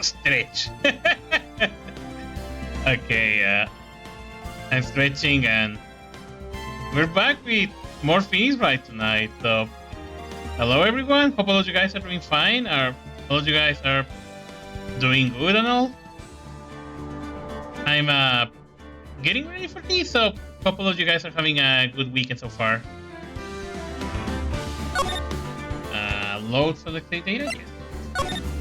Stretch. Okay, I'm stretching and we're back with more things right tonight. So, hello everyone. Hope all of you guys are doing fine. All of you guys are doing good and all. I'm getting ready for this, so hope all of you guys are having a good weekend so far. Load selected data. Yes.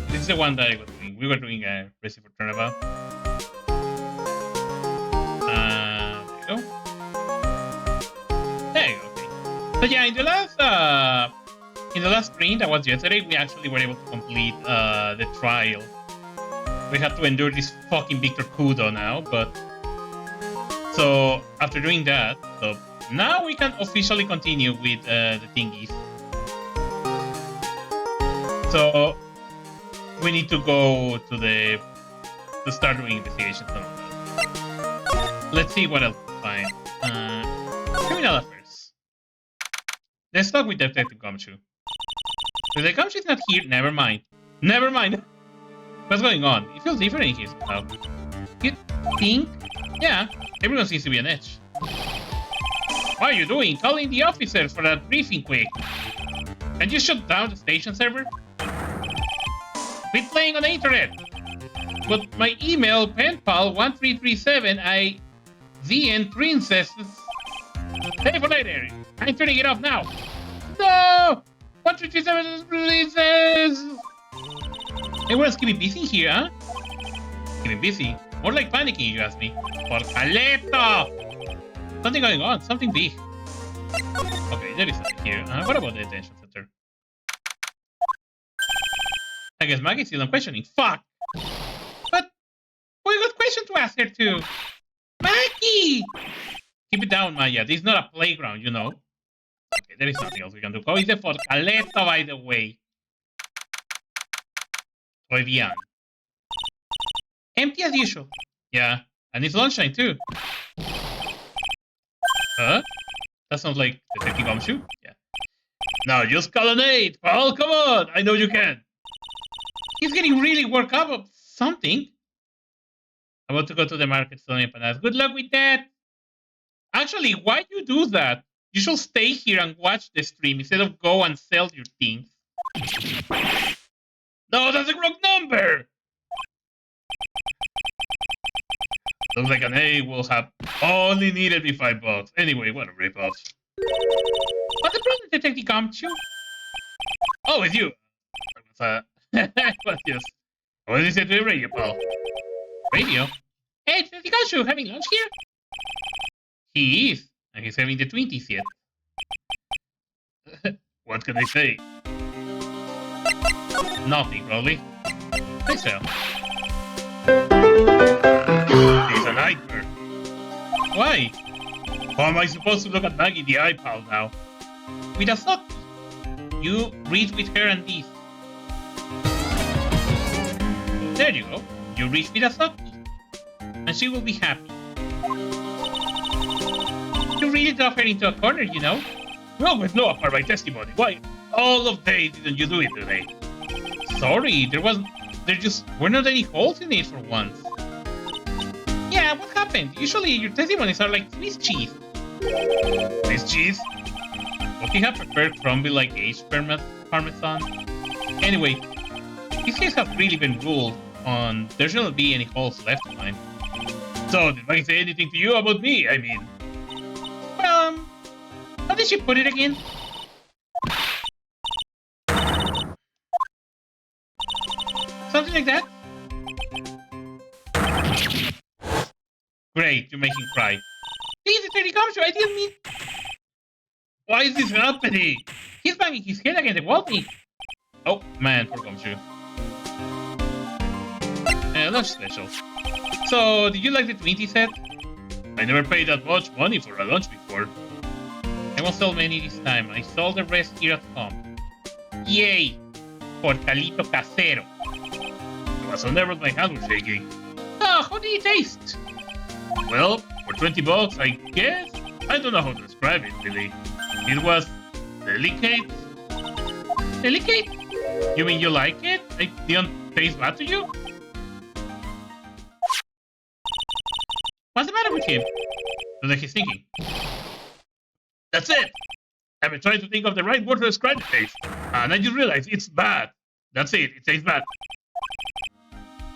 This is the one that I was doing. We were doing a recipe for turnabout. There you go. There you go. Okay. So yeah, in the last sprint that was yesterday, we actually were able to complete the trial. We had to endure this fucking Victor Kudo now, but so after doing that, so now we can officially continue with the thingies. So we need to go to start doing investigations on that. Let's see what else we find. Criminal affairs. Let's start with Detective Gumshoe. So the Gumshoe is not here. Never mind. Never mind. What's going on? It feels different in here somehow. You think? Yeah, everyone seems to be on edge. What are you doing? Calling the officers for that briefing quick. Can you shut down the station server? Quit playing on the internet. But my email, penpal1337, VN princesses. Pay for later. I'm turning it off now. No! 1337 princess! Everyone's keeping busy here, huh? Keeping busy? More like panicking, if you ask me. Porcaleto! Something going on, something big. Okay, there is something here. What about the detention center? I guess Maggie's still on questioning. Fuck! But we got questions to ask her too. Maggie! Keep it down, Maya. This is not a playground, you know. Okay, there is something else we can do. How is the Forcaleto, by the way? Muy bien. Empty as usual. Yeah, and it's lunchtime too. Huh? That sounds like Detective Gumshoe? Yeah. Now just call an 8. Oh, come on! I know you can. He's getting really worked up of something. About to go to the market to empanadas. Good luck with that. Actually, why do you do that? You should stay here and watch the stream instead of go and sell your things. No, that's the wrong number! Looks like an A will have only needed me $5. Anyway, what a ripoff. What's the problem, Detective Gumshoe? Oh, it's you. What's this? What did you say to the radio, pal? Radio? Hey, Detective Gumshoe, having lunch here? He is, and he's having the 20s yet. What can I say? Nothing, probably. I so. It's a nightmare. Why? How am I supposed to look at Maggie in the eye, pal, now? With a sock. You reach with her and this. There you go. You reach with a sock. And she will be happy. You really drove her into a corner, you know? You always know apart by testimony. Why all of day didn't you do it today? Sorry, there just were not any holes in it for once. Yeah, what happened? Usually your testimonies are like Swiss cheese. Swiss cheese? Would he have preferred crumbly like aged parmesan? Anyway, this case has really been ruled on. There shouldn't be any holes left to find. So, did Maggie say anything to you about me? I mean... Well, how did she put it again? Something like that? Great, you make him cry. Please, Detective Gumshoe, I didn't mean... Why is this happening? He's banging his head against the wall. Oh, man, poor Gumshoe. Lunch special. So, did you like the 20 set? I never paid that much money for a lunch before. I won't sell many this time. I sold the rest here at home. Yay! Portalito casero. I was so nervous my hand was shaking. Ah, how did it taste? Well, for $20, I guess? I don't know how to describe it, really. It was delicate. Delicate? You mean you like it? I didn't taste bad to you? What's the matter with him? Looks like he's thinking. That's it! I've been trying to think of the right word to describe the taste, and I just realized it's bad. That's it, it tastes bad.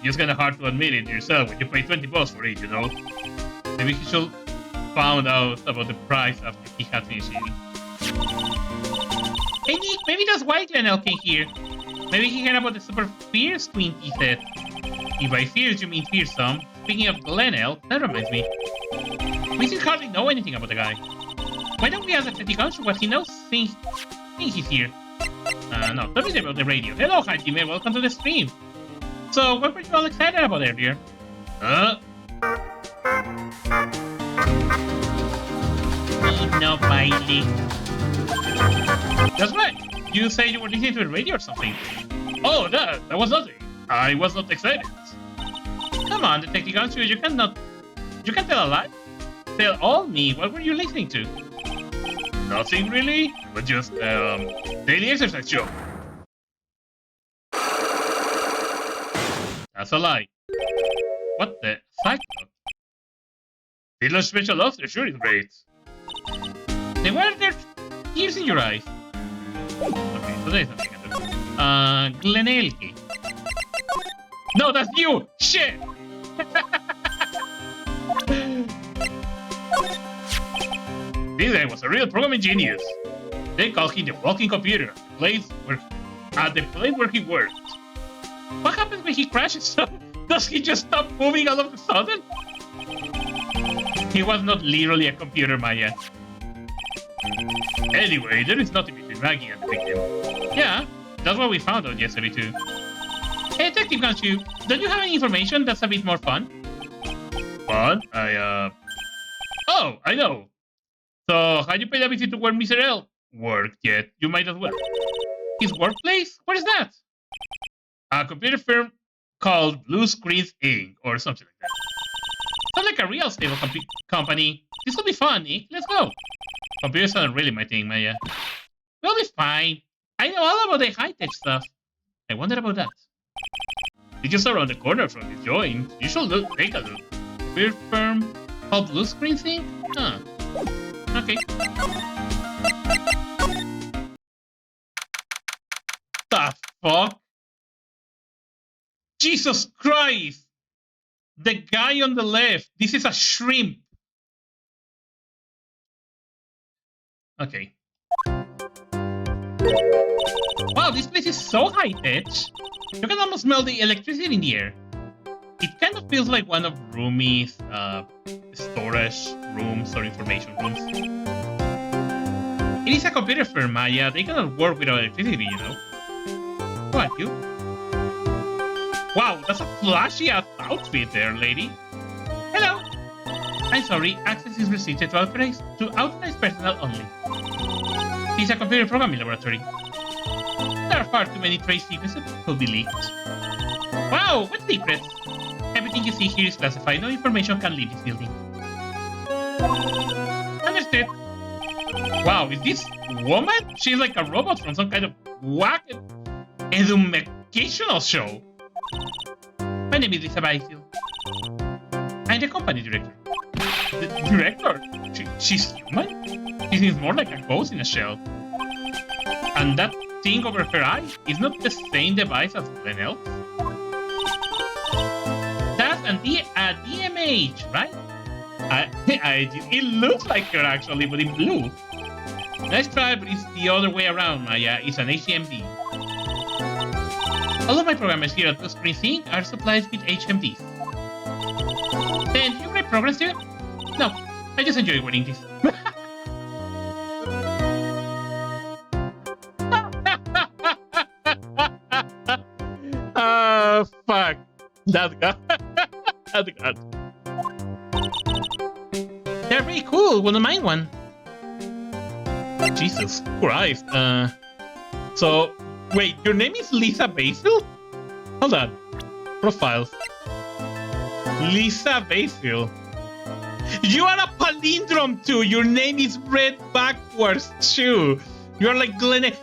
Just kinda hard to admit it yourself when you pay $20 for it, you know? Maybe he should found out about the price after he had finished eating. Hey Nick, maybe that's why Glenelg came here. Maybe he heard about the super fierce twin he said. If by fierce you mean fearsome, speaking of Glenelg, that reminds me. We still hardly know anything about the guy. Why don't we ask the Teticoncho what he knows since he's here? No, tell me about the radio. Hello, Hajime, welcome to the stream. So, what were you all excited about earlier? No baile. That's right. You said you were listening to the radio or something. Oh, that was nothing. I was not excited. Come on, Detective Gonsu, you can't tell a lie. Tell all me, what were you listening to? Nothing really, but just daily exercise show. That's a lie. What the psycho? Little special officer sure is great. Then why are there tears in your eyes? Okay, so there's nothing I do. Glenelg. No, that's you! Shit! This guy was a real programming genius. They call him the walking computer, at the place where he worked. What happens when he crashes? Does he just stop moving all of a sudden? He was not literally a computer, Maya. Anyway, there is nothing between Maggie and the victim. Yeah, that's what we found out yesterday too. Hey, Detective Ganshu, don't you have any information that's a bit more fun? Fun? Oh, I know. So, have you paid a visit to where Mr. L worked yet? You might as well. His workplace? What is that? A computer firm called Blue Screens Inc. or something like that. Sounds like a real stable company. This will be fun, Nick. Let's go. Computers aren't really my thing, Maya. We'll be fine. I know all about the high-tech stuff. I wonder about that. It's just around the corner from this joint. You should take a look. Computer firm called Blue Screens Inc. Huh. Okay. The fuck? Jesus Christ! The guy on the left. This is a shrimp. Okay. Wow, this place is so high-tech. You can almost smell the electricity in the air. It kind of feels like one of Rumi's storage rooms or information rooms. It is a computer firm, Maya. They cannot work without electricity, you know. What, you? Wow, that's a flashy-ass outfit there, lady. Hello. I'm sorry, access is restricted to authorized personnel only. It's a computer programming laboratory. There are far too many trade secrets that could be leaked. Wow, what secrets? Everything you see here is classified. No information can leave this building. Understood. Wow, is this woman? She's like a robot from some kind of whack educational show. My name is Lisa Basil. I'm the company director. The director? She's human? She seems more like a ghost in a shell. And that thing over her eye is not the same device as Glenelg? That's a DMH, right? It looks like her actually, but in blue. Nice try, but it's the other way around, Maya. It's an HMD. All of my programmers here at Blue Screen Inc. are supplied with HMDs. Then, you write programs too? No, I just enjoy wearing this. Fuck. That guy. That guy. They're very cool. Wouldn't mind one. Jesus Christ. So, wait, your name is Lisa Basil? Hold on. Profiles. Lisa Basil. You are a palindrome too. Your name is read backwards too. You are like Glenn.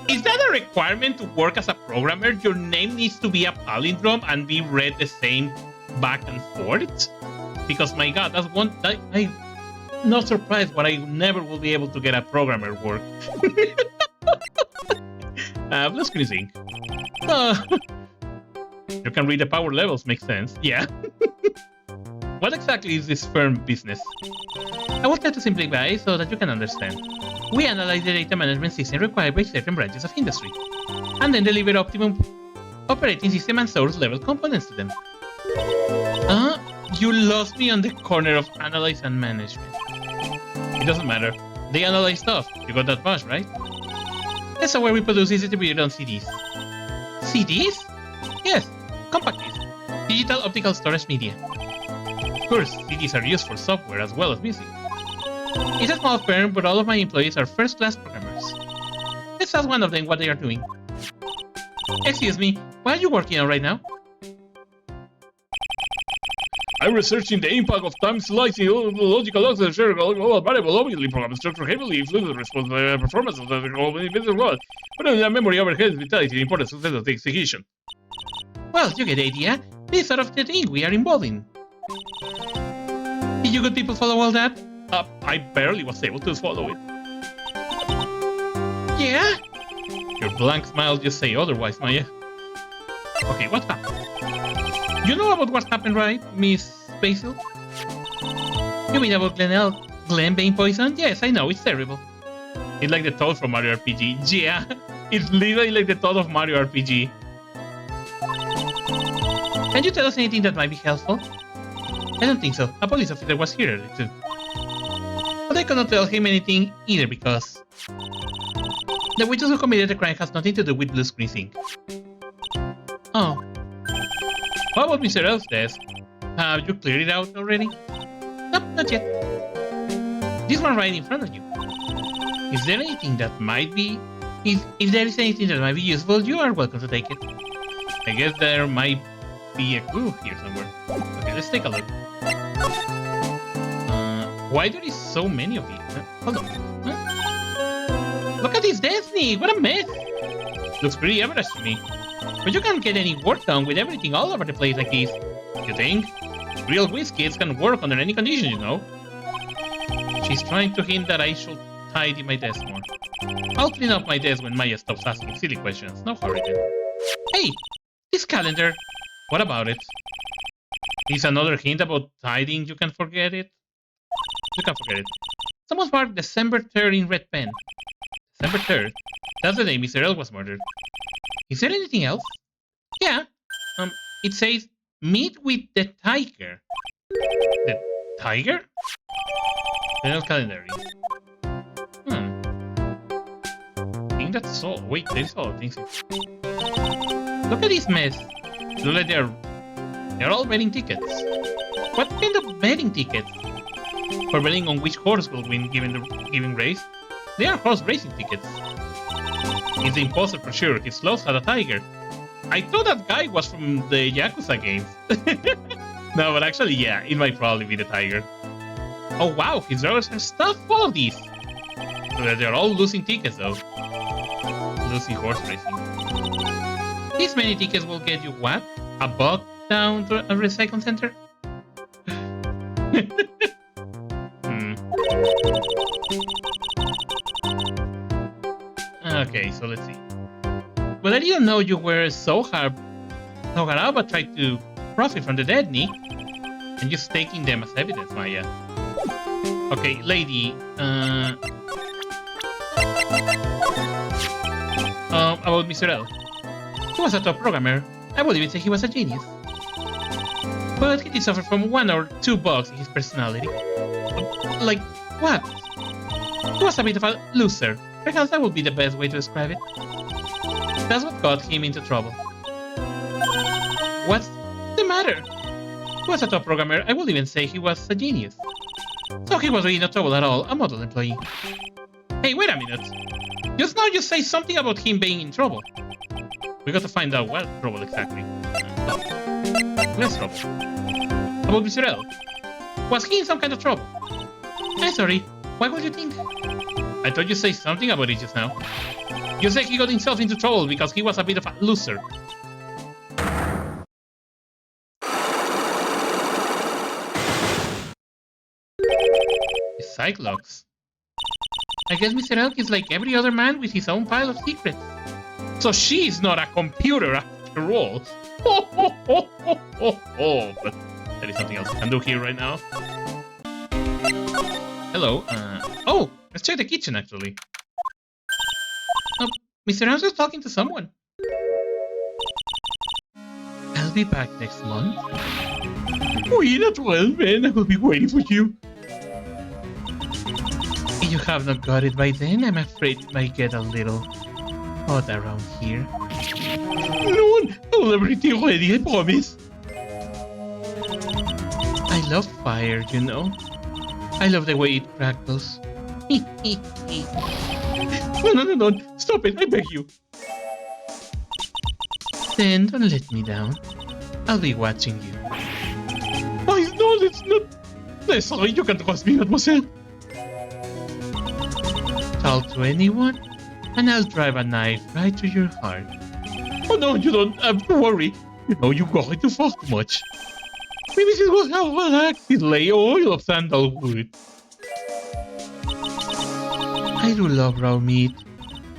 Is that a requirement to work as a programmer? Your name needs to be a palindrome and be read the same back and forth? Because my god, that's one... I'm not surprised, but I never will be able to get a programmer work. Blue screen sync. You can read the power levels, makes sense. Yeah. What exactly is this firm business? I will try to simplify so that you can understand. We analyze the data management system required by certain branches of industry, and then deliver optimum operating system and source level components to them. You lost me on the corner of analyze and management. It doesn't matter. They analyze stuff. You got that much, right? The software we produce is distributed on CDs. CDs? Yes, compact discs. Digital optical storage media. Of course, CDs are used for software as well as music. It's a small firm, but all of my employees are first-class programmers. Let's ask one of them what they are doing. Excuse me, what are you working on right now? I'm researching the impact of time slicing, logical acceleration, variable, obviously program structure heavily influences the performance of the whole business world. But the memory overhead vitality, the important success of the execution. Well, you get the idea. This sort of the thing we are involved in. Did you good people follow all that? I barely was able to follow it. Yeah? Your blank smile just say otherwise, Maya. Okay, what's happened? You know about what happened, right, Miss Basil? You mean about Glenn being poisoned? Yes, I know, it's terrible. It's like the Toad from Mario RPG. Yeah, it's literally like the Toad of Mario RPG. Can you tell us anything that might be helpful? I don't think so. A police officer was here earlier too. But I cannot tell him anything either because the witness who committed the crime has nothing to do with blue screen sync. Oh. What about Mr. L's desk? Have you cleared it out already? Nope, not yet. This one right in front of you. Is there anything that might be... If there is anything that might be useful, you are welcome to take it. I guess there might be a clue here somewhere. Okay, let's take a look. Why there is so many of these? Hold on. Look at this Destiny! What a mess! Looks pretty average to me. But you can't get any work done with everything all over the place like this. You think? Real whiz kids can work under any condition, you know. She's trying to hint that I should tidy my desk more. I'll clean up my desk when Maya stops asking silly questions. No hurry then. Hey! This calendar! What about it? Is another hint about tidying? You can forget it? You can forget it. Someone's marked December 3rd in red pen. December 3rd? That's the day Mr. L was murdered. Is there anything else? Yeah. It says, meet with the tiger. The tiger? General calendar. I think that's all. Wait, there's all things. Look at this mess. Look like they're all betting tickets. What kind of betting tickets? For betting on which horse will win given race? They are horse racing tickets. It's the impostor for sure. His loves had a tiger. I thought that guy was from the Yakuza games. No, but actually, yeah, it might probably be the tiger. Oh wow, his drivers are stuffed full of these. So that they're all losing tickets though. Losing horse racing. These many tickets will get you what? A buck down to a recycling center? Okay, so let's see. Well, I didn't know you were so hard up but tried to profit from the dead, Nick. And just taking them as evidence, Maya. Okay, lady, about Mr. L. He was a top programmer. I would even say he was a genius. But he did suffer from 1 or 2 bugs in his personality. Like, what? He was a bit of a loser. Perhaps that would be the best way to describe it. That's what got him into trouble. What's the matter? He was a top programmer. I would even say he was a genius. So he was really no trouble at all, a model employee. Hey, wait a minute. Just now you say something about him being in trouble. We got to find out what trouble exactly. Less trouble. About Mr. L. Was he in some kind of trouble? I'm sorry, what would you think? I thought you say something about it just now. You say he got himself into trouble because he was a bit of a loser. Cyclops. I guess Mr. Elk is like every other man with his own pile of secrets. So she's not a computer after all. But there is something else I can do here right now. Hello. Oh, let's check the kitchen actually. Oh, Mr. Elk is talking to someone. I'll be back next month. Wait at 12, man. I will be waiting for you. If you have not got it by then, I'm afraid it might get a little hot around here. No, I'll have everything ready, I promise. I love fire, you know. I love the way it crackles. No. Stop it, I beg you. Then don't let me down. I'll be watching you. No, it's not. Sorry, you can trust me, mademoiselle. Talk to anyone, and I'll drive a knife right to your heart. Oh no, you don't have to worry. You know you go too far too much. Maybe this will help relax and lay oil of sandalwood. I do love raw meat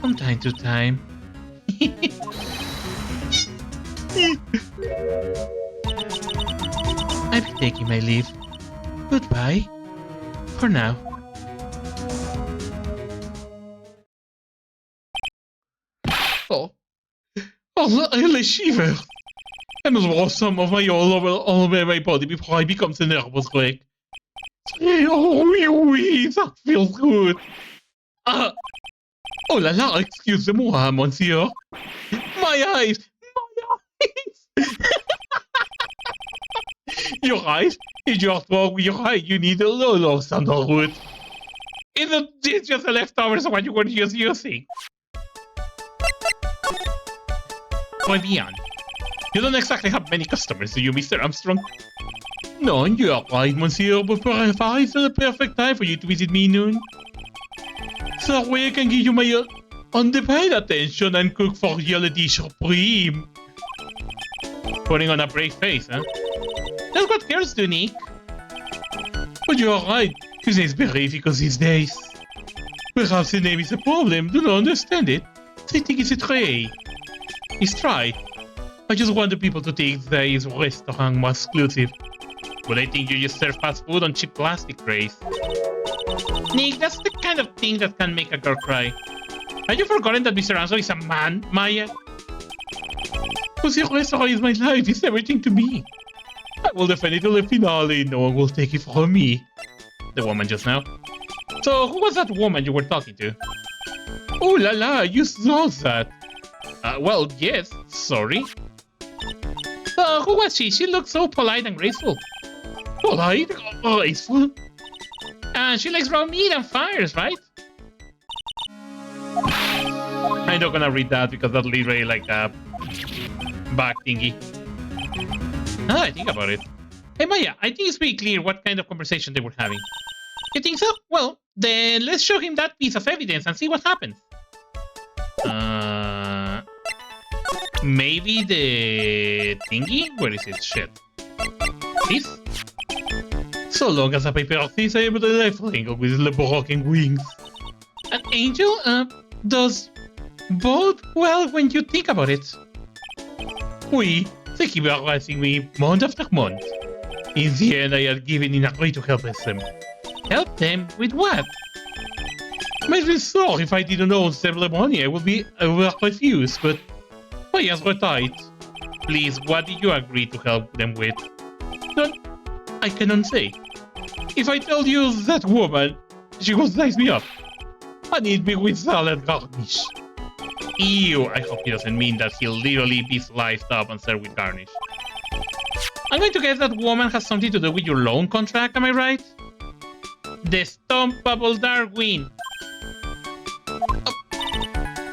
from time to time. I'll be taking my leave. Goodbye. For now. Oh, I shiver. I must wash some of my all over my body before I become a nervous wreck. Oh, that feels good. Oh la la, excusez-moi, monsieur. My eyes! Your eyes? If you're wrong with your eye, you need a lot of sandalwood. Isn't this just the leftovers of what you were just using? Muy bien. You don't exactly have many customers, do you, Mr. Armstrong? No, you're right, monsieur, but perhaps it's the perfect time for you to visit me noon. So that way I can give you my undivided attention and cook for you a dish supreme. Putting on a brave face, huh? That's what girls do, Nick. But you're right, his name's very difficult these days. Perhaps the name is a problem, do not understand it. They think it's a tray. It's try. I just want the people to think that his restaurant more exclusive. But I think you just serve fast food on cheap plastic trays. Nick, that's the kind of thing that can make a girl cry. Have you forgotten that Mr. Anso is a man, Maya? Because your restaurant is my life, it's everything to me. I will defend it till the finale, no one will take it from me. The woman just now. So, who was that woman you were talking to? Oh la la, you saw that. Well, yes, sorry. Who was she? She looked so polite and graceful. Polite? Graceful? She likes raw meat and fires, right? I'm not gonna read that because that's literally like a back thingy. Now that I think about it. Hey Maya, I think it's pretty clear what kind of conversation they were having. You think so? Well, then let's show him that piece of evidence and see what happens. Maybe the thingy? Where is it? Shit. This? So long as a paper is able to live wrinkle with broken wings. An angel? Does both well when you think about it. Oui, they keep harassing me month after month. In the end, I had given in a way to help them. Help them? With what? Might be sorry if I didn't own several money, I would have refused, but my hands were tight. Please, what did you agree to help them with? None. I cannot say. If I tell you that woman, she will slice me up. I need me with salad garnish. Ew, I hope he doesn't mean that he'll literally be sliced up and served with garnish. I'm going to guess that woman has something to do with your loan contract, am I right? The Stompable Darwin.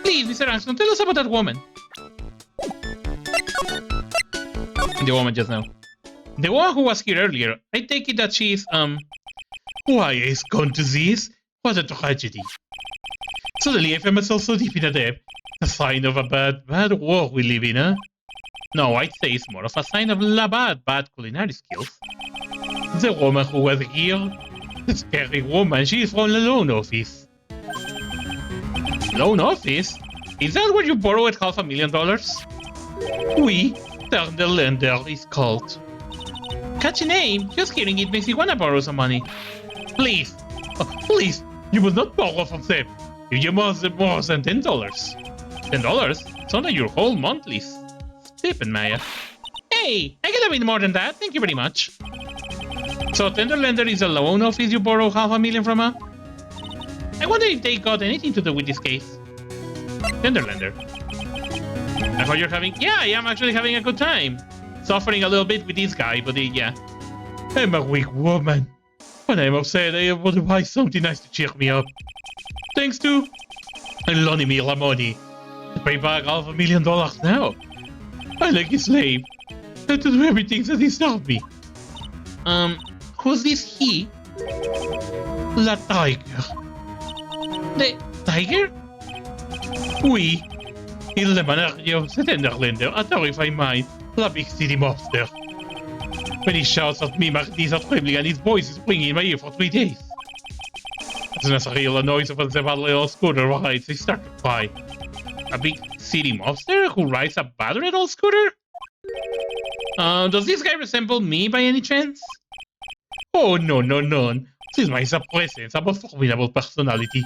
Please, Mr. Armstrong, tell us about that woman. The woman just now. The one who was here earlier, I take it that she's, Why is gone to this? What a tragedy. Suddenly I find myself so deep in a debt. A sign of a bad world we live in, huh? No, I'd say it's more of a sign of bad culinary skills. The woman who was here, the scary woman, she is from the loan office. Loan office? Is that where you borrowed $500,000? Oui, the lender is called. Catch a name, just hearing it makes you wanna borrow some money. Please, please, you must not borrow from them. If you must more than $10. $10? It's not your whole monthly stipend, Maya. Hey, I get a bit more than that, thank you very much. So Tender Lender is a loan office you borrow $500,000 from, huh? I wonder if they got anything to do with this case. Tender Lender. I heard you're having... Yeah, I am actually having a good time. Suffering a little bit with this guy, but yeah. I'm a weak woman. When I'm upset, I want to buy something nice to cheer me up. Thanks to... loaning me the money. To pay back $500,000 now. I like his slave. I have to do everything that he served me. Who's this he? La Tiger. The Tiger? Oui. Il est manager, c'est un Irlander, a terrifying mind, la big city mobster. When he shouts at me, Martin's are trembling and his voice is ringing in my ear for 3 days. As soon as I hear the noise of the little scooter rides, I start to cry. A big city mobster who rides a battered old scooter? Does this guy resemble me by any chance? Oh, no, no, none. This man is a presence of a formidable personality.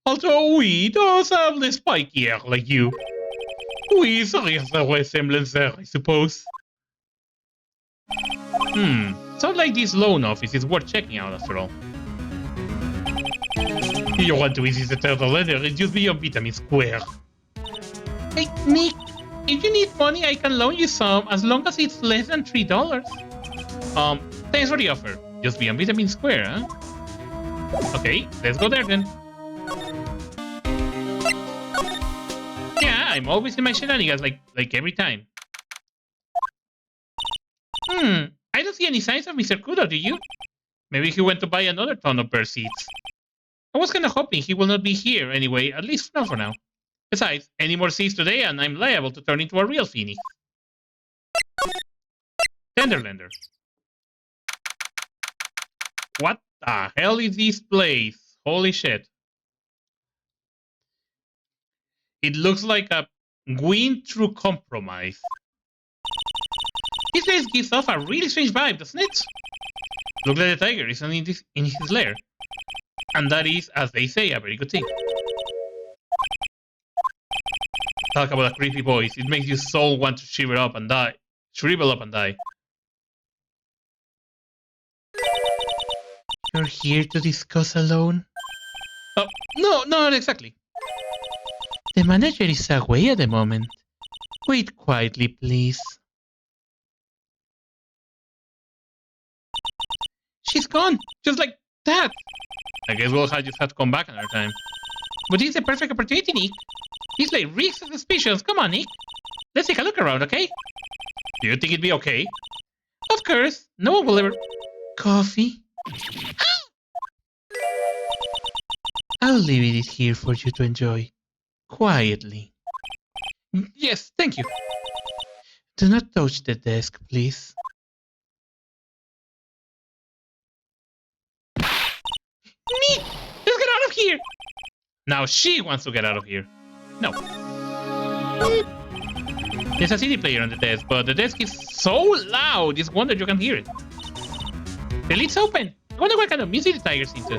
Although we does have less spiky hair like you. We sorry as a resemblance there, I suppose. Sounds like this loan office is worth checking out after all. You want to visit the Turtle Lender, it's just beyond Vitamin Square. Hey, Nick, if you need money, I can loan you some as long as it's less than $3. Thanks for the offer. Just beyond Vitamin Square, huh? Okay, let's go there then. Yeah, I'm always in my shenanigans like every time. I don't see any signs of Mr. Kudo, do you? Maybe he went to buy another ton of bird seeds. I was kinda hoping he will not be here anyway, at least not for now. Besides, any more seeds today and I'm liable to turn into a real phoenix. Tenderlander. What the hell is this place? Holy shit. It looks like a win through compromise. This place gives off a really strange vibe, doesn't it? Looks like the tiger is in his lair. And that is, as they say, a very good thing. Talk about a creepy voice. It makes your soul want to shrivel up and die. You're here to discuss alone? Oh, no, not exactly. The manager is away at the moment. Wait quietly, please. She's gone, just like that. I guess we'll just have to come back another time. But this is a perfect opportunity, Nick. This place reeks of suspicions. Come on, Nick. Let's take a look around, okay? Do you think it'd be okay? Of course. No one will ever... Coffee? I'll leave it here for you to enjoy. Quietly. Yes, thank you. Do not touch the desk, please. Nick! Let's get out of here! Now she wants to get out of here. No. There's a CD player on the desk, but the desk is so loud, it's wonder you can hear it. The lid's open. I wonder what kind of music the tiger's into.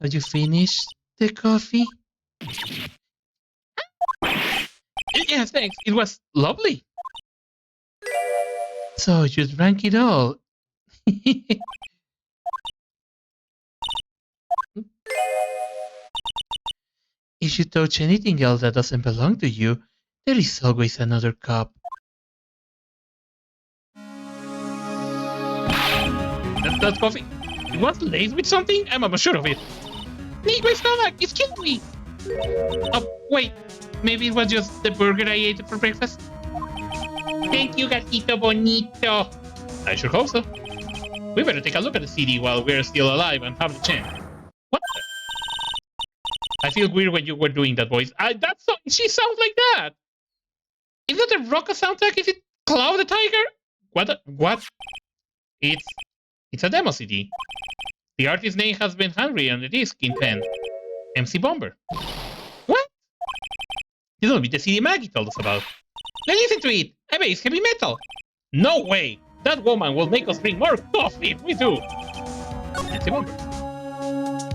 Have you finished the coffee? Yes, thanks. It was lovely. So you drank it all. If you touch anything else that doesn't belong to you, there is always another cup. That's coffee. It was laced with something? I'm sure of it. Nick, my stomach! It's killing me! Oh, wait. Maybe it was just the burger I ate for breakfast? Thank you, gatito bonito. I sure hope so. We better take a look at the CD while we're still alive and have the chance. What the? I feel weird when you were doing that voice. She sounds like that. Is that a Rocka soundtrack? Is it Cloud the Tiger? What? It's a demo CD. The artist's name has been handwritten on the disc in pen. MC Bomber. What? This will be the CD Maggie told us about. Let's listen to it. I bet it's heavy metal. No way. That woman will make us drink more coffee if we do. MC Bomber.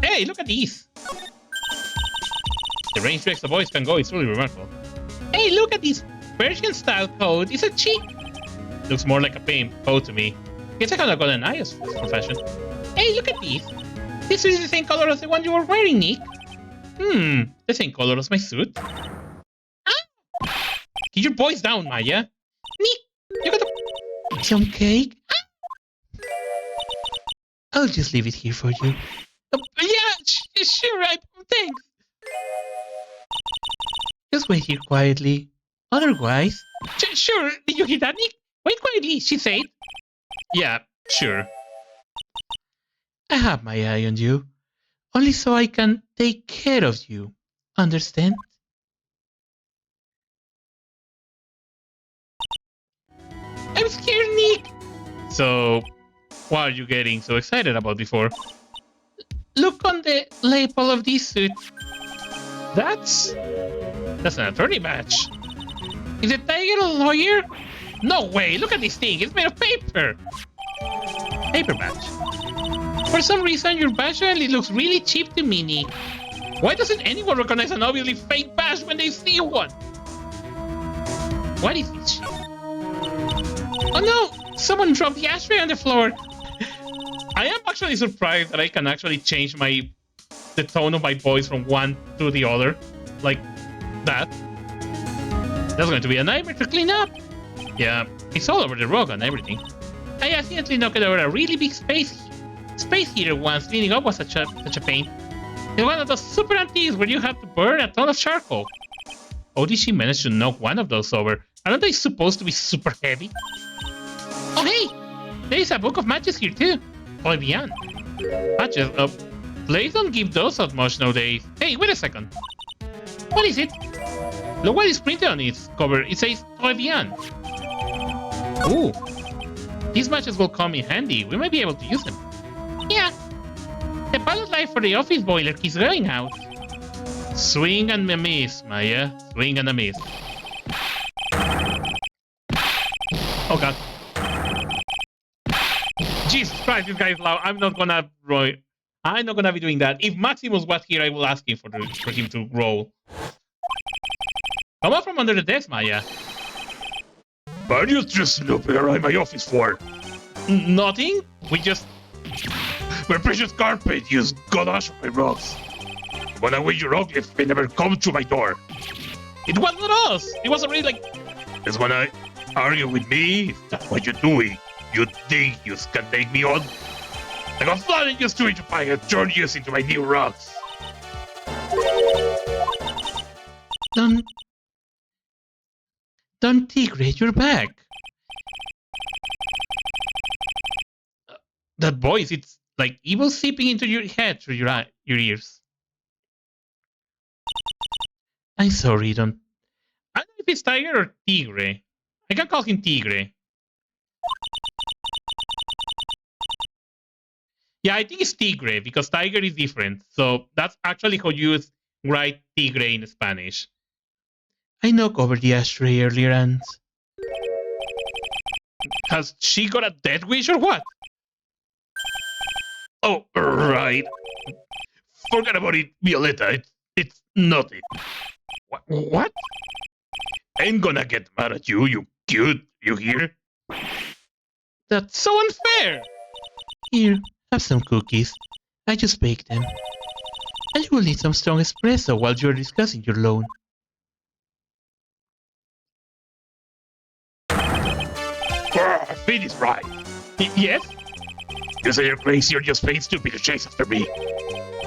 Hey, look at these. The range Rexo voice can go is truly remarkable. Hey, look at this Persian style coat. It's a cheap. Looks more like a paint coat to me. Guess I kind of got an eye for fashion. Hey, look at this. This is the same color as the one you were wearing, Nick. The same color as my suit. Ah! Keep your voice down, Maya. Nick, you got some cake? Ah! I'll just leave it here for you. Yeah, sure, thanks. Just wait here quietly. Otherwise... Sure, did you hear that, Nick? Wait quietly, she said. Yeah, sure. I have my eye on you. Only so I can take care of you. Understand? I'm scared, Nick! So, what are you getting so excited about before? Look on the label of this suit. That's an attorney badge. Is the tiger a lawyer? No way, look at this thing, it's made of paper. Paper badge. For some reason, your badge only looks really cheap to me, Nick. Why doesn't anyone recognize an obviously fake badge when they see one? What is this shit? Oh no, someone dropped the ashtray on the floor. I am actually surprised that I can actually change the tone of my voice from one to the other. Like that. That's going to be a nightmare to clean up. Yeah, it's all over the rug and everything. I accidentally knocked over a really big space heater once. Cleaning up was such a pain. It's one of those super antiques where you have to burn a ton of charcoal. How did she manage to knock one of those over? Aren't they supposed to be super heavy? Oh hey! There is a book of matches here too. Beyond. Matches? Players don't give those out much nowadays. Hey, wait a second. What is it? Look what is printed on its cover. It says Beyond. Ooh. These matches will come in handy. We might be able to use them. Yeah. The pilot light for the office boiler keeps going out. Swing and a miss, Maya. Swing and a miss. Oh god. Jesus Christ, this guy is loud. I'm not gonna be doing that. If Maximus was here, I will ask him for him to roll. Come out from under the desk, Maya. What are you just snooping around my office for? Nothing? My precious carpet used goulash on my rugs. When I wish your ugly they never come to my door. It was not us. It was already like... It's when I argue with me. That's what you're doing. You think you can take me on? I got flooded just to buy and turn you into my new rugs. Don't Tigre, you're back. That voice, it's like evil seeping into your head through your ears. I'm sorry, I don't know if it's Tiger or Tigre. I can call him Tigre. Yeah, I think it's Tigre, because Tiger is different. So that's actually how you write Tigre in Spanish. I knocked over the ashtray earlier and... Has she got a death wish or what? Oh, right. Forget about it, Violetta. It's nothing. What? Ain't gonna get mad at you, you cute. You hear? That's so unfair! Here, have some cookies. I just baked them. And you will need some strong espresso while you're discussing your loan. Feed is right. Yes? You say you're crazy or just plain stupid to chase after me.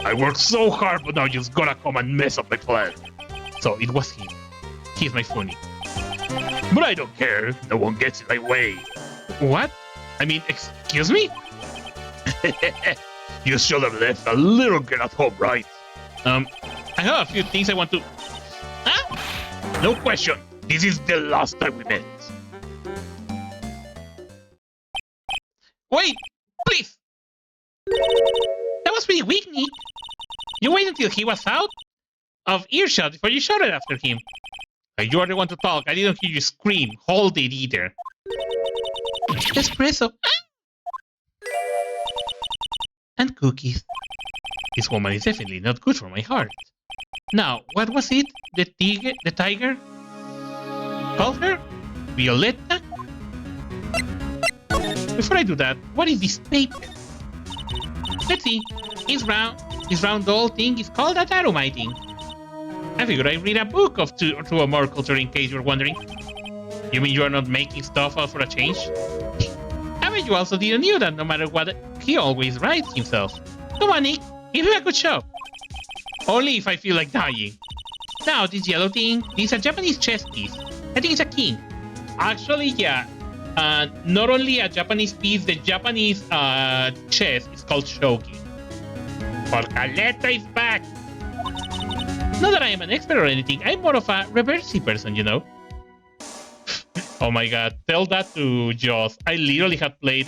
I worked so hard, but now you're just gonna come and mess up my plan. So it was him. He's my funny. But I don't care. No one gets in my way. What? I mean, excuse me? You should have left a little girl at home, right? I have a few things I want to... Huh? No question. This is the last time we met. Wait, please. That was pretty weak, Nick. You waited until he was out of earshot before you shouted after him. You are the one to talk. I didn't hear you scream. Hold it either. Espresso. And cookies. This woman is definitely not good for my heart. Now, what was it? The tiger? Call her? Violetta? Before I do that, what is this paper? Let's see. This round doll thing is called a Darumite thing. I figured I'd read a book of two or more culture in case you're wondering. You mean you are not making stuff up for a change? I bet you also didn't know that no matter what, he always writes himself. Come on, Nick. Give him a good show. Only if I feel like dying. Now, this yellow thing, this is a Japanese chess piece. I think it's a king. Actually, yeah. Not only a Japanese piece, the Japanese chess is called shogi. Porcaleta is back. Not that I am an expert or anything, I'm more of a reversey person, you know? Oh my god, tell that to Joss. I literally have played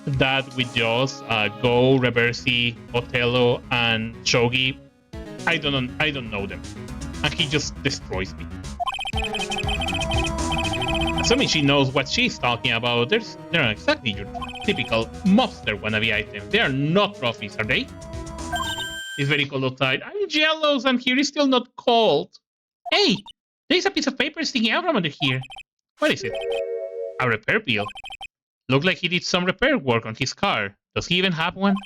that with Joss, Go, Reversi, Othello, and Shogi. I don't know them. And he just destroys me. Assuming she knows what she's talking about, they're not exactly your typical mobster wannabe items. They are not trophies, are they? It's very cold outside. I'm jealous and here is still not cold. Hey, there's a piece of paper sticking out from under here. What is it? A repair bill. Looked like he did some repair work on his car. Does he even have one?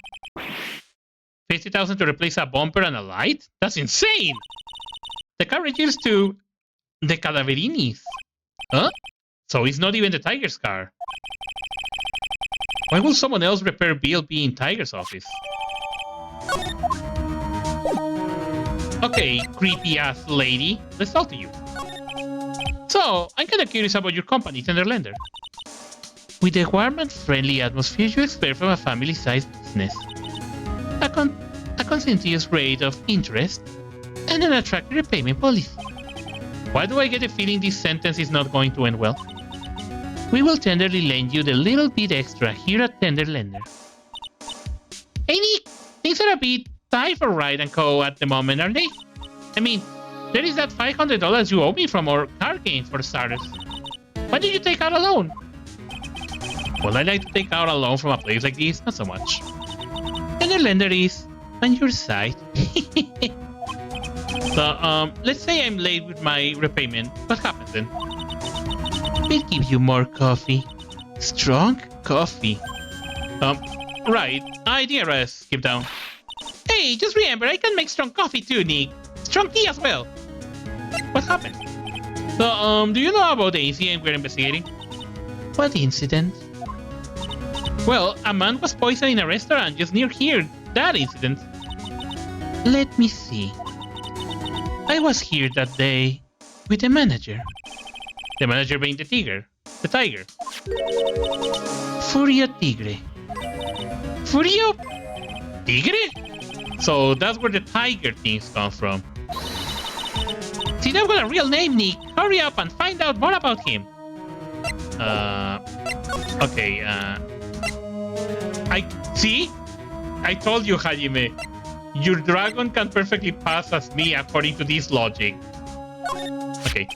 50,000 to replace a bumper and a light? That's insane! The car returns to the Cadaverinis. Huh? So it's not even the Tiger's car. Why would someone else repair bill be in Tiger's office? Okay, creepy-ass lady. Let's talk to you. So, I'm kind of curious about your company, Tenderlander. With the warm and friendly atmosphere you expect from a family-sized business, a conscientious rate of interest, and an attractive repayment policy. Why do I get the feeling this sentence is not going to end well? We will tenderly lend you the little bit extra here at Tenderlander. Hey Nick, things are a bit tight for Wright and Co. at the moment, aren't they? I mean, there is that $500 you owe me from our card game for starters. Why did you take out a loan? Well, I like to take out a loan from a place like this, not so much. Tenderlander is on your side. So, let's say I'm late with my repayment. What happens then? We'll give you more coffee. Strong coffee. Right. Idea rest. Skip down. Hey, just remember, I can make strong coffee too, Nick. Strong tea as well. What happened? So, do you know about the incident we're investigating? What incident? Well, a man was poisoned in a restaurant just near here. That incident. Let me see. I was here that day with the manager. The manager being the tiger. Furio Tigre. Furio Tigre? So that's where the tiger things come from. See, they've got a real name, Nick. Hurry up and find out more about him. Okay, I told you, Hajime. Your dragon can perfectly pass as me according to this logic. Okay.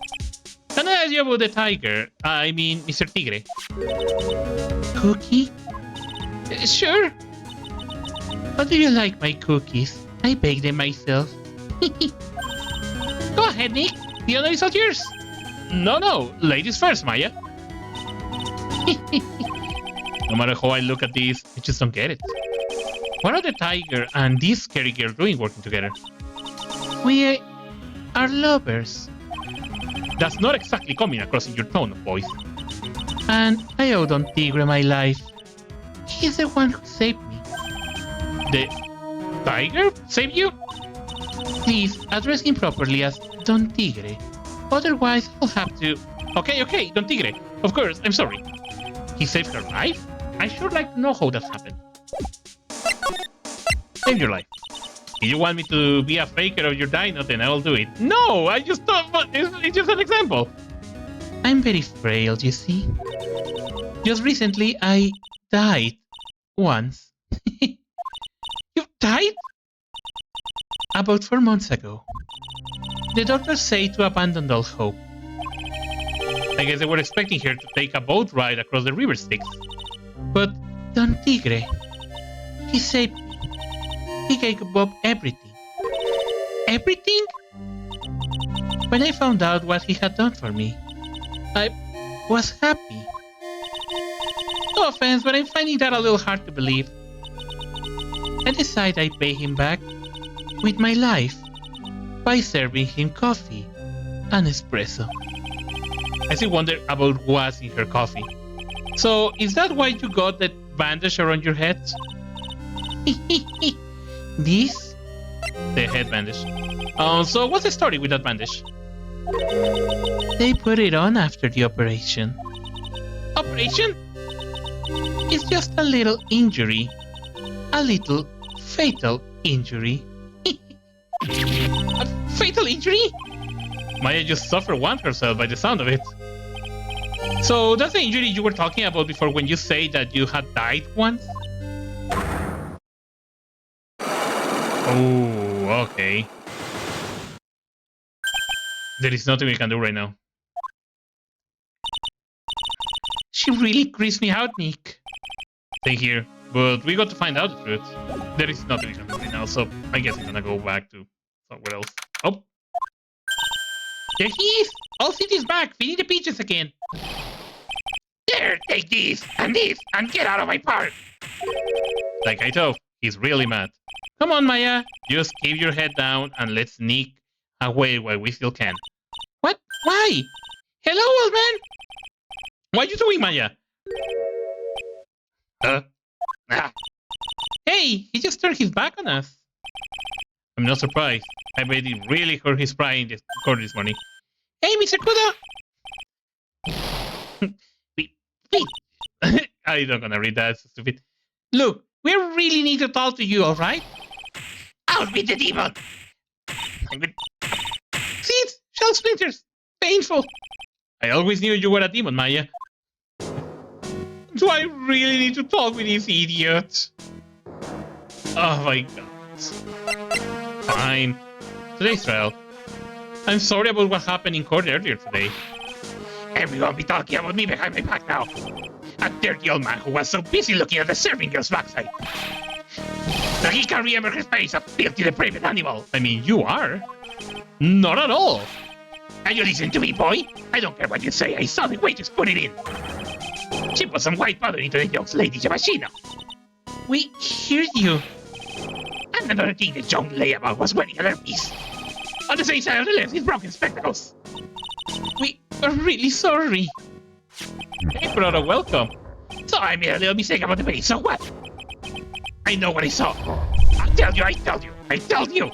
Can I ask you about the tiger? I mean, Mr. Tigre. Cookie? Sure. How do you like my cookies? I bake them myself. Go ahead, Nick. The honor is all yours. No. Ladies first, Maya. No matter how I look at this, I just don't get it. What are the tiger and this scary girl doing working together? We are lovers. That's not exactly coming across in your tone of voice. And I owe Don Tigre my life. He's the one who saved me. The tiger saved you? Please address him properly as Don Tigre. Otherwise, I'll have to... Okay, Don Tigre. Of course, I'm sorry. He saved her life? I sure like to know how that happened. Save your life. If you want me to be a faker of your dino, then I will do it. No, I just thought it's just an example. I'm very frail, you see. Just recently, I died. Once. You died? About 4 months ago. The doctors say to abandon all hope. I guess they were expecting her to take a boat ride across the river Styx. But Don Tigre, he saved me. He gave up everything. Everything? When I found out what he had done for me, I was happy. No offense, but I'm finding that a little hard to believe. I decide I pay him back with my life by serving him coffee and espresso. I still wonder about what's in her coffee. So, is that why you got that bandage around your head? This? The head bandage. So what's the story with that bandage? They put it on after the operation. Operation? It's just a little injury. A little fatal injury. A fatal injury? Maya just suffered one herself by the sound of it. So that's the injury you were talking about before when you say that you had died once? Oh, okay. There is nothing we can do right now. She really creeps me out, Nick. Stay here, but we got to find out the truth. There is nothing we can do right now, so I guess I'm gonna go back to somewhere else. Oh! There he is! All city's back, feeding the peaches again. There, take this, and get out of my park. Like I told, he's really mad. Come on, Maya. Just keep your head down and let's sneak away while we still can. What? Why? Hello, old man! What are you doing, Maya? Hey, he just turned his back on us. I'm not surprised. I bet he really hurt his pride in the court this morning. Hey, Mr. Kudo! I'm not gonna read that, it's stupid. Look, we really need to talk to you, alright? Out with the demon! Seeds! Shell splinters! Painful! I always knew you were a demon, Maya. Do I really need to talk with this idiot? Oh my god. Fine. Today's trial. I'm sorry about what happened in court earlier today. Everyone be talking about me behind my back now. A dirty old man who was so busy looking at the serving girl's backside. That he can remember his face, a filthy depraved animal. I mean, you are. Not at all. And you listen to me, boy? I don't care what you say, I saw the waiters put it in. She put some white powder into the young lady's machine. We hear you. And another thing the young lay about was wearing an earpiece. On the same side of the lens, his broken spectacles. We are really sorry. Hey, brother, welcome. So I made a little mistake about the face, so what? I know what I saw. I tell you.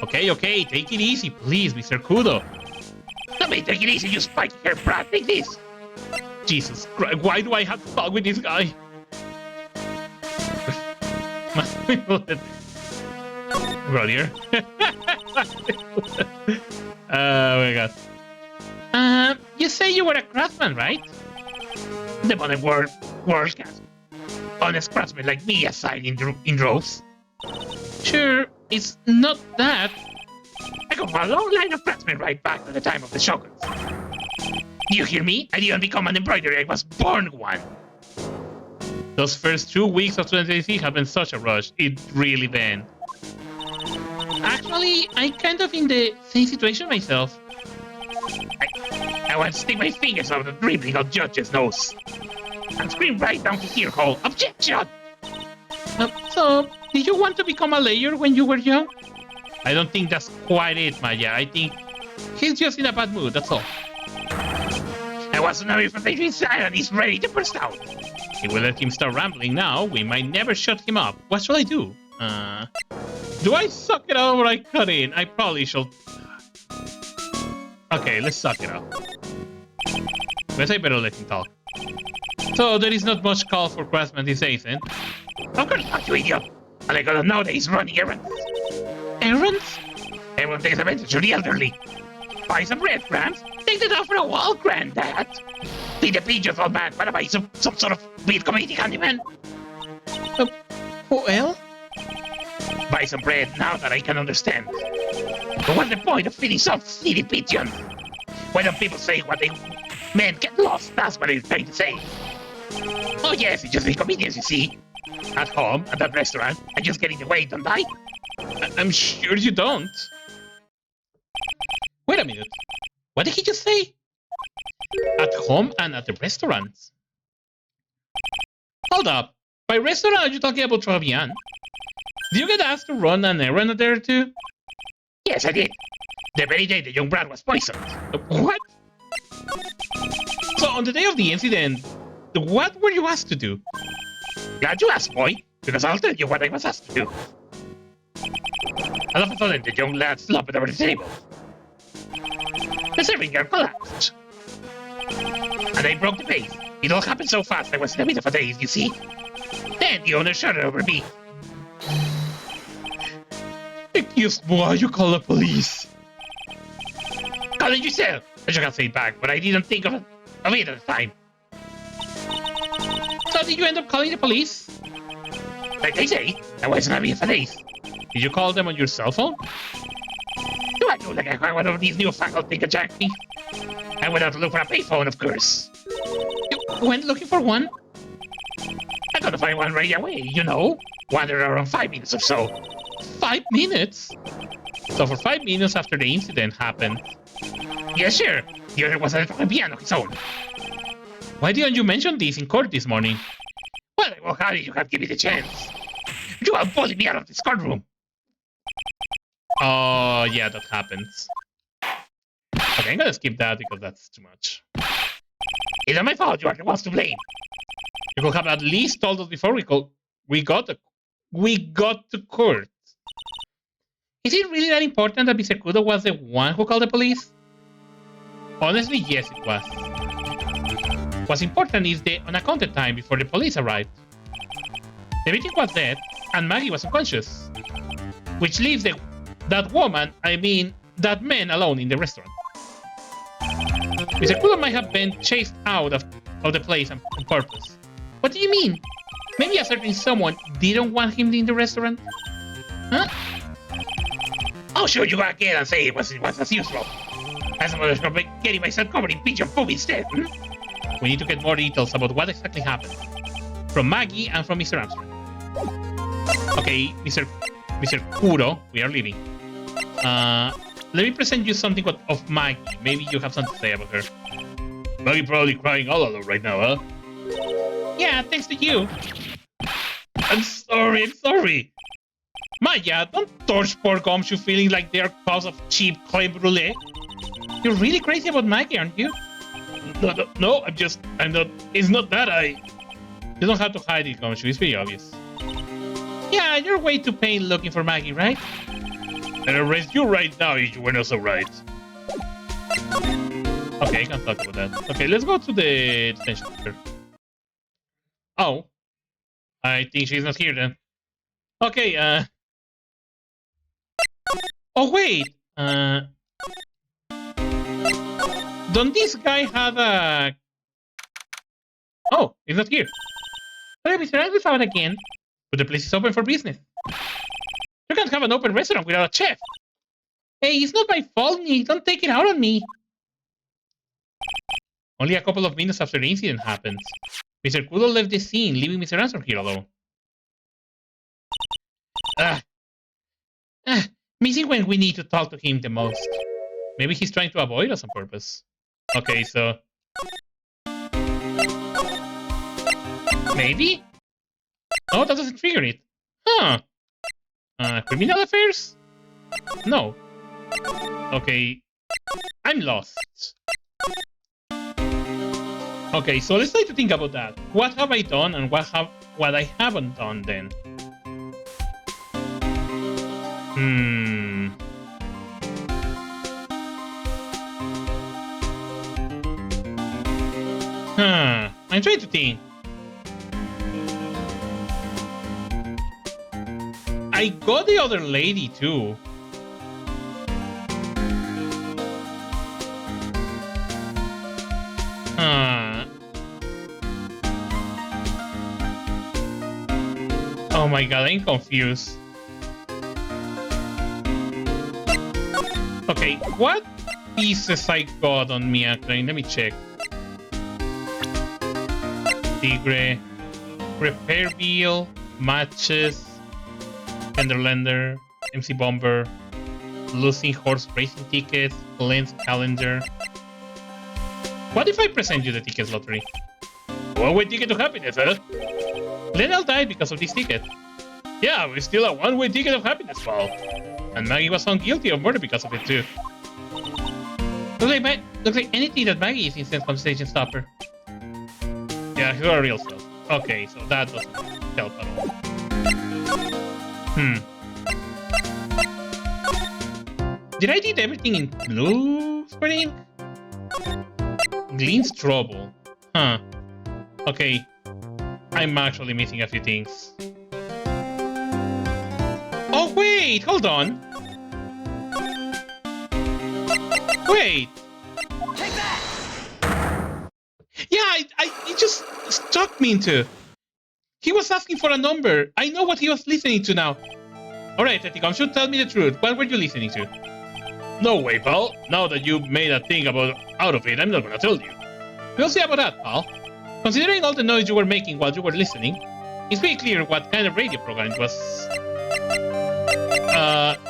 Okay, take it easy, please, Mr. Kudo. Let me take it easy, you spiky hair brat, take this. Jesus Christ, why do I have to talk with this guy? Brother. Oh my god. You say you were a craftsman, right? The modern world cast. Honest craftsmen like me aside in droves. Sure, it's not that. I come from a long line of craftsmen right back to the time of the Shoguns. Do you hear me? I didn't become an embroidery, I was born one. Those first 2 weeks of 2023 have been such a rush. It really been. Actually, I'm kind of in the same situation myself. I want to stick my fingers out the dribbling of judge's nose. And scream right down his ear hole, objection! So, did you want to become a layer when you were young? I don't think that's quite it, Maya. I think he's just in a bad mood, that's all. I was an away from the inside and he's ready to burst out. If we let him start rambling now, we might never shut him up. What shall I do? Do I suck it out or I cut in? I probably shall... Okay, let's suck it out. Guess I better let him talk. So, there is not much call for craftsmen these days, eh? Of course not, you idiot! And I gotta know that he's running errands. Errands? Everyone takes advantage of the elderly. Buy some bread, Gramps. Take it off for a walk, Granddad. Feed the pigeons, old man. What about some sort of weird community handyman? Well? Buy some bread now that I can understand. But what's the point of feeding some silly pigeon? Why don't people say what they meant? Get lost. That's what I'm trying to say. Oh yes, it's just inconvenience, you see. At home, at that restaurant, I just get in the way, don't I? I'm sure you don't. Wait a minute. What did he just say? At home and at the restaurant. Hold up. By restaurant, are you talking about Travian? Did you get asked to run an errand there too? Yes, I did. The very day the young brat was poisoned. What? So on the day of the incident, what were you asked to do? Glad you asked, boy, because I'll tell you what I was asked to do. All of a sudden, the young lad flopped over the table. The serving girl collapsed. And I broke the vase. It all happened so fast I was in the middle of a daze, you see? Then the owner shouted over me. Excuse me, why you call the police? Call it yourself. I should have said back, but I didn't think of it at the time. So did you end up calling the police? Like I say, I wasn't having a daze. Did you call them on your cell phone? Do I look like I had one of these newfangled think-a-jack me? I went out to look for a payphone, of course. You went looking for one? I gotta find one right away, you know. Wander around 5 minutes or so. 5 minutes? So for 5 minutes after the incident happened. Yes, sure. The other was at the piano his own. Why didn't you mention this in court this morning? Well, how did you have given me the chance? You are bullying me out of this courtroom. Oh, yeah, that happens. Okay, I'm gonna skip that because that's too much. It's not my fault. You are the ones to blame. You could have at least told us before we got to court. Is it really that important that Mr. Kudo was the one who called the police? Honestly, yes, it was. What's important is the unaccounted time before the police arrived. The victim was dead, and Maggie was unconscious, which leaves that man alone in the restaurant. Mr. Kudo might have been chased out of the place on purpose. What do you mean? Maybe a certain someone didn't want him in the restaurant? Huh? Oh, sure, you go again and say it was as usual. As I was getting myself covered in pigeon poop instead. We need to get more details about what exactly happened. From Maggie and from Mr. Armstrong. Okay, Mr. Kuro, we are leaving. Let me present you something of Maggie. Maybe you have something to say about her. Maggie probably crying all alone right now, huh? Yeah, thanks to you. I'm sorry. Maya, don't torch poor gumshoe feeling like they're cause of cheap creme brulee. You're really crazy about Maggie, aren't you? No, I'm not, it's not that You don't have to hide it, gumshoe, it's very obvious. Yeah, you're way too pain looking for Maggie, right? I'd arrest you right now if you were not so right. Okay, I can't talk about that. Okay, let's go to the detention center. Oh. I think she's not here then. Okay, oh, wait! Don't this guy have a... Oh, he's not here. Sorry, Mr. Andrews out again. But the place is open for business. You can't have an open restaurant without a chef. Hey, it's not my fault, Nick. Don't take it out on me. Only a couple of minutes after the incident happened, Mr. Kudo left the scene, leaving Mr. Armstrong here alone. Missing when we need to talk to him the most. Maybe he's trying to avoid us on purpose. Okay, so... Maybe? No, that doesn't trigger it. Huh. Criminal affairs? No. Okay. I'm lost. Okay, so let's try to think about that. What have I done and what I haven't done then? I'm trying to think. I got the other lady too. Oh my god, I'm confused. Okay, what pieces I got on me actually? Let me check. Tigre, repair wheel, matches, Tenderlander, MC Bomber, losing horse racing tickets, lens calendar. What if I present you the tickets lottery? One-way ticket to happiness, huh? Lennell died because of this ticket. Yeah, we're still a one-way ticket of happiness, pal. And Maggie was found guilty of murder because of it too. Looks like anything that Maggie is instant conversation stopper. Yeah, he's got real stuff. Okay, so that doesn't help at all. Did I did everything in blue screen? Gleen's trouble. Huh. Okay. I'm actually missing a few things. Oh wait, hold on. Wait. Take that! Yeah, it just struck me into. He was asking for a number. I know what he was listening to now. Alright, Eticom, should tell me the truth. What were you listening to? No way, pal. Now that you made a thing out of it, I'm not gonna tell you. We'll see about that, pal. Considering all the noise you were making while you were listening, it's pretty clear what kind of radio program it was.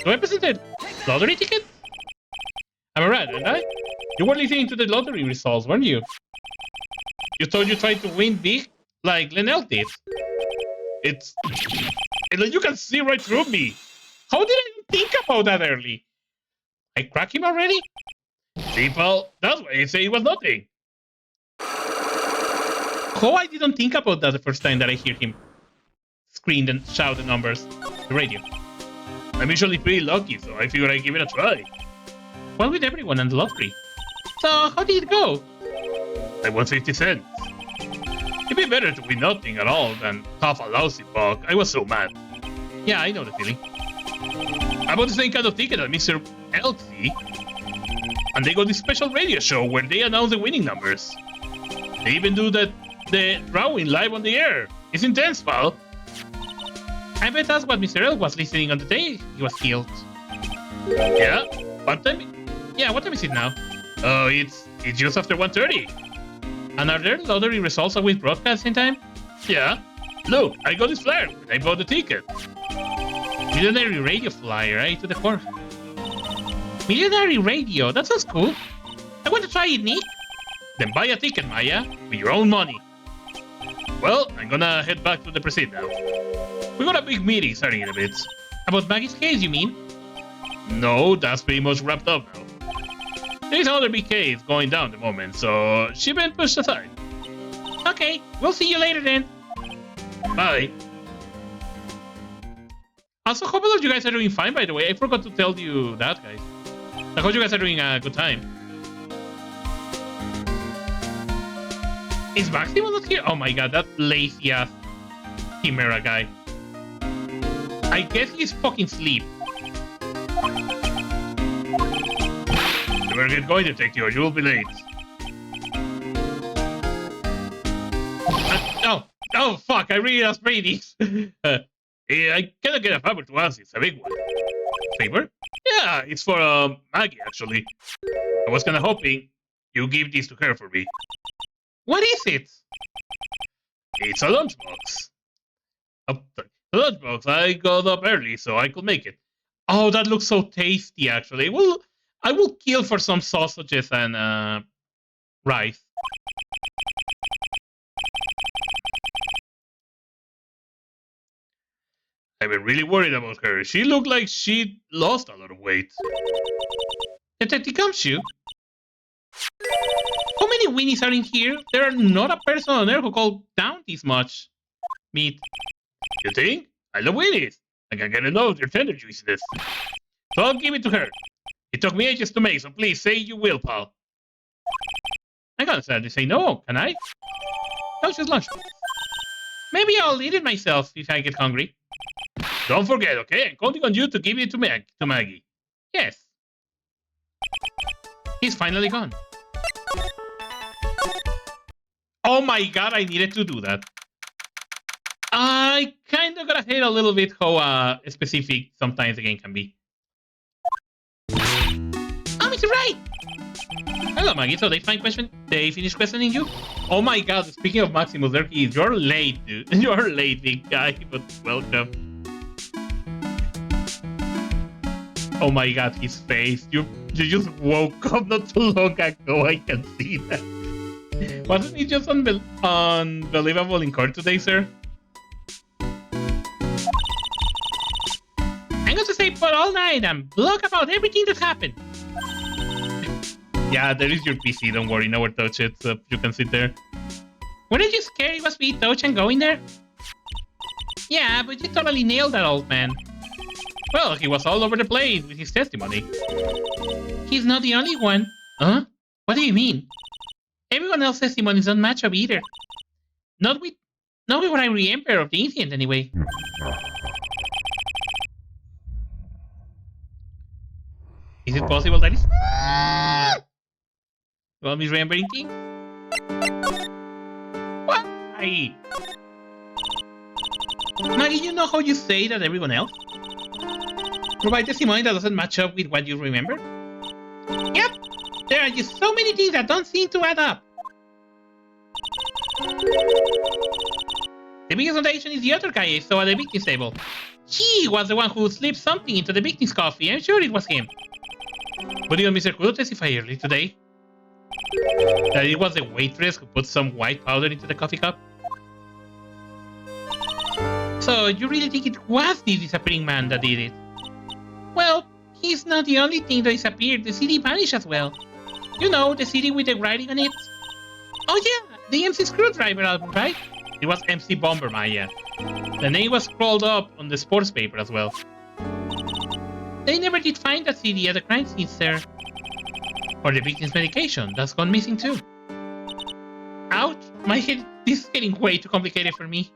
Do I present a lottery ticket? Am I right, aren't I? You were listening to the lottery results, weren't you? You thought you tried to win big, like Lennell did. It's like you can see right through me. How did I even think about that early? I cracked him already? See, pal, that's why I say it was nothing. How I didn't think about that the first time that I hear him scream and shout the numbers, the radio. I'm usually pretty lucky, so I figured I'd give it a try. Well, with everyone on the lottery. So, how did it go? I won 50 cents. It'd be better to win nothing at all than half a lousy buck. I was so mad. Yeah, I know the feeling. I bought the same kind of ticket as Mr. Elsie, and they got this special radio show where they announce the winning numbers. They even do the drawing live on the air. It's intense, pal. I bet that's what Mr. L was listening on the day he was killed. Yeah? What time? Yeah, what time is it now? Oh, it's just after 1:30. And are there lottery results always broadcast in time? Yeah. Look, I got this flyer when I bought the ticket. Millionary radio flyer, right to the core. Millionary radio, that sounds cool. I want to try it, Nick. Then buy a ticket, Maya, with your own money. Well, I'm gonna head back to the precinct now. We got a big meeting starting in a bit. About Maggie's case, you mean? No, that's pretty much wrapped up now. There's another big case going down at the moment, so she been pushed aside. Okay, we'll see you later then. Bye. Also, hope all of you guys are doing fine, by the way. I forgot to tell you that, guys. I hope you guys are doing a good time. Is Maximo not here? Oh my god, that lazy ass Chimera guy. I guess he's fucking asleep. You better get going, detective, or you will be late. Oh fuck, I really lost ratings. I cannot get a favor to ask, it's a big one. Favor? Yeah, it's for Maggie, actually. I was kinda hoping you give this to her for me. What is it? It's a lunchbox. A lunchbox. I got up early so I could make it. Oh, that looks so tasty, actually. Well, I will kill for some sausages and rice. I've been really worried about her. She looked like she lost a lot of weight. Detective Gumshoe? How many weenies are in here? There are not a person on earth who called down this much meat. You think? I love weenies. I can get enough of your tender juiciness. So I'll give it to her. It took me ages to make, so please say you will, pal. I can't sadly say no, can I? How's your lunch? Maybe I'll eat it myself if I get hungry. Don't forget, okay? I'm counting on you to give it to Maggie. Yes. He's finally gone. Oh my god, I needed to do that. I kind of gotta hate a little bit how specific sometimes the game can be. Oh, Mr. Wright! Hello, Maggie. So they finished questioning you? Oh my god, speaking of Maximus, there he is. You're late, dude. You're late, big guy, but welcome. Oh my god, his face. You just woke up not too long ago, I can see that. Wasn't it just unbelievable in court today, sir? I'm going to stay for all night and blog about everything that happened. Yeah, there is your PC, don't worry, nowhere touch it, so you can sit there. Weren't you scared it was me touch and going there? Yeah, but you totally nailed that old man. Well, he was all over the place with his testimony. He's not the only one. Huh? What do you mean? Everyone else's testimonies don't match up either. Not with what I remember of the incident, anyway. Is it possible that it's... Well, misremembering things? Why? Maggie, you know how you say that everyone else? Provide testimony that doesn't match up with what you remember? Yep! There are just so many things that don't seem to add up. The biggest foundation is the other guy I saw at the victim's table. He was the one who slipped something into the victim's coffee. I'm sure it was him. But even Mr. Kudo testified earlier today that it was the waitress who put some white powder into the coffee cup. So you really think it was the disappearing man that did it? Well, he's not the only thing that disappeared. The CD vanished as well. You know, the CD with the writing on it? Oh yeah, the MC Screwdriver album, right? It was MC Bomberman, yeah. The name was scrolled up on the sports paper as well. They never did find that CD at the crime scene, sir. Or the victim's medication, that's gone missing too. Ouch, my head, this is getting way too complicated for me.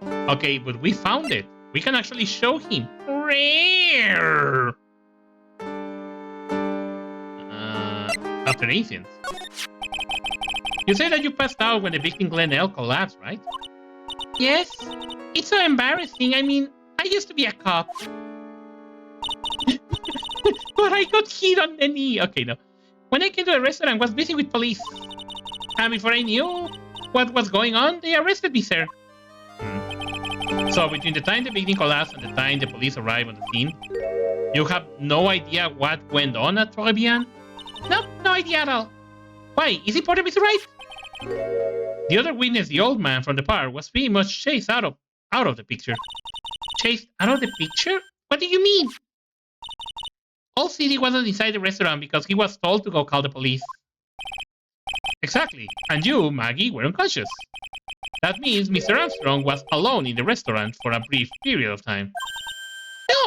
Okay, but we found it. We can actually show him. Rare! After the incident. You said that you passed out when the victim Glen L collapsed, right? Yes. It's so embarrassing. I mean, I used to be a cop. But I got hit on the knee. Okay, no. When I came to the restaurant, I was busy with police. And before I knew what was going on, they arrested me, sir. So between the time the victim collapsed and the time the police arrived on the scene, you have no idea what went on at Tribulations? No, no idea at all. Why? Is it part of Mr. Wright? The other witness, the old man from the park, was pretty much chased out of the picture. Chased out of the picture? What do you mean? Old CD wasn't inside the restaurant because he was told to go call the police. Exactly. And you, Maggie, were unconscious. That means Mr. Armstrong was alone in the restaurant for a brief period of time.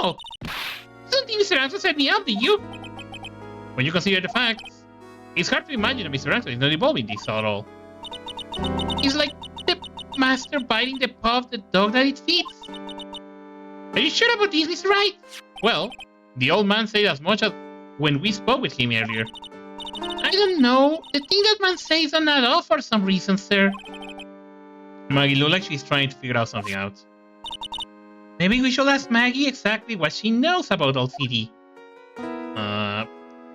No! I don't think Mr. Armstrong set me up, did you? When you consider the facts, it's hard to imagine that Mr. Armstrong is not involved in this at all. It's like the master biting the paw of the dog that it feeds. Are you sure about this, Mr. Wright? Well, the old man said as much as when we spoke with him earlier. I don't know. The thing that man says don't add up for some reason, sir. Maggie looks like she's trying to figure out something out. Maybe we should ask Maggie exactly what she knows about old CD.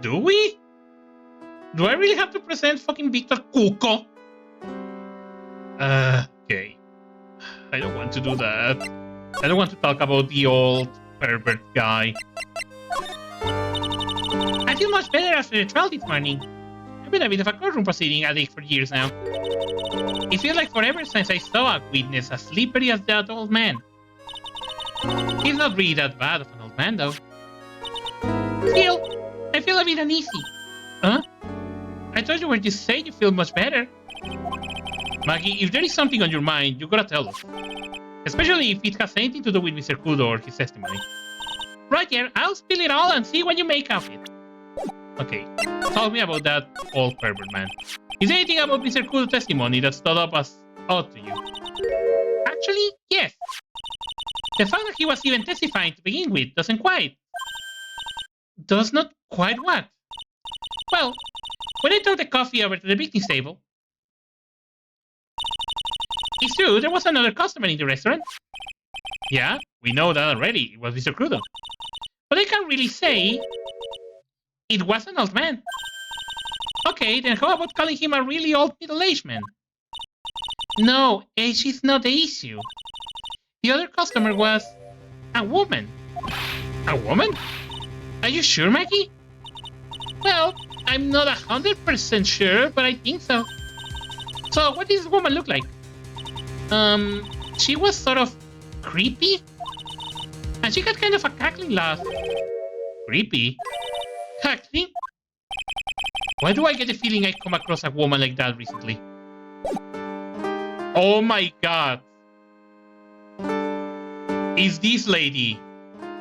Do we? Do I really have to present fucking Victor Cuco? Okay. I don't want to do that. I don't want to talk about the old pervert guy. I feel much better after the trial this morning. I've been a bit of a courtroom proceeding addict for years now. It feels like forever since I saw a witness as slippery as that old man. He's not really that bad of an old man, though. Still, I feel a bit uneasy. Huh? I thought you were just saying you feel much better. Maggie, if there is something on your mind, you gotta tell us. Especially if it has anything to do with Mr. Kudo or his testimony. Roger, I'll spill it all and see what you make of it. Okay, tell me about that old pervert man. Is there anything about Mr. Kudo's testimony that stood up as odd to you? Actually, yes. The fact that he was even testifying to begin with doesn't quite. Does not quite what? Well, when I took the coffee over to the victim's table, It's true, there was another customer in the restaurant. Yeah, we know that already. It was Mr. Crudo. But I can't really say it was an old man. Okay, then how about calling him a really old middle-aged man? No, age is not the issue. The other customer was a woman. A woman? Are you sure, Maggie? Well, I'm not 100% sure, but I think so. So, what does this woman look like? She was sort of creepy. And she had kind of a cackling laugh. Creepy? Cackling? Why do I get the feeling I come across a woman like that recently? Oh my god. Is this lady?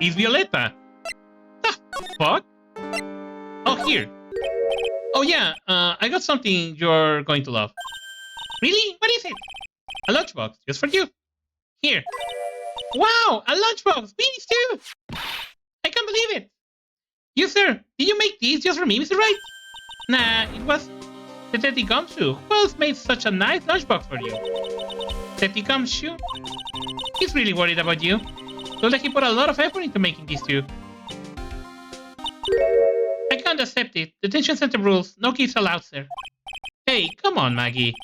Is Violetta? The fuck? Oh, here. Oh yeah, I got something you're going to love. Really? What is it? A lunchbox, just for you. Here. Wow, a lunchbox! Beanies too! I can't believe it! You, sir, did you make these just for me, Mr. Wright? Nah, it was the Teddy Gumshoe. Who else made such a nice lunchbox for you? Teddy Gumshoe? He's really worried about you. Looks like he put a lot of effort into making these too. I can't accept it. Detention center rules. No gifts allowed, sir. Hey, come on, Maggie.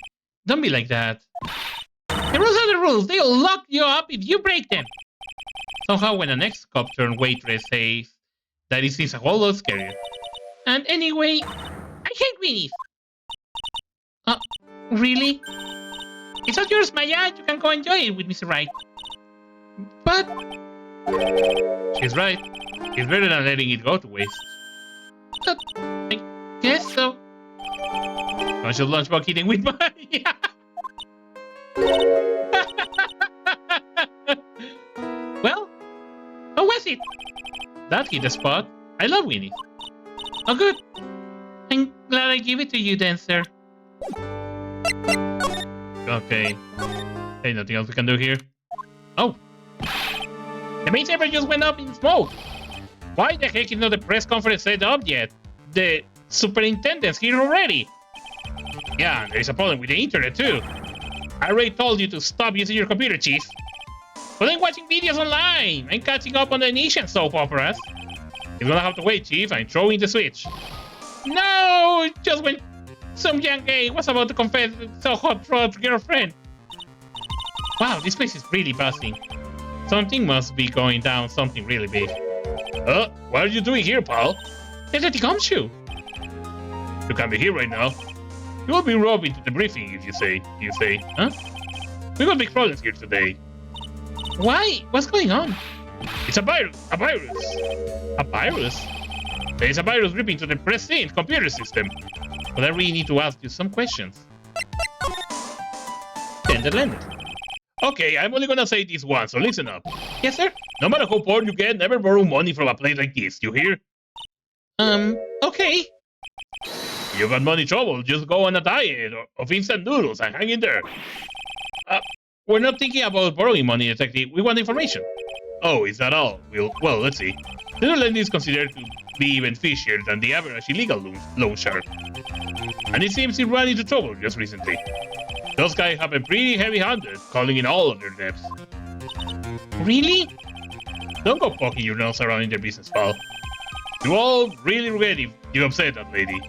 Don't be like that. The rules are the rules. They'll lock you up if you break them. Somehow, when the next cop turned waitress says that it seems a whole lot scarier. And anyway, I hate weenies. Really? It's not yours, Maya. You can go enjoy it with Mr. Wright. But she's right. It's better than letting it go to waste. I guess so. Bunch of lunchbox eating with Maya. Well, how was it? That hit the spot. I love weenies. Oh, good. I'm glad I gave it to you then, sir. Okay. Hey, nothing else we can do here? Oh. The main server just went up in smoke. Why the heck is not the press conference set up yet? The superintendent's here already. Yeah, there is a problem with the internet too. I already told you to stop using your computer, Chief. But I'm watching videos online. I'm catching up on the Asian soap operas. You're gonna have to wait, Chief. I'm throwing the switch. No! Just when some young gay was about to confess so hot rod girlfriend. Wow, this place is really buzzing. Something must be going down, something really big. What are you doing here, pal? There's a gumshoe. You can't be here right now. You will be roped into the briefing if you say, huh? We got big problems here today. Why? What's going on? It's a virus. A virus. A virus? There is a virus ripping to the precinct computer system. But I really need to ask you some questions. Tender lender. Okay, I'm only gonna say this once, so listen up. Yes, sir? No matter how poor you get, never borrow money from a place like this, you hear? Okay. You got money trouble, just go on a diet of instant noodles and hang in there. We're not thinking about borrowing money, detective. We want information. Oh, is that all? Well, let's see. Little lending is considered to be even fishier than the average illegal loan shark. And it seems he ran into trouble just recently. Those guys have been pretty heavy-handed, calling in all of their debts. Really? Don't go poking your nose around in their business, pal. You all really regret if you upset that lady.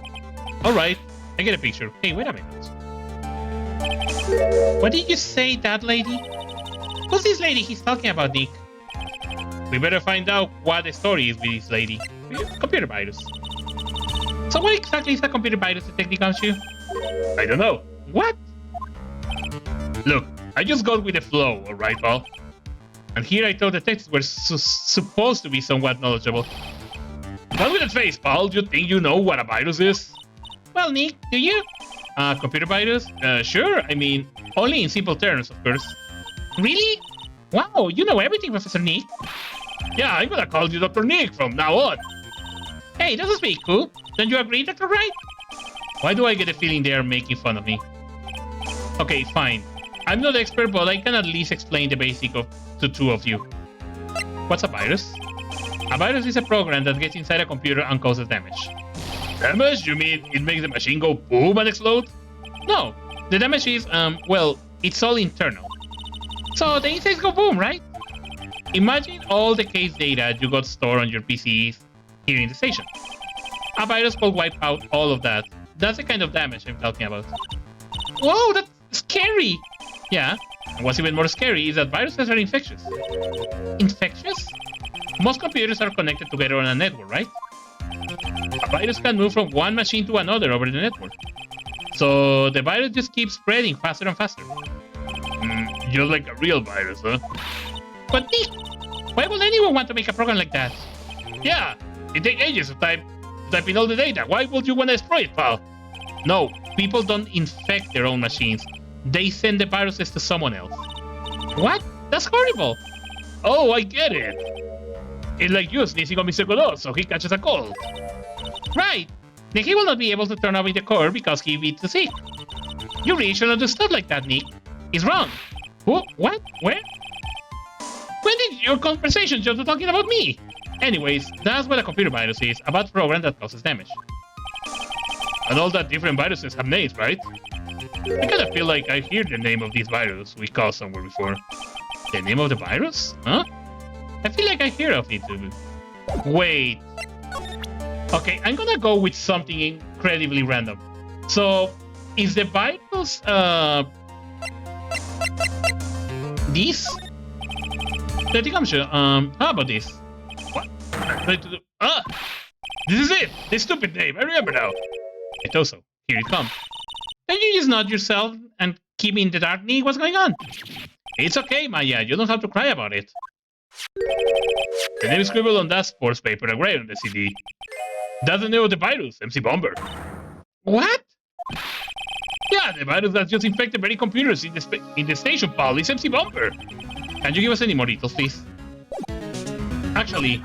Alright, I get a picture. Hey, wait a minute. What did you say, that lady? Who's this lady he's talking about, Nick? We better find out what the story is with this lady. Computer virus. So what exactly is a computer virus, Detective Gumshoe? I don't know. What? Look, I just got with the flow, alright, pal? And here I thought detectives were supposed to be somewhat knowledgeable. What with that face, pal? Do you think you know what a virus is? Well, Nick, do you? Computer virus? Sure. I mean, only in simple terms, of course. Really? Wow, you know everything, Professor Nick. Yeah, I'm gonna call you Dr. Nick from now on. Hey, this is pretty cool. Don't you agree, Dr. Wright? Why do I get a feeling they are making fun of me? Okay, fine. I'm not expert, but I can at least explain the basic to two of you. What's a virus? A virus is a program that gets inside a computer and causes damage. Damage? You mean it makes the machine go boom and explode? No. The damage is, well, it's all internal. So the insights go boom, right? Imagine all the case data you got stored on your PCs here in the station. A virus could wipe out all of that. That's the kind of damage I'm talking about. Whoa, that's scary! Yeah, and what's even more scary is that viruses are infectious. Infectious? Most computers are connected together on a network, right? A virus can move from one machine to another over the network. So the virus just keeps spreading faster and faster. Just like a real virus, huh? But Nick, why would anyone want to make a program like that? Yeah, it takes ages to type in all the data. Why would you want to destroy it, pal? No, people don't infect their own machines. They send the viruses to someone else. What? That's horrible. Oh, I get it. It's like you sneezing on Mr. Godot, so he catches a cold. Right. Then he will not be able to turn off the core because he beats the sick. You really shouldn't do stuff like that, Nick. It's wrong. Who? What? Where? When did your conversation jump to talking about me? Anyways, that's what a computer virus is, a bad program that causes damage. And all that different viruses have names, right? I kinda feel like I hear the name of this virus we called somewhere before. The name of the virus? Huh? I feel like I hear of it too. Wait. Okay, I'm gonna go with something incredibly random. So, is the virus, this? I think I'm sure. How about this? What? This is it! This stupid name, I remember now. Etoso, here it comes. Can you just nod yourself and keep me in the dark, Nick? What's going on? It's okay, Maya, you don't have to cry about it. The name is scribbled on that sports paper and right on the CD. That's the name of the virus, MC Bomber. What? Yeah, the virus that just infected many computers in the station, pal, is MC Bomber. Can you give us any more details, please? Actually,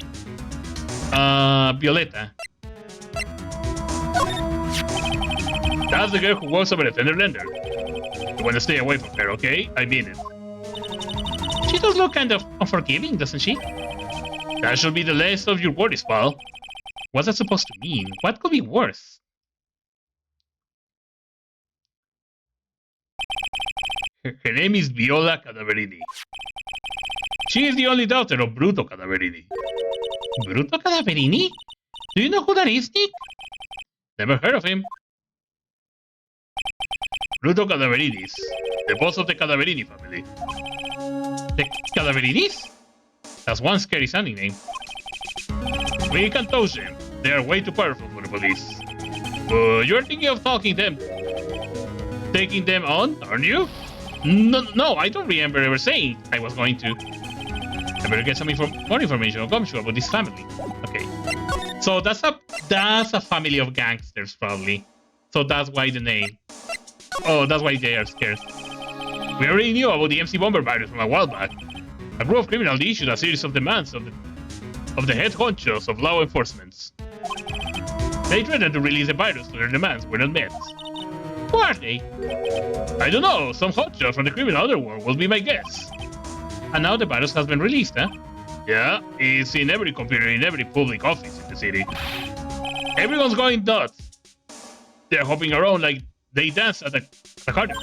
Violeta. That's the girl who works over at Fenderlander. You want to stay away from her, okay? I mean it. She does look kind of unforgiving, doesn't she? That should be the least of your worries, pal. What's that supposed to mean? What could be worse? Her name is Viola Cadaverini. She is the only daughter of Bruto Cadaverini. Bruto Cadaverini? Do you know who that is, Nick? Never heard of him. Bruto Cadaverinis, the boss of the Cadaverini family. The Cadaverinis? That's one scary sounding name. We can't touch them. They are way too powerful for the police. You're thinking of taking them on, aren't you? No, I don't remember ever saying I was going to. I better get some more information on Gumshoe about this family. Okay. So that's a family of gangsters, probably. So that's why the name. Oh, that's why they are scared. We already knew about the MC Bomber virus from a while back. A group of criminals issued a series of demands of the head honchos of law enforcement. They threatened to release the virus, so their demands were not met. Who are they? I don't know. Some honcho from the criminal underworld will be my guess. And now the virus has been released, huh? Yeah, it's in every computer in every public office in the city. Everyone's going nuts. They're hopping around like they dance at a carnival.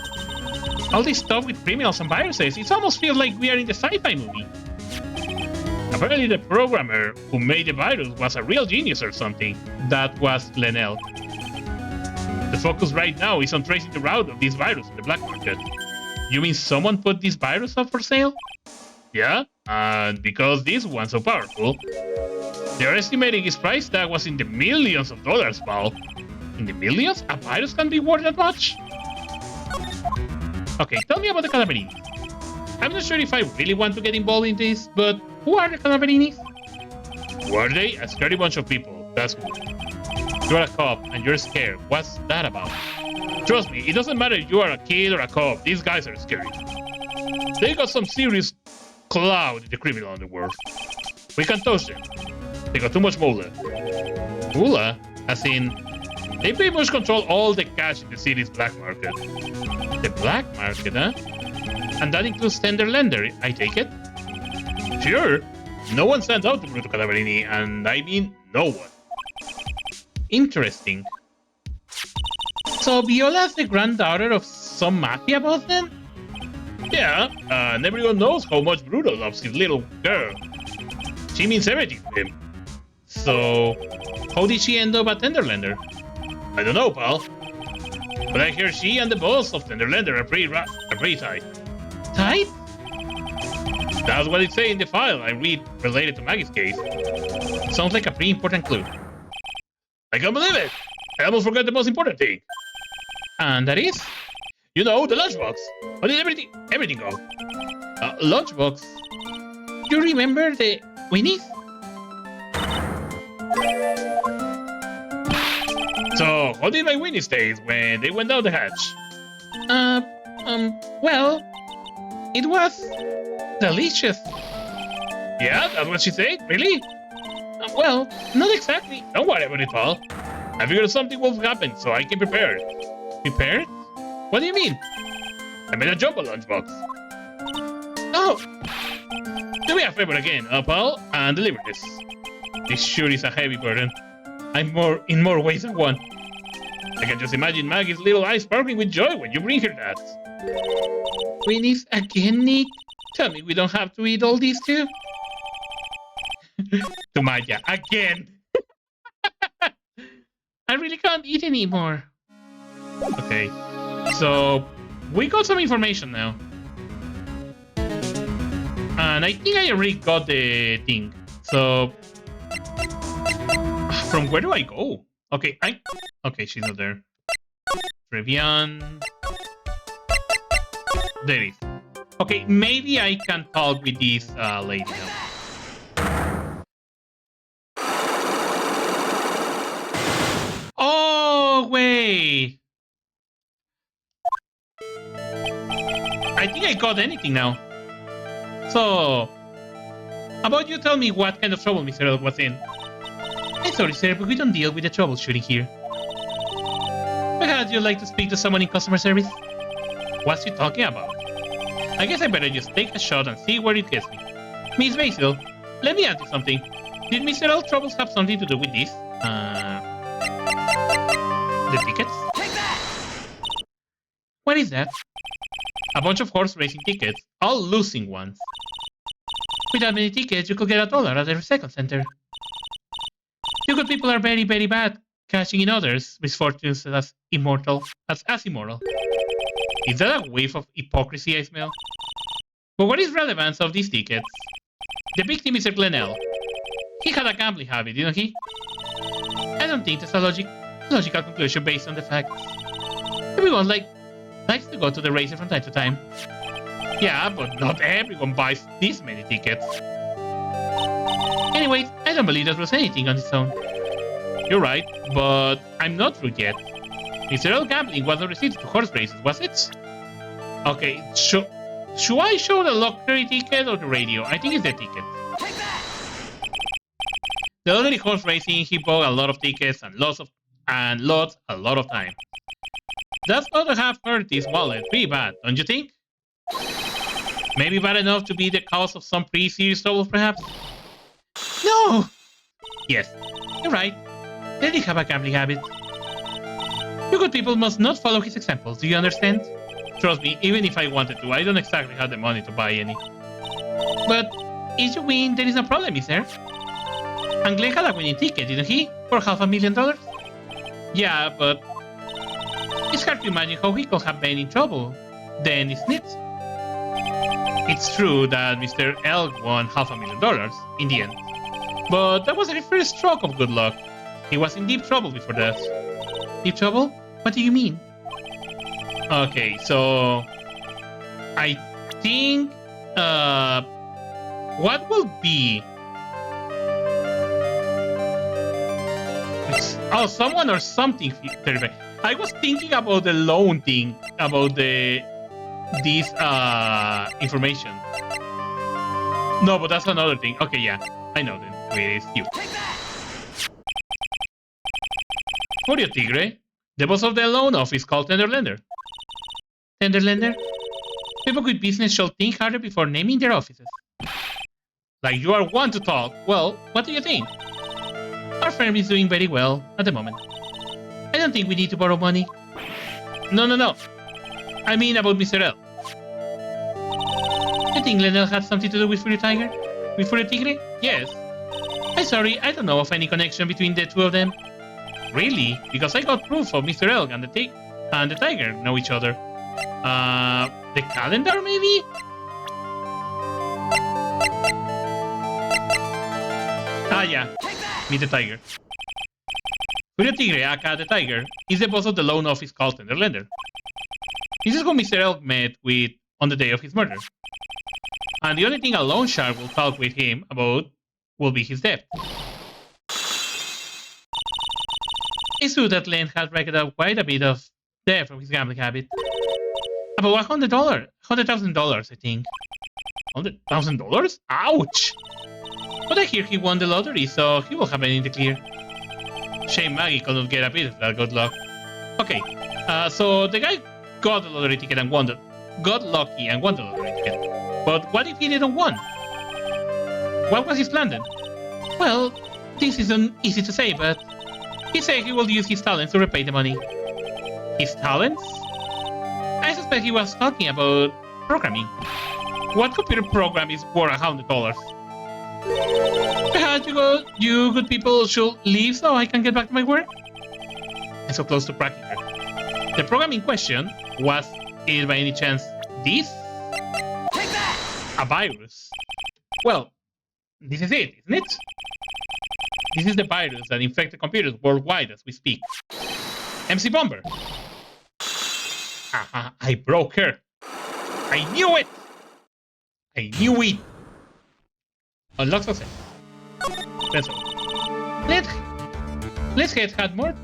All this stuff with criminals and viruses, it almost feels like we are in the sci-fi movie. Apparently the programmer who made the virus was a real genius or something. That was Lenell. The focus right now is on tracing the route of this virus in the black market. You mean someone put this virus up for sale? Yeah, and because this one's so powerful, they're estimating its price tag was in the millions of dollars, pal. In the millions? A virus can be worth that much? Okay, tell me about the Cadaverinis. I'm not sure if I really want to get involved in this, but who are the Cadaverinis? Who are they? A scary bunch of people, that's who. You're a cop and you're scared. What's that about? Trust me, it doesn't matter if you are a kid or a cop, these guys are scary. They got some serious clout in the criminal underworld. We can't touch them. They got too much moolah. Moolah? As in, they pretty much control all the cash in the city's black market. The black market, huh? And that includes Tenderlander, I take it? Sure. No one stands out to Bruto Cadaverini, and I mean no one. Interesting. So Viola's the granddaughter of some mafia boss then? Yeah, and everyone knows how much Bruto loves his little girl. She means everything to him. So, how did she end up at Tenderlander? I don't know, pal. But I hear she and the boss of Tenderlander are pretty tight. Tight? That's what it says in the file I read related to Maggie's case. Sounds like a pretty important clue. I can't believe it! I almost forgot the most important thing. And that is? You know, the lunchbox. How did everything go? Lunchbox. You remember the Winnies? So, how did my Winnie taste when they went down the hatch? Well, it was delicious. Yeah, that's what she said? Really? Well, not exactly. Don't worry about it, pal. I figured something will happen, so I can prepare. Prepared? What do you mean? I made a jumbo lunchbox. Oh, Do me a favor again, pal, and deliver this. This sure is a heavy burden. In more ways than one. I can just imagine Maggie's little eyes sparkling with joy when you bring her that. Winnie's again, Nick? Tell me we don't have to eat all these too? To Maya, again! I really can't eat anymore. Okay, so we got some information now. And I think I already got the thing. So, from where do I go? Okay, okay, she's not there. Trevian. There it is. Okay, maybe I can talk with this lady now. Oh, wait. I think I got anything now. So, how about you tell me what kind of trouble Mr. Elk was in? I'm sorry, sir, but we don't deal with the troubleshooting here. Perhaps you'd like to speak to someone in customer service? What's he talking about? I guess I better just take a shot and see where it gets me. Miss Basil, let me ask you something. Did Mr. Elk troubles have something to do with this? The tickets? Take that! What is that? A bunch of horse racing tickets, all losing ones. With that many tickets, you could get $1 at the recycle center. You good people are very, very bad, cashing in others' misfortunes as immoral. Is that a wave of hypocrisy I smell? But what is relevance of these tickets? The victim is Glenell. He had a gambling habit, didn't he? I don't think that's a logical conclusion based on the facts. Everyone likes to go to the races from time to time. Yeah, but not everyone buys this many tickets. Anyways, I don't believe that was anything on its own. You're right, but I'm not through yet. Mr. L gambling was not restricted to horse races, was it? Okay, should I show the lottery ticket or the radio? I think it's the ticket. Take that! The lottery horse racing, he bought a lot of tickets and lots a lot of time. That's got to have hurt his wallet pretty bad, don't you think? Maybe bad enough to be the cause of some pretty serious trouble, perhaps? No! Yes, You're right. They did have a gambling habit. You good people must not follow his examples, do you understand? trust me, even if I wanted to, I don't exactly have the money to buy any. But if you win, there is no problem, is there? And Glenn had a winning ticket, didn't he? For $500,000? Yeah, but It's hard to imagine how he could have been in trouble. Then, isn't it? it's true that Mr. Elk won $500,000 in the end. But that was the first stroke of good luck. He was in deep trouble before that. Deep trouble? What do you mean? Okay, so I think what will be someone or something terrific. I was thinking about the loan thing, about this information. No, but that's another thing. Okay, yeah, I know then. Wait, it's you. Julio Tigre, the boss of the loan office called Tenderlander. Tenderlander? People with business should think harder before naming their offices. Like you are one to talk. Well, what do you think? Our firm is doing very well at the moment. I don't think we need to borrow money. No. I mean about Mr. L. think Lionel had something to do with Fury Tiger? With Fury Tigre? Yes. I'm sorry, I don't know of any connection between the two of them. Really? Because I got proof of Mr. Elk and the Tiger know each other. The calendar maybe? Ah yeah, meet the Tiger. Fury Tigre, aka the Tiger, is the boss of the loan office called Tenderlander. This is who Mr. Elk met with on the day of his murder. And the only thing a loan shark will talk with him about will be his debt. It's true that Len had racked up quite a bit of debt from his gambling habit. About $100,000, I think. $100,000? Ouch! But I hear he won the lottery, so he will have it in the clear. Shame Maggie couldn't get a bit of that good luck. Okay, so the guy got the lottery ticket and got lucky and won the lottery ticket. But what if he didn't win? What was his plan then? Well, this isn't easy to say, but he said he will use his talents to repay the money. His talents? I suspect he was talking about programming. What computer program is worth $100? Perhaps you good people should leave so I can get back to my work? I'm so close to cracking her. The program in question, was it by any chance this? Take that! A virus. Well, this is it, isn't it? This is the virus that infected computers worldwide as we speak. MC Bomber. I broke her. I knew it! I knew it! Unlock success. That's all. Let's Head had more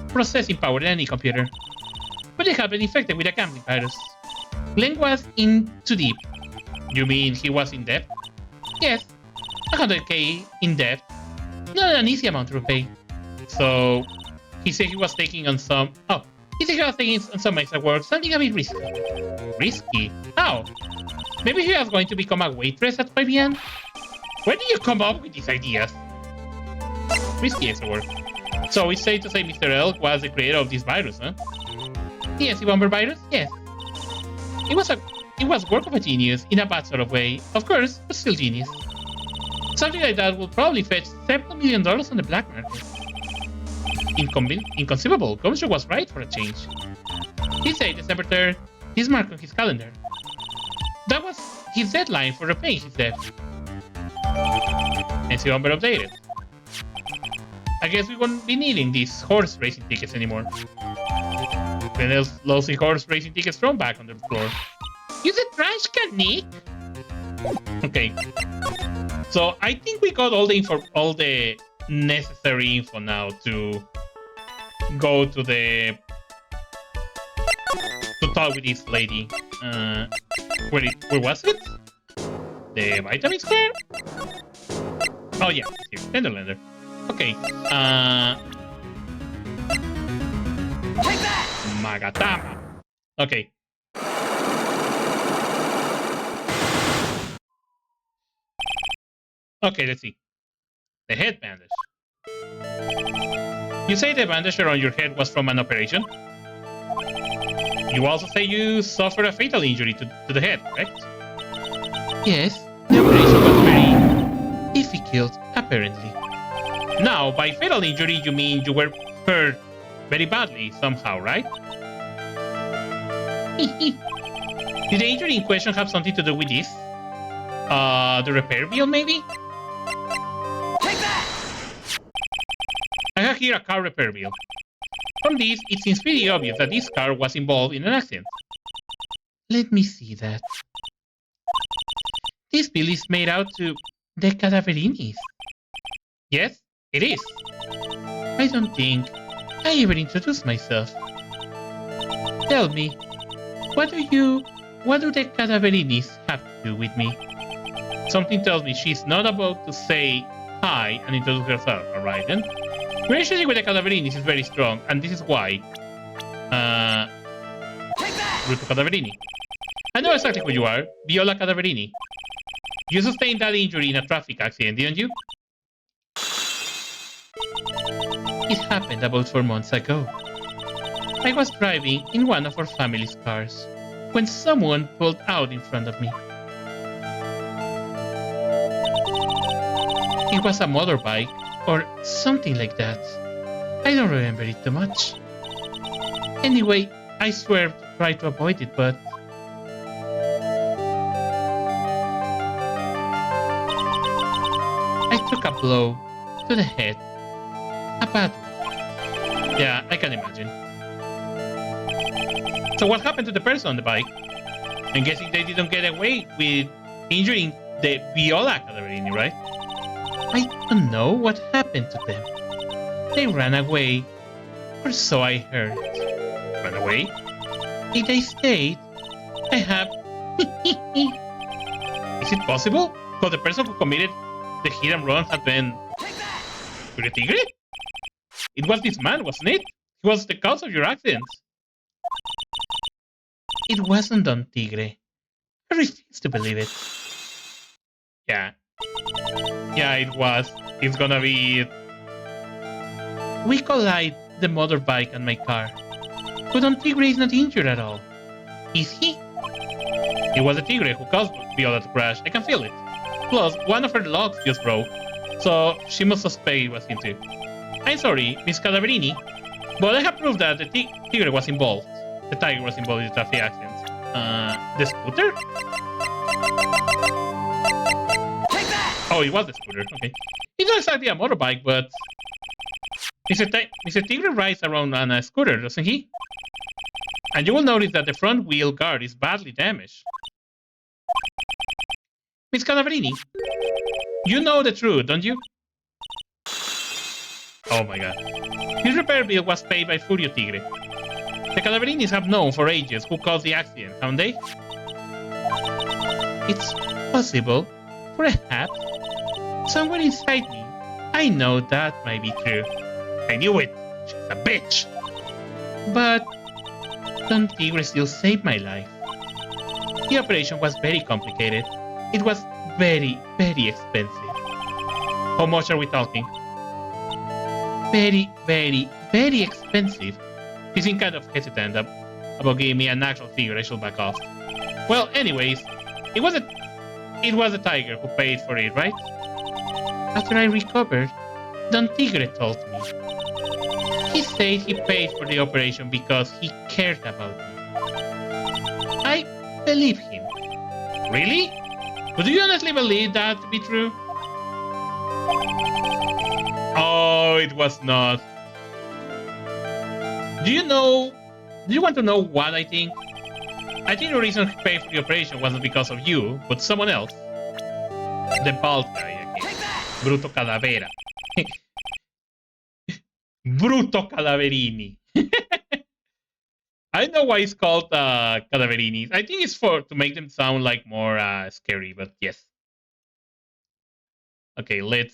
processing power than any computer. But it had been infected with a gambling virus. Glenn was in too deep. You mean he was in debt? Yes. 100k in debt. Not an easy amount to repay. So he said he was taking on some... Oh, he said he was taking on some extra work, something a bit risky. Risky? How? Maybe he was going to become a waitress at 5 p.m.? Where did you come up with these ideas? Risky extra work. So it's safe to say Mr. Elk was the creator of this virus, huh? The MC Bomber virus? Yes. It was work of a genius, in a bad sort of way, of course, but still genius. Something like that will probably fetch several $1 million on the black market. Inconceivable. Commissioner was right for a change. He said December 3rd, he's marked on his calendar. That was his deadline for repaying his debt. MC Bomber updated. I guess we won't be needing these horse racing tickets anymore. Then there's lousy horse racing tickets thrown back on the floor. Use a trash can, Nick! Okay. So I think we got all the necessary info now to go to talk with this lady. Where was it? The vitamin square? Oh yeah, here, Tenderlander. Okay. Take that! Magatama. Okay. Okay, let's see. The head bandage. You say the bandage around your head was from an operation? You also say you suffered a fatal injury to the head, correct? Yes, the operation was very difficult, apparently. Now, by fatal injury, you mean you were hurt very badly somehow, right? Did the injury in question have something to do with this? The repair bill, maybe? Take that! I have here a car repair bill. From this, it seems pretty obvious that this car was involved in an accident. Let me see that. This bill is made out to the Cadaverinis. Yes, it is. I don't think I ever introduced myself. Tell me, what do the Cadaverinis have to do with me? Something tells me she's not about to say hi and introduce herself, alright then? Relationship with the Cadaverinis is very strong, and this is why. Ruto Cadaverini. I know exactly who you are, Viola Cadaverini. You sustained that injury in a traffic accident, didn't you? It happened about 4 months ago. I was driving in one of our family's cars when someone pulled out in front of me. It was a motorbike or something like that. I don't remember it too much. Anyway, I swerved to try to avoid it, but I took a blow to the head. A bad one. Yeah, I can imagine. So what happened to the person on the bike? I'm guessing they didn't get away with injuring the Viola Cadaverini, right? I don't know what happened to them. They ran away, or so I heard. Ran away? If they stayed, I have... Is it possible? Because the person who committed the hit and run had been... Tigre Tigre? It was this man, wasn't it? He was the cause of your accident. It wasn't Don Tigre. I refuse to believe it. Yeah. Yeah, it was. It's gonna be it. We collide the motorbike and my car. But Don Tigre is not injured at all. Is he? It was the Tigre who caused Viola to crash. I can feel it. Plus, one of her locks just broke. So, she must suspect it was him too. I'm sorry, Miss Cadaverini, but I have proof that the Tigre was involved. The Tiger was involved in the traffic accident. The scooter? Oh, it was the scooter. Okay. It's not exactly a motorbike, but... Mr. Tigre rides around on a scooter, doesn't he? And you will notice that the front wheel guard is badly damaged. Miss Cadaverini, you know the truth, don't you? Oh my god. His repair bill was paid by Furio Tigre. The Cadaverinis have known for ages who caused the accident, haven't they? It's possible. Perhaps. Somewhere inside me, I know that might be true. I knew it. She's a bitch. But Don Tigre still saved my life. The operation was very complicated. It was very, very expensive. How much are we talking? Very, very, very expensive. He seemed kind of hesitant about giving me an actual figure. I should back off. Well, anyways, it was a Tiger who paid for it, right? After I recovered, Don Tigre told me. He said he paid for the operation because he cared about me. I believe him. Really? But do you honestly believe that to be true? Oh, it was not. Do you want to know what I think? I think the reason he paid for the operation wasn't because of you, but someone else. The bald guy again. Bruto Calavera. Bruto Cadaverini. I don't know why it's called Cadaverinis. I think it's to make them sound like more scary, but yes. Okay, let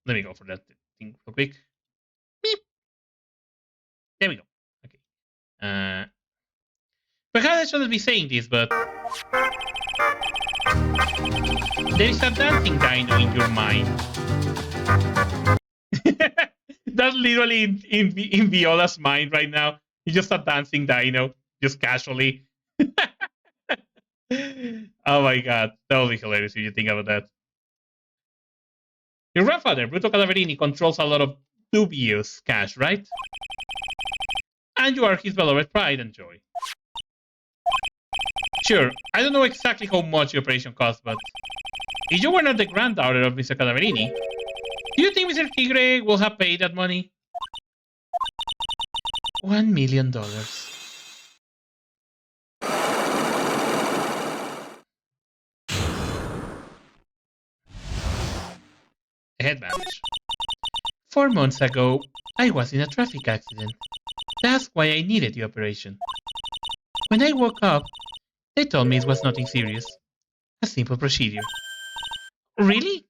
me go for that thing real quick. Beep. There we go. Okay. Perhaps I shouldn't be saying this, but there is a dancing dino in your mind. That's literally in Viola's mind right now. He's just a dancing dino, just casually. Oh my god, that would be hilarious if you think about that. Your grandfather, Bruto Cadaverini, controls a lot of dubious cash, right? And you are his beloved pride and joy. Sure, I don't know exactly how much the operation cost, but if you were not the granddaughter of Mr. Cadaverini, do you think Mr. Tigre will have paid that money? $1 million. Head bandage. 4 months ago, I was in a traffic accident. That's why I needed the operation. When I woke up, they told me it was nothing serious. A simple procedure. Really?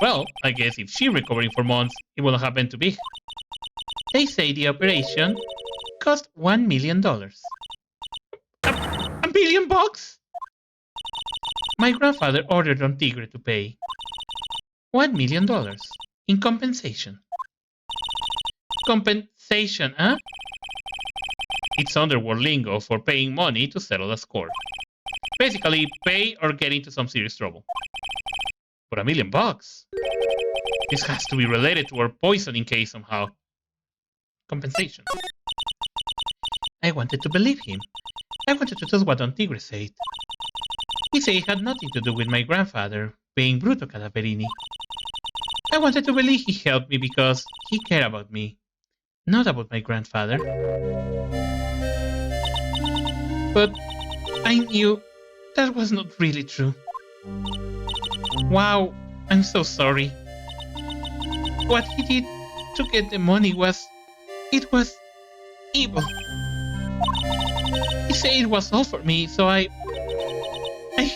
Well, I guess if she recovering for months, it wouldn't have been too big. They say the operation cost $1 million. $1 billion bucks? My grandfather ordered Don Tigre to pay $1 million in compensation. Compensation, huh? It's underworld lingo for paying money to settle a score. Basically, pay or get into some serious trouble. But $1 million bucks? This has to be related to our poisoning case somehow. Compensation. I wanted to believe him. I wanted to trust what Don Tigre said. He said it had nothing to do with my grandfather being Bruto Calaverini. I wanted to believe he helped me because he cared about me, not about my grandfather. But I knew that was not really true. Wow, I'm so sorry. What he did to get the money was evil. He said it was all for me, so I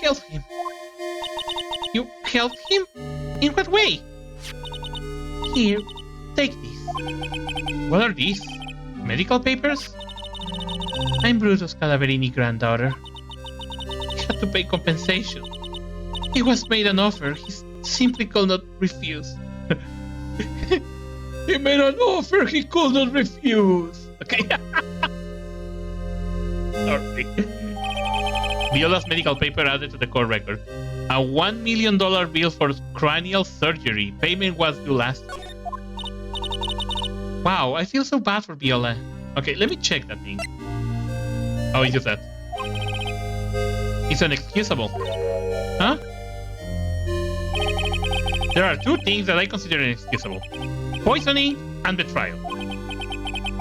helped him. You helped him? In what way? Here, take this. What are these? Medical papers? I'm Bruto's Calaverini granddaughter. He had to pay compensation. He was made an offer he simply could not refuse. He made an offer he could not refuse. Okay. Sorry. Viola's medical paper added to the court record. A $1 million bill for cranial surgery. Payment was due last year. Wow, I feel so bad for Viola. Okay, let me check that thing. Oh, it's just that. It's inexcusable. Huh? There are two things that I consider inexcusable. Poisoning and betrayal.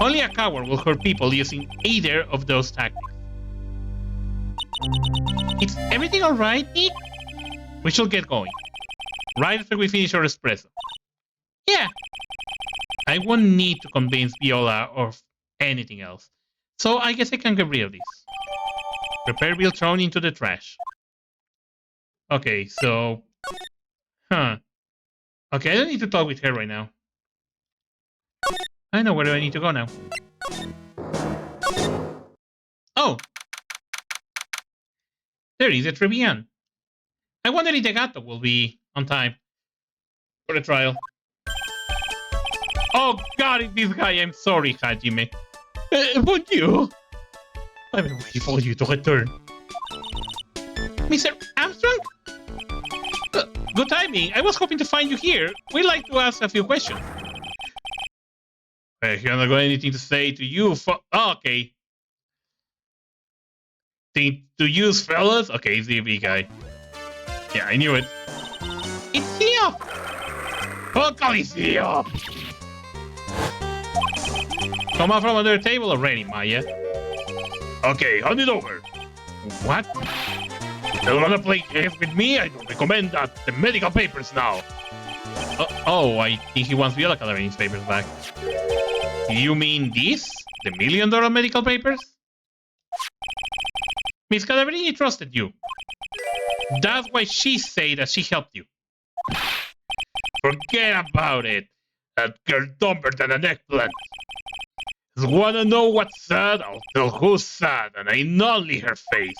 Only a coward will hurt people using either of those tactics. Is everything alright, Nick? We shall get going. Right after we finish our espresso. Yeah. I won't need to convince Viola of anything else. So I guess I can get rid of this. Prepare bill thrown into the trash. Okay, so... Huh. Okay, I don't need to talk with her right now. I know where I need to go now. Oh! There is a Tribune. I wonder if the gato will be on time for the trial. Oh god, it's this guy. I'm sorry, Hajime. Won't you? I've been waiting for you to return. Mr. Armstrong? Good timing. I was hoping to find you here. We'd like to ask a few questions. You're not got anything to say to you, okay. Thing to use, fellas? Okay, he's the big guy. Yeah, I knew it. It's here! Fuck, is here! Come out from under the table already, Maya. Okay, hand it over. What? If you don't wanna play games with me, I don't recommend that. The medical papers now. Oh, I think he wants Viola Calaverine's papers back. You mean this? The $1 million medical papers? Miss Calaverini trusted you. That's why she said that she helped you. Forget about it. That girl dumber than an eggplant. Just wanna know what's sad? I'll tell who's sad, and ain't only her face.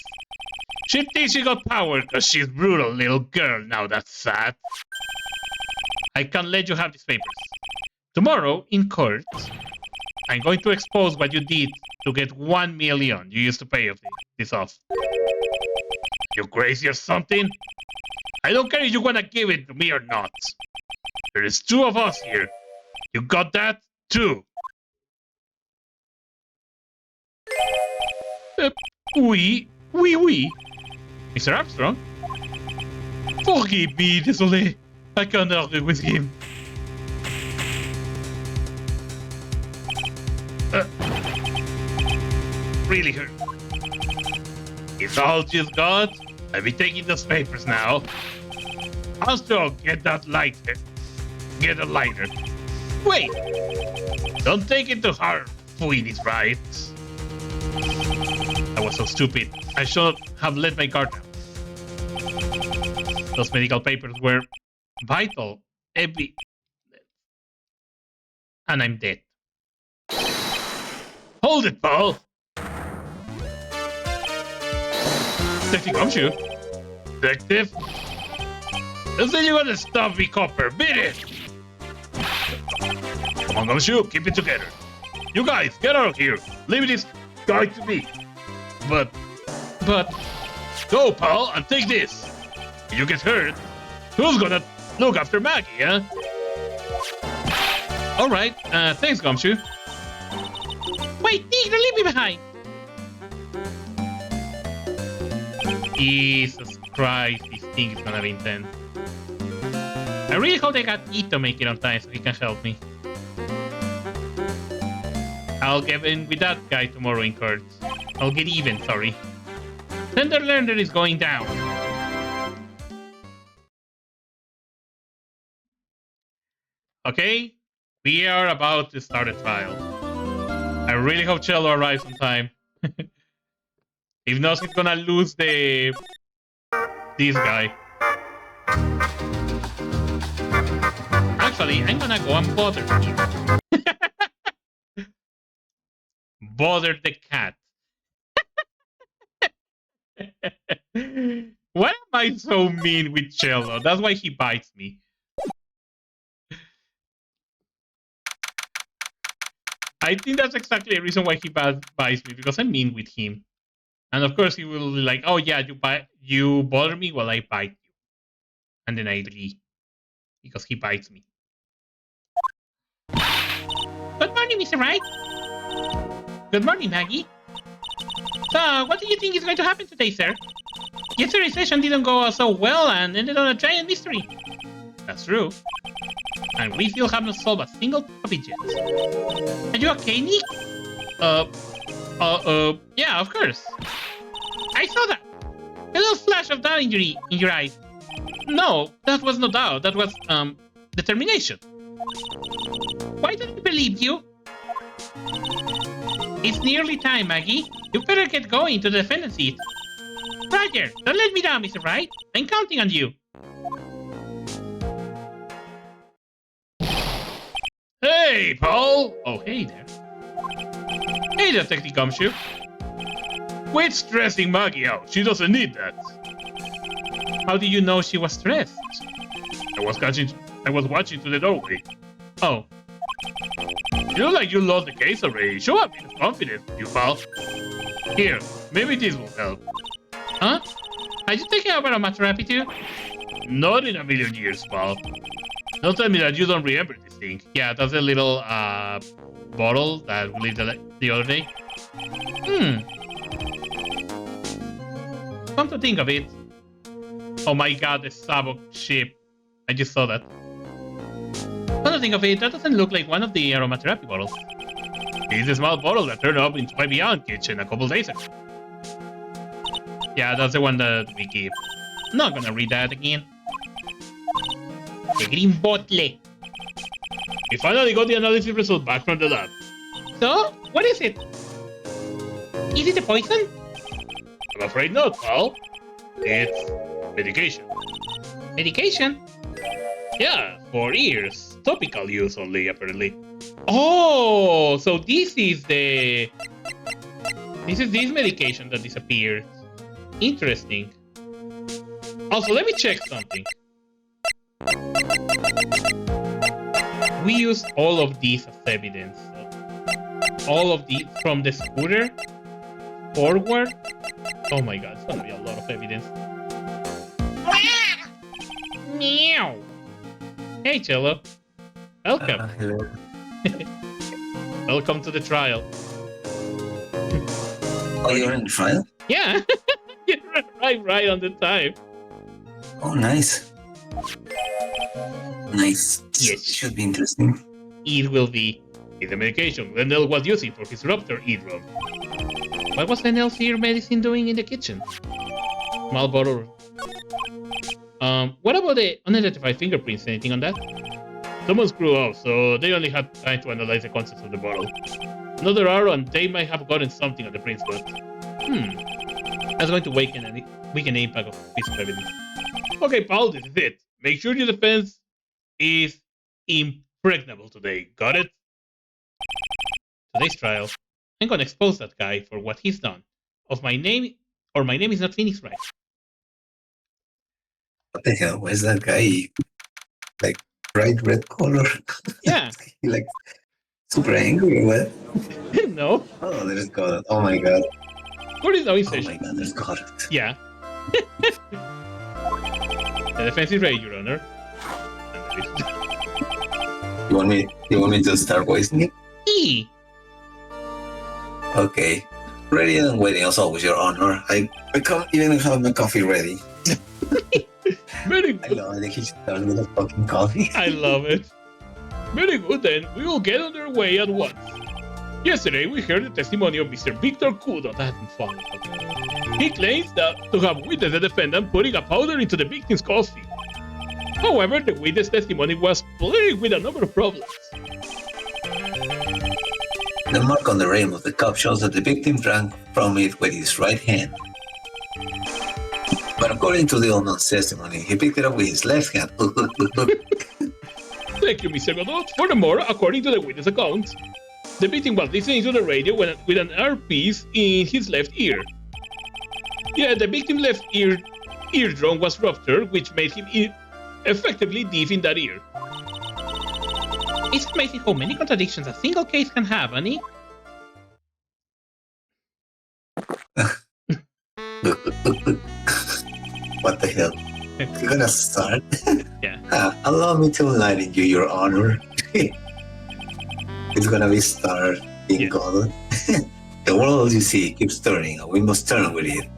She thinks she got power because she's brutal little girl. Now that's sad. I can't let you have these papers. Tomorrow, in court, I'm going to expose what you did to get $1 million you used to pay this off. You crazy or something? I don't care if you wanna give it to me or not. There is two of us here. You got that? Two. Oui. Mr. Armstrong? Forgive me, désolé. I can't argue with him. Really hurt. It's all just God. I'll be taking those papers now. Also, get that lighter. Get a lighter. Wait! Don't take it to heart, Fooey's right. I was so stupid. I should have let my guard down. Those medical papers were vital. And I'm dead. Hold it, Paul. Detective Gumshoe? Detective? I said you gonna stop me, Copper. Beat it! Come on, Gumshoe, keep it together. You guys, get out of here. Leave this guy to me. But... Go, pal, and take this. If you get hurt, who's gonna look after Maggie, huh? Alright, thanks, Gumshoe. Wait, Nick, don't leave me behind! Jesus Christ, this thing is gonna be intense. I really hope they got Ito make it on time so he can help me. I'll get in with that guy tomorrow in court. I'll get even, sorry. Tender Learner is going down. Okay, we are about to start a trial. I really hope Cello arrives on time. If not, he's gonna lose this guy. Actually, I'm gonna go and bother him. Bother the cat. Why am I so mean with Cello? That's why he bites me. I think that's exactly the reason why he bites me, because I'm mean with him. And of course he will be like, oh yeah, you bother me while I bite you. And then I agree. Because he bites me. Good morning, Mr. Wright. Good morning, Maggie. So, what do you think is going to happen today, sir? Yesterday's session didn't go so well and ended on a giant mystery. That's true. And we still haven't solved a single topic yet. Are you okay, Nick? Yeah, of course. I saw that. A little flash of doubt in your eyes. No, that was no doubt. That was, determination. Why didn't I believe you? It's nearly time, Maggie. You better get going to the defendant seat. Roger, don't let me down, Mr. Wright. I'm counting on you. Hey, Paul! Oh, hey there. Hey, Detective Gumshoe. Quit stressing Maggie out. She doesn't need that. How do you know she was stressed? I was watching through the doorway. Oh. You look like you lost the case already. Show up with confidence, you pal. Here, maybe this will help. Huh? Are you taking over a therapy too? Not in a million years, pal. Don't tell me that you don't remember this thing. Yeah, that's a little bottle that we leave the other day. Come to think of it. Oh my god, the Sabok ship. I just saw that. Come to think of it, that doesn't look like one of the aromatherapy bottles. It's a small bottle that turned up in my Beyond kitchen a couple days ago. Yeah, that's the one that we keep. I'm not gonna read that again. The green bottle. We finally got the analysis result back from the lab. So, what is it? Is it a poison? I'm afraid not, pal. It's medication. Medication? Yeah, for ears. Topical use only, apparently. Oh, so this is this medication that disappeared. Interesting. Also, let me check something. We use all of these as evidence. All of these from the scooter forward. Oh my god, it's gonna be a lot of evidence. Meow. Hey, Cello. Welcome. Hello. Welcome to the trial. Oh, you're in the trial? Yeah, you right on the time. Oh, nice. Nice. Yes. Should be interesting. It will be. It's the medication Lendl was using for his Raptor E-drum. What was Lendl's ear medicine doing in the kitchen? Small bottle. What about the unidentified fingerprints? Anything on that? Someone screwed up, so they only had time to analyze the contents of the bottle. Another hour and they might have gotten something on the prints, but... That's going to weaken the impact of piece of evidence. Okay, pal, this is it. Make sure your defense is impregnable today. Got it? Today's trial, I'm gonna expose that guy for what he's done. My name is not Phoenix Wright. What the hell? Why is that guy like bright red color? Yeah. He like super angry or what? No. Oh, there's God. Oh my god. What is always Oh my god, there's God. Yeah. The defense is ready, Your Honor. You want me to start voicing it? E. Okay. Ready and waiting as always, Your Honor. I can't even have my coffee ready. Very I good. know, I think he started with a fucking coffee. I love it. Very good then, we will get on our way at once. Yesterday we heard the testimony of Mr. Victor Kudo. That's funny. He claims that to have witnessed the defendant putting a powder into the victim's coffee. However, the witness testimony was plagued with a number of problems. The mark on the rim of the cup shows that the victim drank from it with his right hand. But according to the unknown's testimony, he picked it up with his left hand. Thank you, Mr. Godot. Furthermore, according to the witness account, the victim was listening to the radio with an earpiece in his left ear. Yeah, the victim's left eardrum was ruptured, which made him effectively deaf in that ear. It's amazing how many contradictions a single case can have, honey. What the hell? You're gonna start? Yeah. Allow me to enlighten you, Your Honor. It's gonna be start in Yeah. God. The world you see keeps turning, and we must turn with it.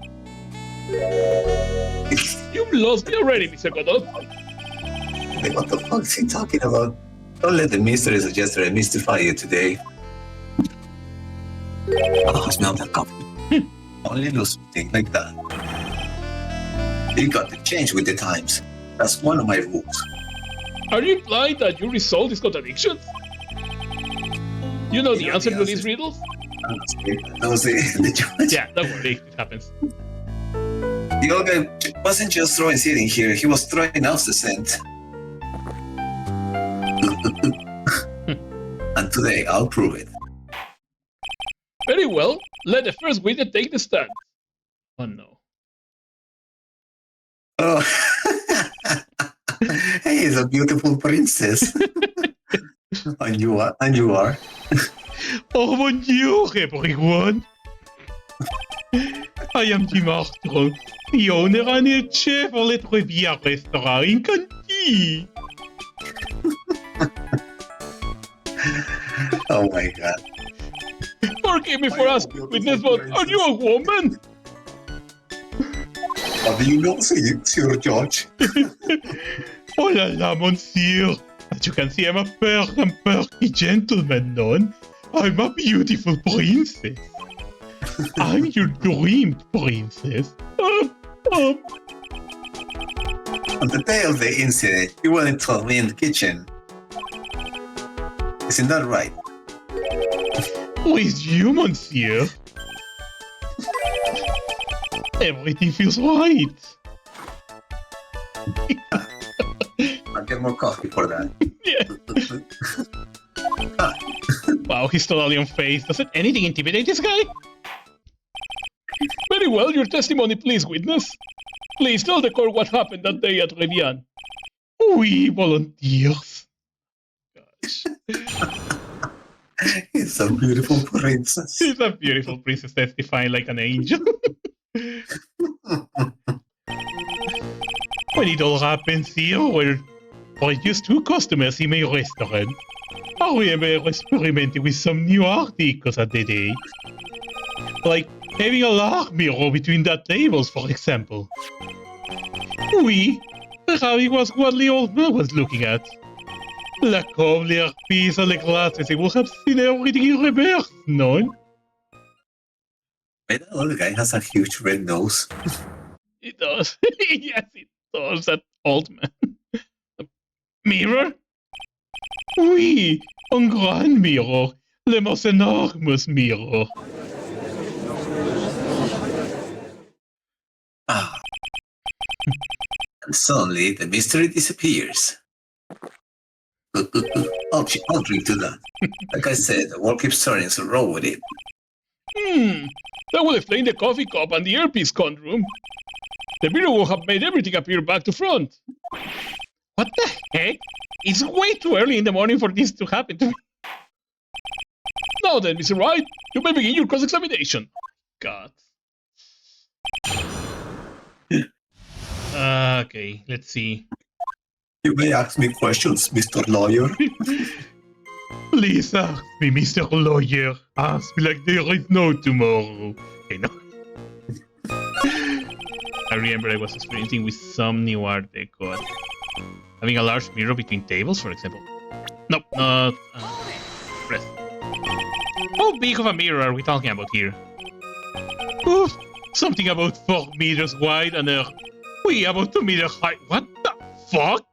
You've lost me already, Mr. Godot. Like, what the fuck is he talking about? Don't let the mysteries of yesterday mystify you today. Oh, smell that coffee. Only do something like that. You got to change with the times. That's one of my rules. Are you implying that you resolve these contradictions? You know the answer to these riddles? That was the judge. Yeah, don't worry, it happens. The old guy wasn't just throwing seed in here, he was throwing out the scent. And today I'll prove it. Very well, let the first witness take the stand. Oh no. Oh, hey, it's a beautiful princess. And you are. Oh, bonjour, everyone. I am Jim Armstrong, the owner and head chef of Le Trivia restaurant in Canty. Oh my god. Forgive me for asking, witness, but are you a woman? What do you know, Sir George? Oh la la, monsieur. As you can see, I'm a fair and perky gentleman, non? I'm a beautiful princess. I'm your dreamed princess. On the day of the incident, you weren't told me in the kitchen. Isn't that right? With you, monsieur. Everything feels right. I'll get more coffee for that. Wow, he's totally on face. Doesn't anything intimidate this guy? Very well, your testimony, please, witness. Please tell the court what happened that day at Revian. Oui, volunteers. Gosh. It's a beautiful princess. She's a beautiful princess testifying like an angel. When it all happens here, we're just two customers in my restaurant. I remember experimenting with some new articles at the day. Like having a large mirror between the tables, for example. Oui, having was what the old man was looking at. La covlier piece on the glasses, he would have seen everything in reverse, no? That old guy has a huge red nose. It does. Yes, it does, that old man. Mirror? Oui, un grand mirror. Le most enormous mirror. Ah. And suddenly the mystery disappears. I'll drink to that. Like I said, the world keeps turning, so roll with it. That will explain the coffee cup and the earpiece conundrum. The mirror will have made everything appear back to front. What the heck? It's way too early in the morning for this to happen to me. Now then, Mr. Wright, you may begin your cross-examination. God. Okay, let's see. You may ask me questions, Mr. Lawyer. Please ask me, Mr. Lawyer. Ask me like there is no tomorrow. Okay, no. I remember I was experiencing with some new art decor. Having a large mirror between tables, for example. Nope, not... press. How big of a mirror are we talking about here? Oof, something about 4 meters wide and about 2 meters high. What the fuck?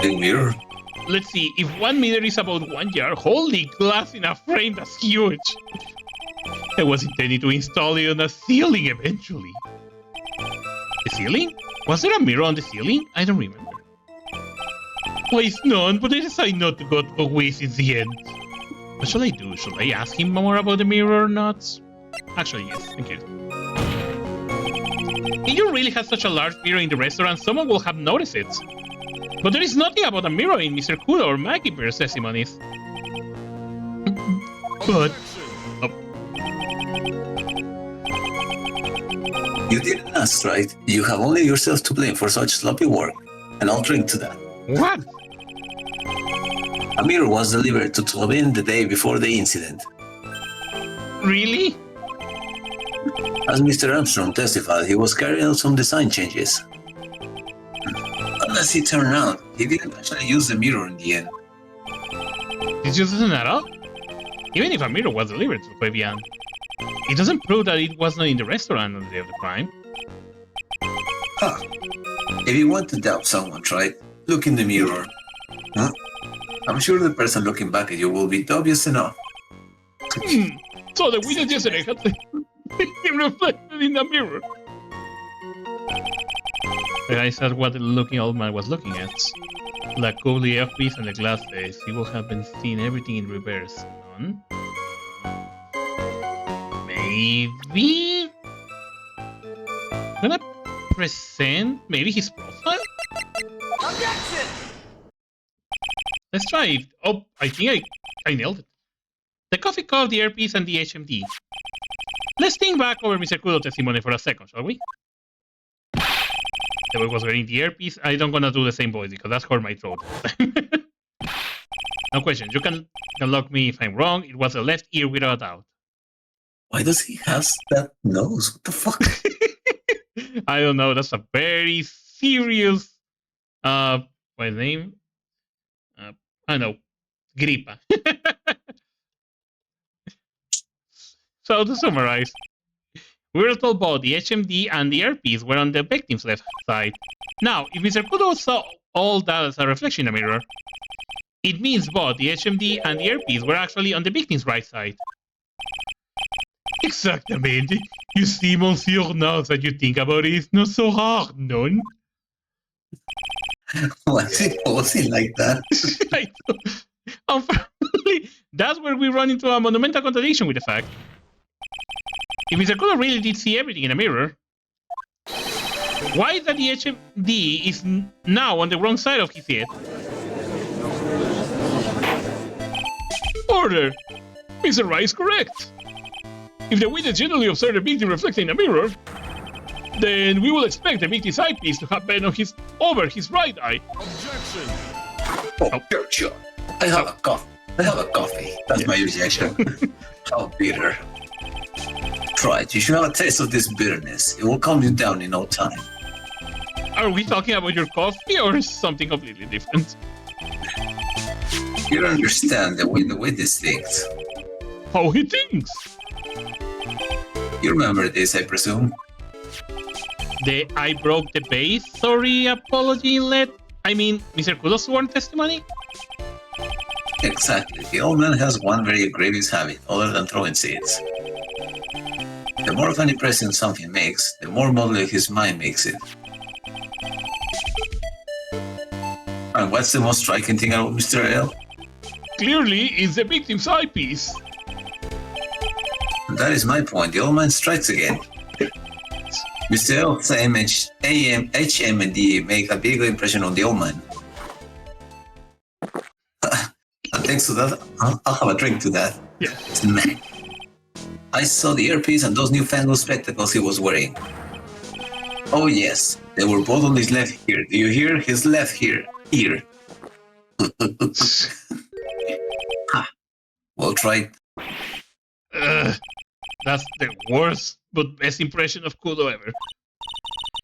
The mirror? Let's see, if 1 meter is about 1 yard, holy glass in a frame, that's huge. I was intending to install it on a ceiling eventually. The ceiling? Was there a mirror on the ceiling? I don't remember. Why, it's none, but I decided not to go away since the end. What shall I do? Should I ask him more about the mirror or not? Actually, yes, thank you. If you really had such a large mirror in the restaurant, someone will have noticed it. But there is nothing about a mirror in Mr. Kudo or Maggie Bear's testimonies. But... You didn't ask, right? You have only yourself to blame for such sloppy work, and I'll drink to that. What? A mirror was delivered to Tobin the day before the incident. Really? As Mr. Armstrong testified, he was carrying out some design changes. Unless it turned out, he didn't actually use the mirror in the end. It just doesn't add up? Even if a mirror was delivered to Fabian, it doesn't prove that it was not in the restaurant on the day of the crime. Huh. If you want to doubt someone, try it. Look in the mirror. Huh? I'm sure the person looking back at you will be obvious enough. So the witness yesterday had him reflected in the mirror. The guy said what the looking old man was looking at. Like the earpiece and the glasses, he will have been seeing everything in reverse. None? Maybe? Gonna present maybe his profile? Objection! Let's try it. Oh, I think I nailed it. The coffee cup, the earpiece, and the HMD. Let's think back over Mr. Kudo's testimony for a second, shall we? The boy was wearing the earpiece. I don't gonna do the same voice because that's hurt my throat. No question. You can lock me if I'm wrong. It was the left ear without a doubt. Why does he have that nose? What the fuck? I don't know. That's a very serious. What's his name? I don't know. Gripa. So to summarize, we were told both the HMD and the earpiece were on the victim's left side. Now, if Mr. Kudo saw all that as a reflection in a mirror, it means both the HMD and the earpiece were actually on the victim's right side. Exactamente. You see, Monsieur, now that you think about it, it's not so hard, none? What's he posing like that? I know. Unfortunately, that's where we run into a monumental contradiction with the fact. If Mr. Kudo really did see everything in a mirror, why is that the HMD is now on the wrong side of his head? Order! Mr. Wright is correct. If the witness generally observed the victim reflecting in a mirror, then we will expect the victim's eyepiece to have been on over his right eye. Objection! Oh, sure. I have a coffee. That's my reaction. How bitter. Try it. You should have a taste of this bitterness. It will calm you down in no time. Are we talking about your coffee or something completely different? You don't understand the way this thinks. How he thinks? You remember this, I presume? The I broke the base sorry apology Mr. Kudo's sworn testimony? Exactly. The old man has one very grievous habit, other than throwing seeds. The more of an impression something makes, the more modelly his mind makes it. And what's the most striking thing about Mr. L? Clearly, it's the victim's eyepiece. That is my point. The old man strikes again. Mr. L's HM and D make a big impression on the old man. And thanks to that, I'll have a drink to that. Yeah. I saw the earpiece and those newfangled spectacles he was wearing. Oh yes, they were both on his left here. Do you hear? His left here. Here. Ha. Well tried. That's the worst but best impression of Kudo ever.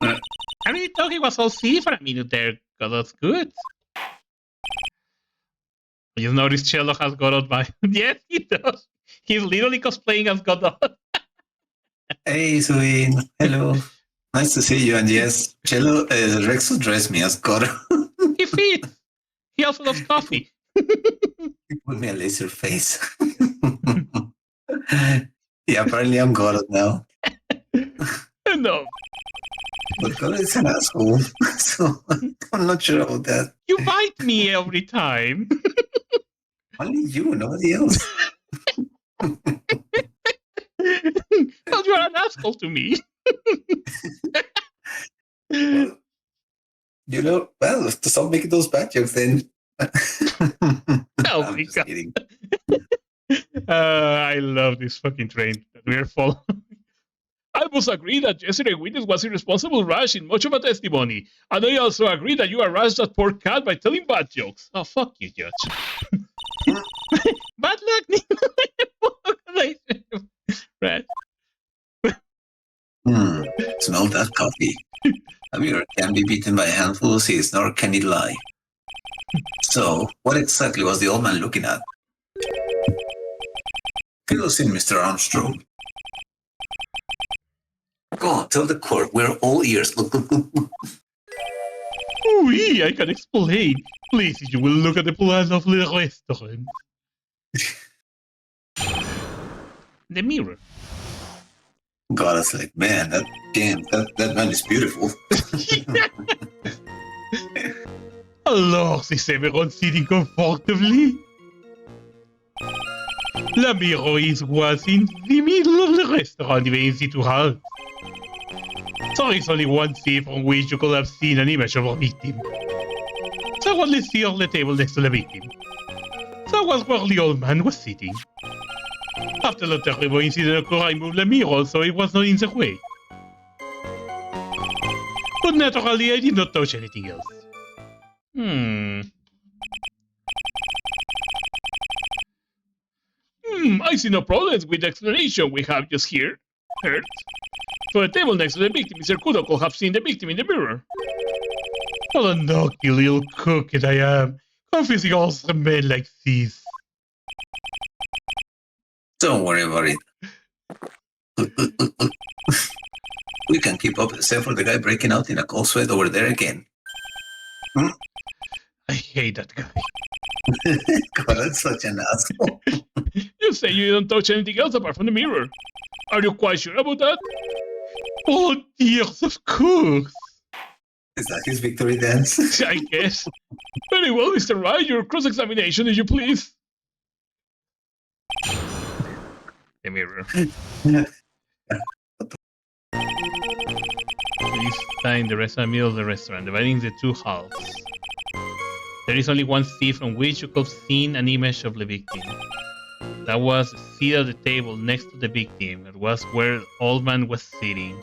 I really thought he was all silly for a minute there, because that's good. You notice Cello has Godot by. Yes, he does. He's literally cosplaying as Godot. Hey, Suin. Hello. Nice to see you. And yes, Cello, Rexo dressed me as God. He fits. He also loves coffee. He put me a laser face. Yeah, apparently I'm God now. No, But God is an asshole. So I'm not sure about that. you bite me every time. Only you, nobody else. Because you're an asshole to me. Well, you know, well, stop making those bad jokes then. Oh I'm my just God. kidding. I love this fucking train that we're following. I must agree that yesterday witness was irresponsible rash in much of a testimony. And I also agree that you harassed that poor cat by telling bad jokes. Oh, fuck you, Judge. Bad luck, Right. Smell that coffee. A mirror can be beaten by a handful of seeds, nor can it lie. So, what exactly was the old man looking at? Fill us in, Mr. Armstrong. Go on, tell the court. We're all ears. Look. Oui, I can explain. Please, you will look at the plan of the restaurant. The mirror. God, it's like, man, that man is beautiful. Alors, is everyone sitting comfortably? The mirror was in the middle of the restaurant, easy to halt. There is only one seat from which you could have seen an image of a victim. There was the seat on the table next to the victim. That was where the old man was sitting. After the terrible incident occurred, I moved the mirror so it was not in the way. But naturally, I did not touch anything else. I see no problems with the explanation we have just heard. So the table next to the victim, Mr. Kudo could have seen the victim in the mirror. What a naughty little cook that I am, confusing all the men like this. Don't worry about it. We can keep up, except for the guy breaking out in a cold sweat over there again. I hate that guy. God, that's such an asshole. You say you don't touch anything else apart from the mirror. Are you quite sure about that? Oh, yes, of course. Is that his victory dance? I guess. Very well, Mr. Wright, your cross-examination, if you please. The mirror. This time, the rest of the meal of the restaurant, dividing the two halves. There is only one seat from which you could have seen an image of the victim. That was the seat at the table next to the victim. It was where the old man was sitting.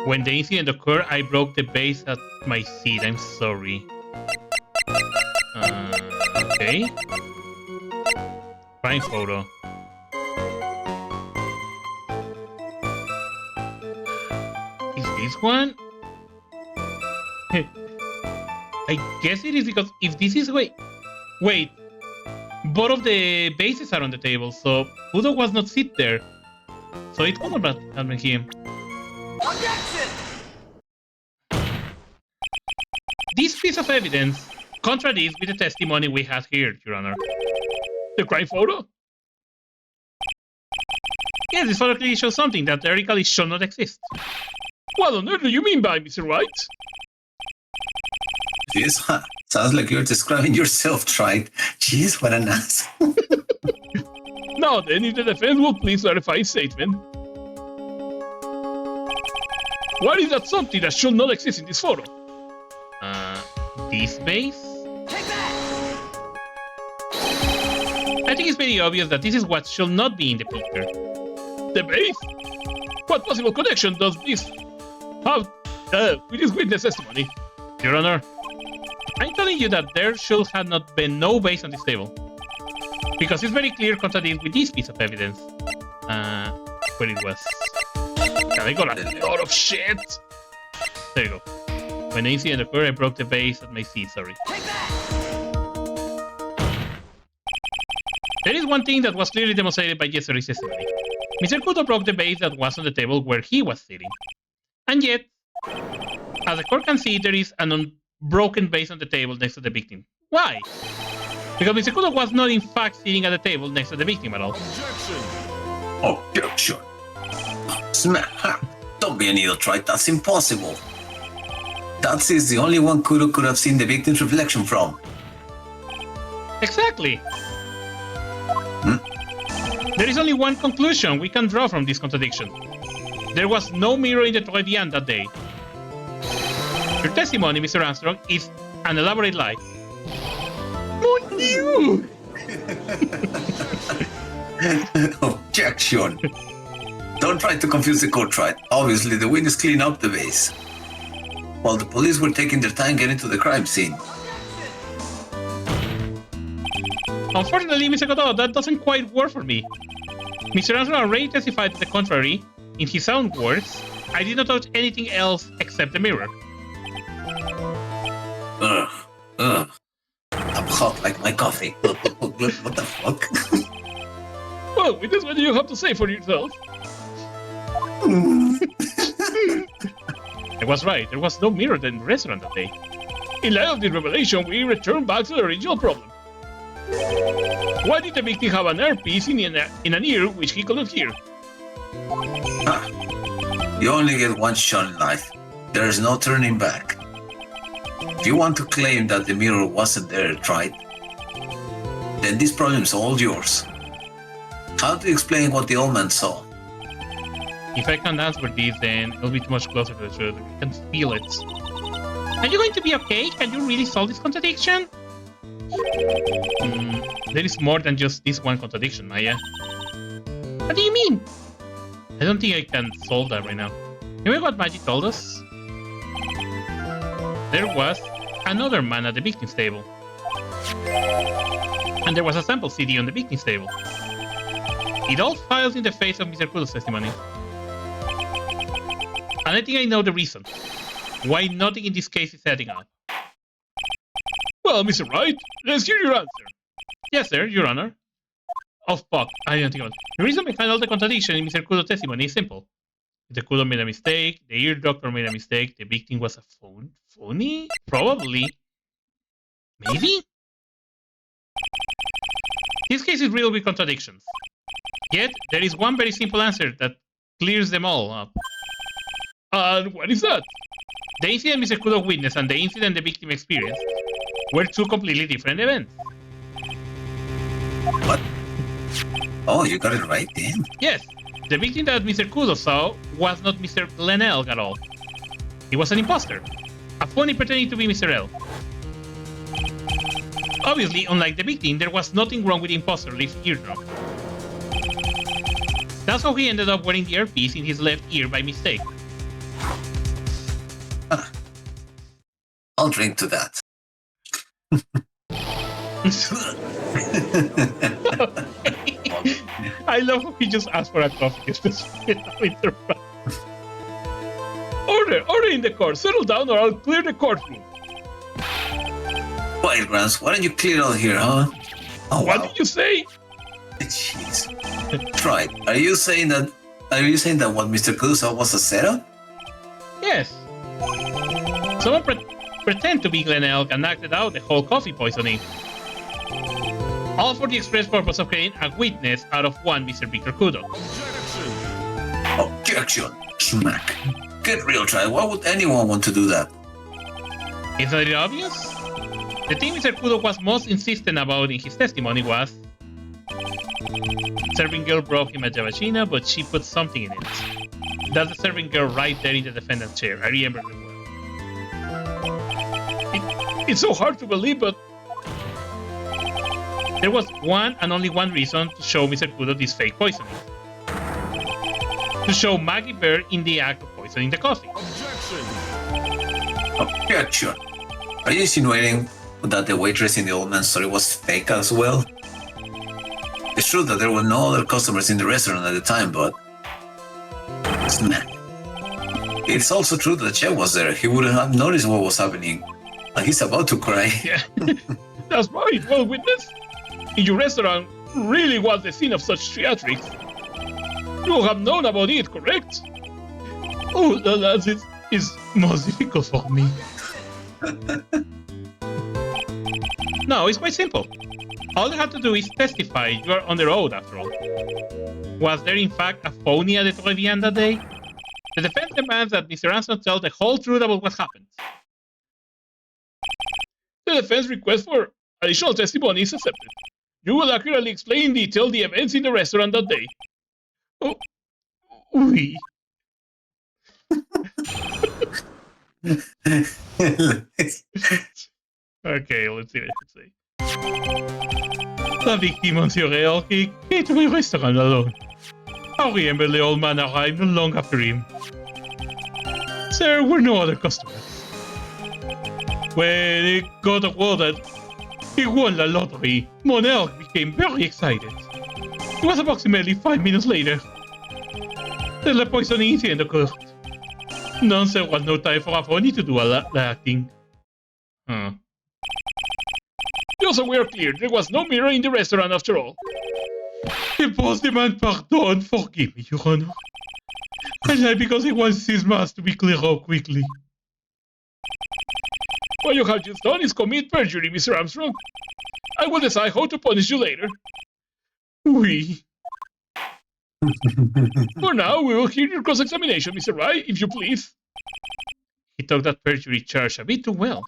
When the incident occurred, I broke the base at my seat. I'm sorry. Okay. Prime photo. Is this one? I guess it is because if this is wait, both of the bases are on the table, so Udo was not sit there. So it could not have been him. Objection! This piece of evidence contradicts with the testimony we had here, Your Honor. The crime photo? Yes, this photo clearly shows something that theoretically should not exist. What on earth do you mean by Mr. Wright? Jeez, huh? Sounds like you're describing yourself, Trite. Jeez, what an asshole. Now then, if the defense will please clarify his statement. What is that something that should not exist in this photo? This base? Take that! I think it's very obvious that this is what should not be in the picture. The base? What possible connection does this have with this witness testimony? Your Honor, I'm telling you that there should have not been no base on this table. Because it's very clear contradicts with this piece of evidence. Where it was. God, I got a lot of shit! There you go. When the incident occurred, I broke the base at my seat, sorry. Take that! There is one thing that was clearly demonstrated by yesterday's testimony. Mr. Kudo broke the base that was on the table where he was sitting. And yet, as the court can see, there is an unbroken base on the table next to the victim. Why? Because Mr. Kudo was not in fact sitting at the table next to the victim at all. Objection. Smack. Don't be an idiot, Wright. That's impossible. That is the only one Kudo could have seen the victim's reflection from. Exactly. There is only one conclusion we can draw from this contradiction. There was no mirror in the toilet that day. Your testimony, Mr. Armstrong, is an elaborate lie. Mon Dieu! Objection. Don't try to confuse the court, Wright. Obviously, the witness cleaned up the base, while the police were taking their time getting to the crime scene. Unfortunately, Mr. Godot, that doesn't quite work for me. Mr. Armstrong already testified to the contrary. In his own words, I did not touch anything else except the mirror. Ugh. I'm hot like my coffee. What the fuck? Well, witness, what do you have to say for yourself? I was right. There was no mirror in the restaurant that day. In light of this revelation, we return back to the original problem. Why did the victim have an earpiece in an ear which he couldn't hear? You only get one shot in life. There is no turning back. If you want to claim that the mirror wasn't there, Wright, then this problem is all yours. How do you explain what the old man saw? If I can't answer this, then it'll be too much closer to the truth. I can feel it. Are you going to be okay? Can you really solve this contradiction? There is more than just this one contradiction, Maya. What do you mean? I don't think I can solve that right now. Remember what Maggie told us? There was another man at the victim's table. And there was a sample CD on the victim's table. It all files in the face of Mr. Kudo's testimony. And I think I know the reason. Why nothing in this case is adding up. Well, Mr. Wright, let's hear your answer. Yes, sir, Your Honor. Oh, fuck, I didn't think about it. The reason behind all the contradiction in Mr. Kudo's testimony is simple. The Kudo made a mistake, the ear doctor made a mistake, the victim was a phony? Probably. Maybe? This case is riddled with contradictions. Yet, there is one very simple answer that clears them all up. And what is that? The incident Mr. Kudo witnessed and the incident the victim experienced were two completely different events. What? Oh, you got it right then? Yes, the victim that Mr. Kudo saw was not Mr. Glenelg at all. He was an impostor, a phony pretending to be Mr. L. Obviously, unlike the victim, there was nothing wrong with the impostor left eardrum. That's how he ended up wearing the earpiece in his left ear by mistake. I'll drink to that. I love how he just asked for a coffee just to spit out in the front. Order in the court. Settle down or I'll clear the courtroom. Quiet, Grants. Why don't you clear out here, huh? Oh, What wow. did you say? Jeez. Right. Are you saying that what Mr. Kudo saw was a setup? Yes. Someone pretend to be Glenelg and acted out the whole coffee poisoning. All for the express purpose of creating a witness out of one Mr. Victor Kudo. Objection. Smack. Get real, Try. Why would anyone want to do that? Isn't it obvious? The thing Mr. Kudo was most insistent about in his testimony was serving girl brought him a Javashina, but she put something in it. That's the serving girl right there in the defendant's chair. I remember it well. It's so hard to believe, but there was one and only one reason to show Mr. Kudo this fake poisoning. to show Maggie Bear in the act of poisoning the coffee. Objection. Are you insinuating that the waitress in the old man's story was fake as well? It's true that there were no other customers in the restaurant at the time, but... It's also true that the chef was there. He wouldn't have noticed what was happening. Like he's about to cry. Yeah, that's right. Well, witness, in your restaurant really was the scene of such theatrics. You have known about it, correct? Oh, lads, it is most difficult for me. No, it's quite simple. All you have to do is testify. You are on the road, after all. Was there, in fact, a phony at the Trevian that day? The defense demands that Mr. Armstrong tell the whole truth about what happened. The defense request for additional testimony is accepted. You will accurately explain in detail the events in the restaurant that day. Oh, oui. Okay, let's see what I can say. La victime, Monsieur Real, came to my restaurant alone. I remember the old man arrived not long after him. There were no other customers. When he got word that he won the lottery, Monel became very excited. It was approximately 5 minutes later that the poisoning incident occurred. None there was no time for a phony to do all the acting. Huh. Just so we're clear, there was no mirror in the restaurant after all. The boss demands pardon. Forgive me, Your Honor. I lied because he wants his mask to be cleared up quickly. What you have just done is commit perjury, Mr. Armstrong. I will decide how to punish you later. Oui. For now, we will hear your cross-examination, Mr. Wright, if you please. He took that perjury charge a bit too well.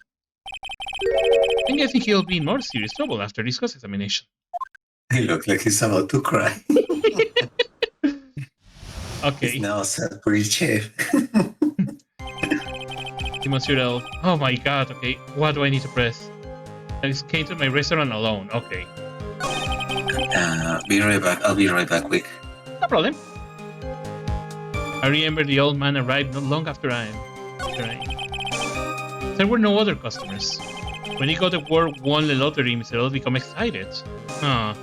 I'm guessing he'll be in more serious trouble after this cross-examination. He looked like he's about to cry. Okay. He's now sad for his chef. Monsieur, oh my god, okay. What do I need to press? I just came to my restaurant alone, okay. Be right back. I'll be right back, quick. No problem. I remember the old man arrived not long after I... There were no other customers. When he got the word won the lottery, Mr. L became excited. Huh.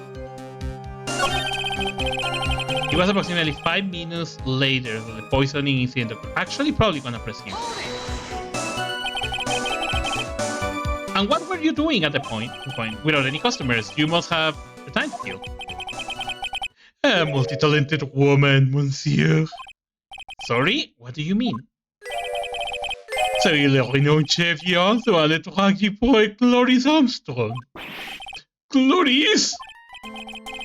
It was approximately 5 minutes later that the poisoning incident occurred. Actually, probably gonna press him. And what were you doing at the point? Without any customers, you must have the time to kill. A multi-talented woman, monsieur. Sorry? What do you mean? C'est le renowned chef hier also à l'étranger pour Clarice Armstrong. Clarice?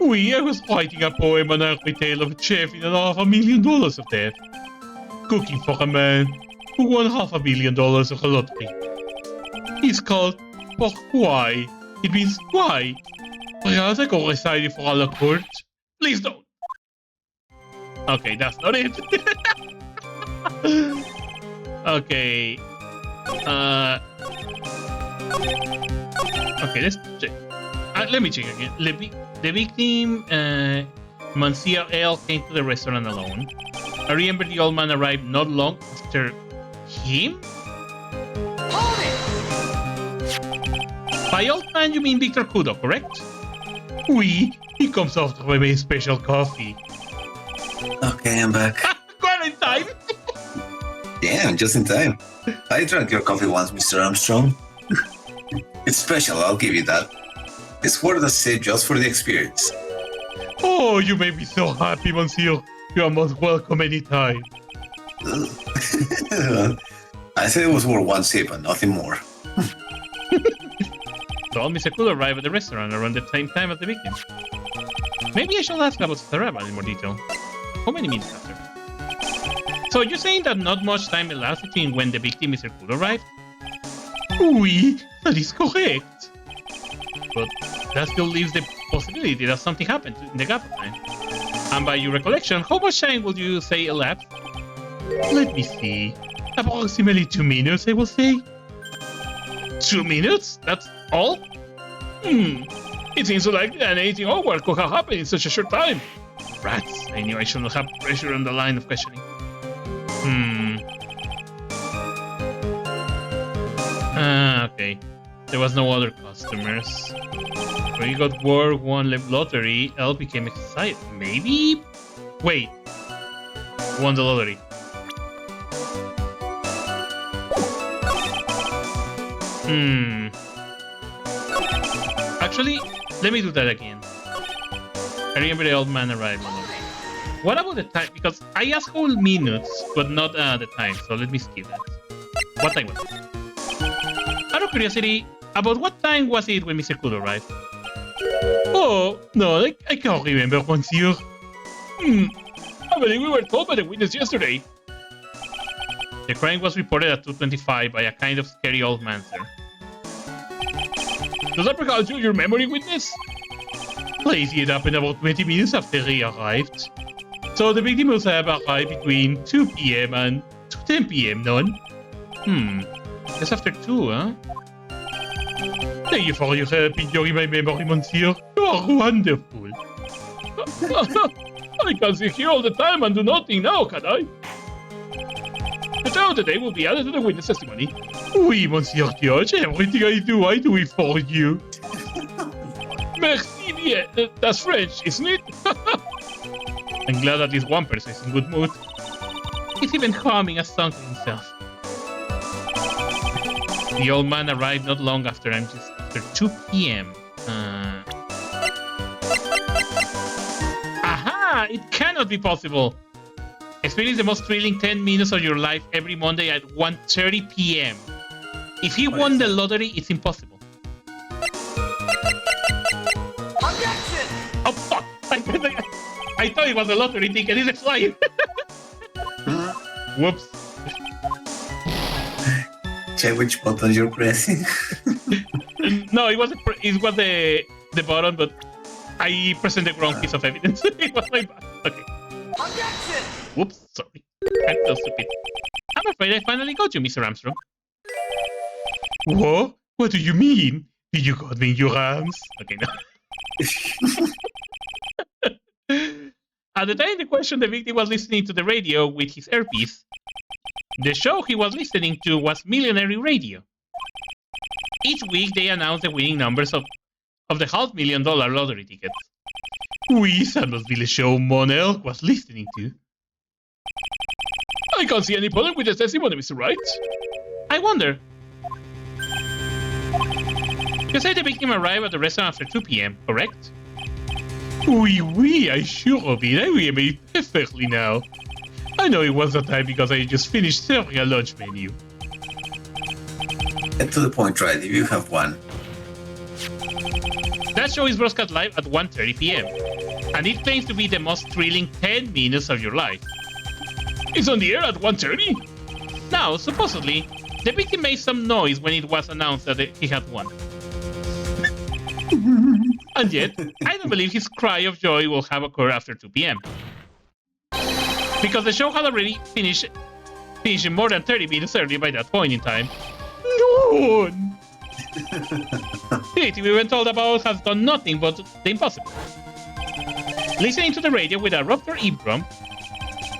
Oui, I was writing a poem on a tale of a chef in $500,000 of debt. Cooking for a man who won $500,000 of a lottery. It's called Pourquoi. It means why. Perhaps I can recite it for all the court. Please don't. Okay, that's not it. Okay. Okay, let's check. Let me check again. The victim, Monsieur L, came to the restaurant alone. I remember the old man arrived not long after him? Hold it! By old man, you mean Victor Kudo, correct? Oui, he comes after my main special coffee. Okay, I'm back. Quarantine! Damn, just in time. I drank your coffee once, Mr. Armstrong. It's special, I'll give you that. It's worth a sip just for the experience. Oh, you made me so happy, Monsieur. You are most welcome anytime. I said it was worth one sip and nothing more. So Mr. Cool arrived at the restaurant around the same time as the victim. Maybe I should ask about Saraba in more detail. How many minutes after? So you're saying that not much time elapsed between when the victim, Mr. Cool, arrived? Oui, that is correct. But that still leaves the possibility that something happened in the gap of time. And by your recollection, how much time would you say elapsed? Let me see. Approximately 2 minutes, I will say. 2 minutes? That's all? It seems so likely that anything awkward could have happened in such a short time. Rats. I knew I shouldn't have pressure on the line of questioning. Okay. There was no other customers. When you got work, won lottery, Elle became excited. Maybe? Wait. Won the lottery. Actually, let me do that again. I remember the old man arrived. What about the time? Because I asked whole minutes, but not the time, so let me skip that. What time was it? Out of curiosity, about what time was it when Mr. Kudo arrived? Oh, no, I can't remember, monsieur. I believe we were told by the witness yesterday. The crime was reported at 2:25 by a kind of scary old man, sir. Does that recall you your memory, witness? Please, it happened about 20 minutes after he arrived. So the victim must have arrived between 2 p.m. and 10 p.m., none? Just after 2, huh? Thank you for your help in jogging my memory, monsieur. You are wonderful. I can sit here all the time and do nothing now, can I? The time of the day will be added to the witness testimony. Oui, monsieur George, everything I do it for you. Merci bien. That's French, isn't it? I'm glad at least one person is in good mood. He's even humming a song to himself. The old man arrived not long after, just after 2 p.m. Aha! It cannot be possible! Experience the most thrilling 10 minutes of your life every Monday at 1:30 p.m. If he won the lottery, it's impossible. Objection! Oh, fuck! I thought it was a lottery ticket. It's a flyer. Whoops. Check which button you're pressing. No, it was the button, but I presented the wrong piece of evidence. It was my bad. Okay. Objection! Whoops, sorry. I'm so stupid. I'm afraid I finally got you, Mr. Armstrong. What? What do you mean? Did you got me in your arms? Okay, no. At the time in question, the victim was listening to the radio with his earpiece. The show he was listening to was Millionaire Radio. Each week, they announced the winning numbers of the $500,000 lottery tickets. Oui, that must be the show Monel was listening to. I can't see any problem with the testimony, Mr. Wright. I wonder. You said the victim arrived at the restaurant after 2 p.m., correct? Oui, I sure of it. I remember it perfectly now. I know it was that time because I just finished serving a lunch menu. Get to the point, right? If you have one. That show is broadcast live at 1:30 p.m. and it claims to be the most thrilling 10 minutes of your life. It's on the air at 1:30? Now, supposedly, the victim made some noise when it was announced that he had won. And yet, I don't believe his cry of joy will have occurred after 2 p.m. Because the show had already finished more than 30 minutes early by that point in time. No! The victim we were told about has done nothing but the impossible. Listening to the radio with a ruptured eardrum,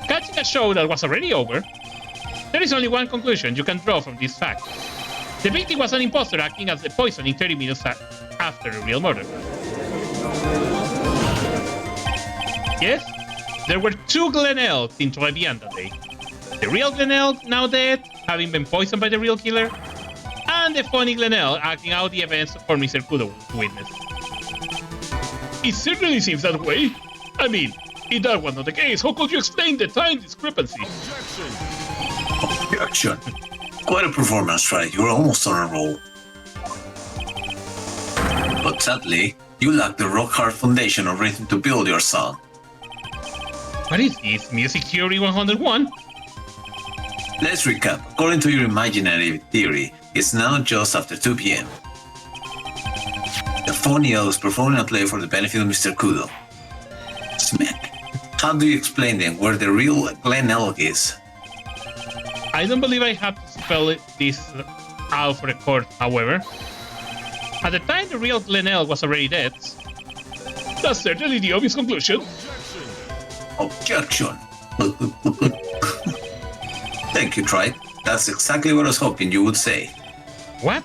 catching a show that was already over, there is only one conclusion you can draw from this fact. The victim was an impostor acting as the poisoning 30 minutes after the real murder. Yes, there were two Glen Elks in Tribulations that day. The real Glen Elk, now dead, having been poisoned by the real killer, and the funny Glen Elk acting out the events for Mr. Kudo to witness. It certainly seems that way. I mean, if that was not the case, how could you explain the time discrepancy? Objection. Quite a performance, right? You were almost on a roll. But sadly, you lack the rock-hard foundation of rhythm to build your song. What is this? Music Theory 101? Let's recap. According to your imaginary theory, it's now just after 2 p.m. The phony elves performing a play for the benefit of Mr. Kudo. Smack. How do you explain then where the real Glen Elk is? I don't believe I have to spell this out for the court, however. At the time the real Glen Elk was already dead. That's certainly the obvious conclusion. Objection. Thank you, Wright. That's exactly what I was hoping you would say. What?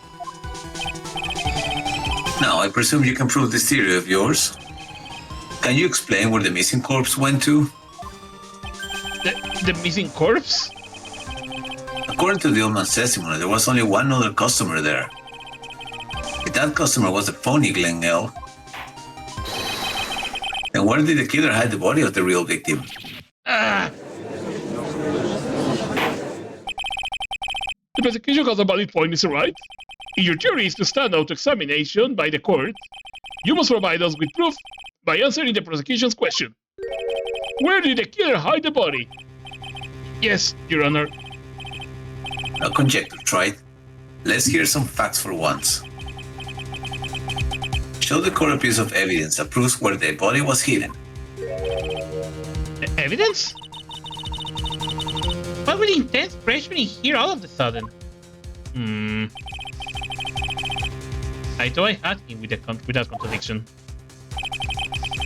Now, I presume you can prove this theory of yours. Can you explain where the missing corpse went to? The missing corpse? According to the old man's testimony, there was only one other customer there. If that customer was the phony Glenn L., then where did the killer hide the body of the real victim? Ah! The prosecution has a valid point, Mr. Wright. If your theory is to stand out to examination by the court, you must provide us with proof by answering the prosecution's question. Where did the killer hide the body? Yes, Your Honor. No conjecture, Wright. Let's hear some facts for once. Show the court a piece of evidence that proves where the body was hidden. Evidence? What with intense pressuring here all of a sudden? I thought I had him without contradiction.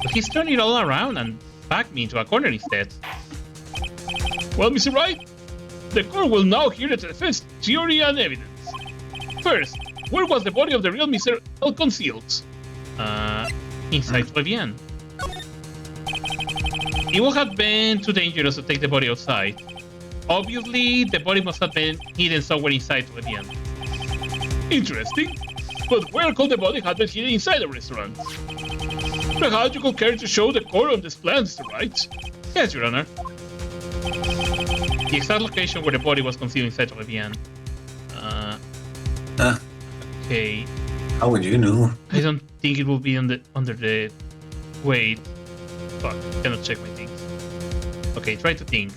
But he's turned it all around and backed me into a corner instead. Well, Mr. Wright, the court will now hear the defense theory and evidence. First, where was the body of the real Mr. L concealed? Inside Trevian. It would have been too dangerous to take the body outside. Obviously, the body must have been hidden somewhere inside Trevian. Interesting. But where could the body have been hidden inside the restaurant? Perhaps you could care to show the court on this plan, Mr. Wright? Yes, Your Honor. The exact location where the body was concealed inside Trevian. Okay. How would you know? I don't think it will be under the... Wait. Fuck, cannot check my things. Okay, try to think.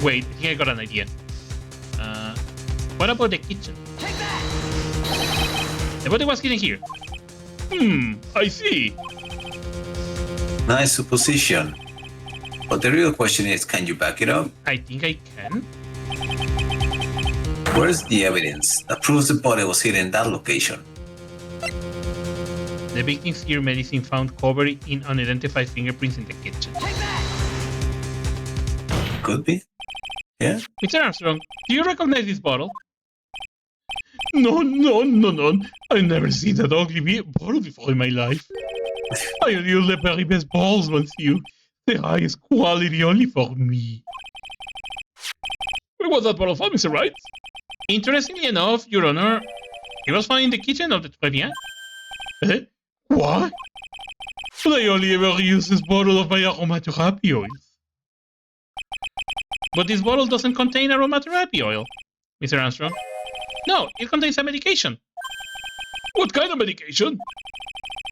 Wait, I think I got an idea. What about the kitchen? Take that! The body was hidden here. I see. Nice supposition. But the real question is, can you back it up? I think I can. Where's the evidence that proves the body was hidden in that location? The victim's ear medicine found covered in unidentified fingerprints in the kitchen. Take that! Could be. Yeah? Mr. Armstrong, do you recognize this bottle? No. I've never seen that ugly bottle before in my life. I use the very best balls once you. The highest quality only for me. Where was that bottle found, Mr. Wright? Interestingly enough, Your Honor, it was found in the kitchen of the Trevian. What? But I only ever use this bottle of my aromatherapy oils. But this bottle doesn't contain aromatherapy oil, Mr. Armstrong. No, it contains a medication. What kind of medication?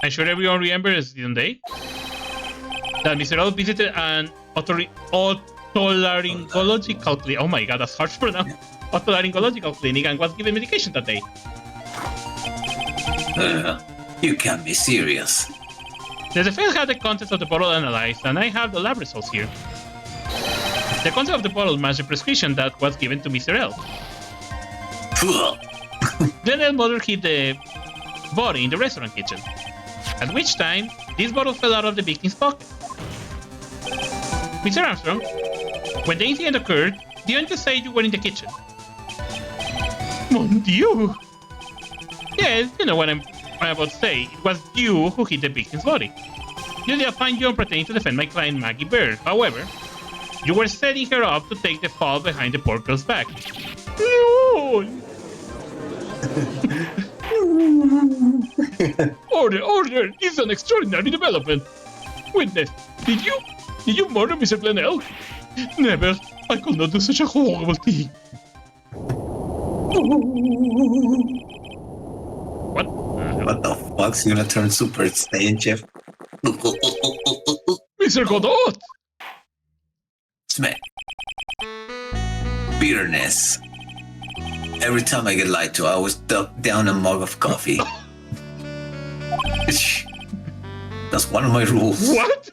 I'm sure everyone remembers, didn't they? That Mr. L visited an otolaryngological clinic. Oh my god, that's hard to pronounce. Otolaryngological clinic and was given medication that day. You can't be serious. The defense had the contents of the bottle analyzed, and I have the lab results here. The content of the bottle matched the prescription that was given to Mr. L. Then L mother hid the body in the restaurant kitchen, at which time this bottle fell out of the victim's pocket. Mr. Armstrong, when the incident occurred, didn't you say you were in the kitchen? Mon Dieu! Yes, you know what I'm about to say. It was you who hit the victim's body. You did a fine job pretending to defend my client Maggie Bird. However, you were setting her up to take the fall behind the poor girl's back. Lol. Order! This is an extraordinary development. Witness, did you murder Mr. Glenell? Never. I could not do such a horrible thing. What? What the fuck's gonna turn Super Saiyan, Jeff? Mr. Godot! Smack. Bitterness. Every time I get lied to, I always duck down a mug of coffee. That's one of my rules. What?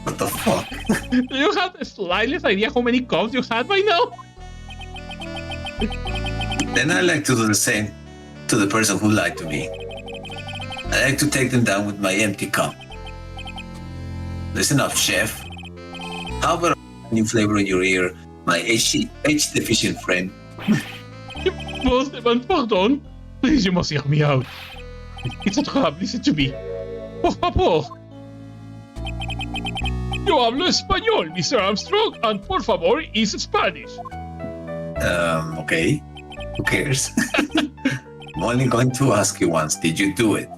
What the fuck? Do you have the slightest idea how many cups you had by now? Then I like to do the same to the person who lied to me. I like to take them down with my empty cup. Listen up, chef. How about a new flavor in your ear, my H-deficient friend? Pardon. Please, you must hear me out. It's a trap. Listen to me. Por favor. Yo hablo español, Mr. Armstrong, and por favor is Spanish. Okay. Who cares? I'm only going to ask you once. Did you do it?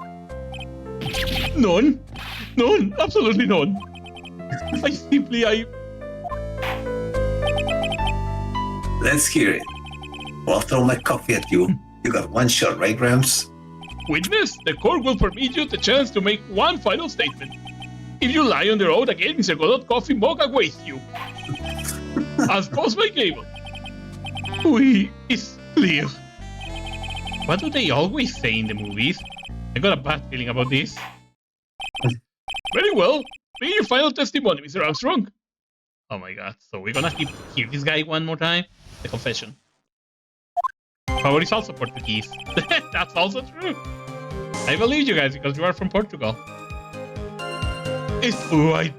None. None. Absolutely none. I Let's hear it. Well, I'll throw my coffee at you. You got one shot, right, Gramps? Witness, the court will permit you the chance to make one final statement. If you lie on the road again, Mr. Godot Coffee mug awaits you. As posed by Gable. It's clear. What do they always say in the movies? I got a bad feeling about this. Very well. Bring your final testimony, Mr. Armstrong. Oh my god, so we're gonna hear this guy one more time? The confession. Power is also Portuguese. That's also true. I believe you guys because you are from Portugal. It's true, I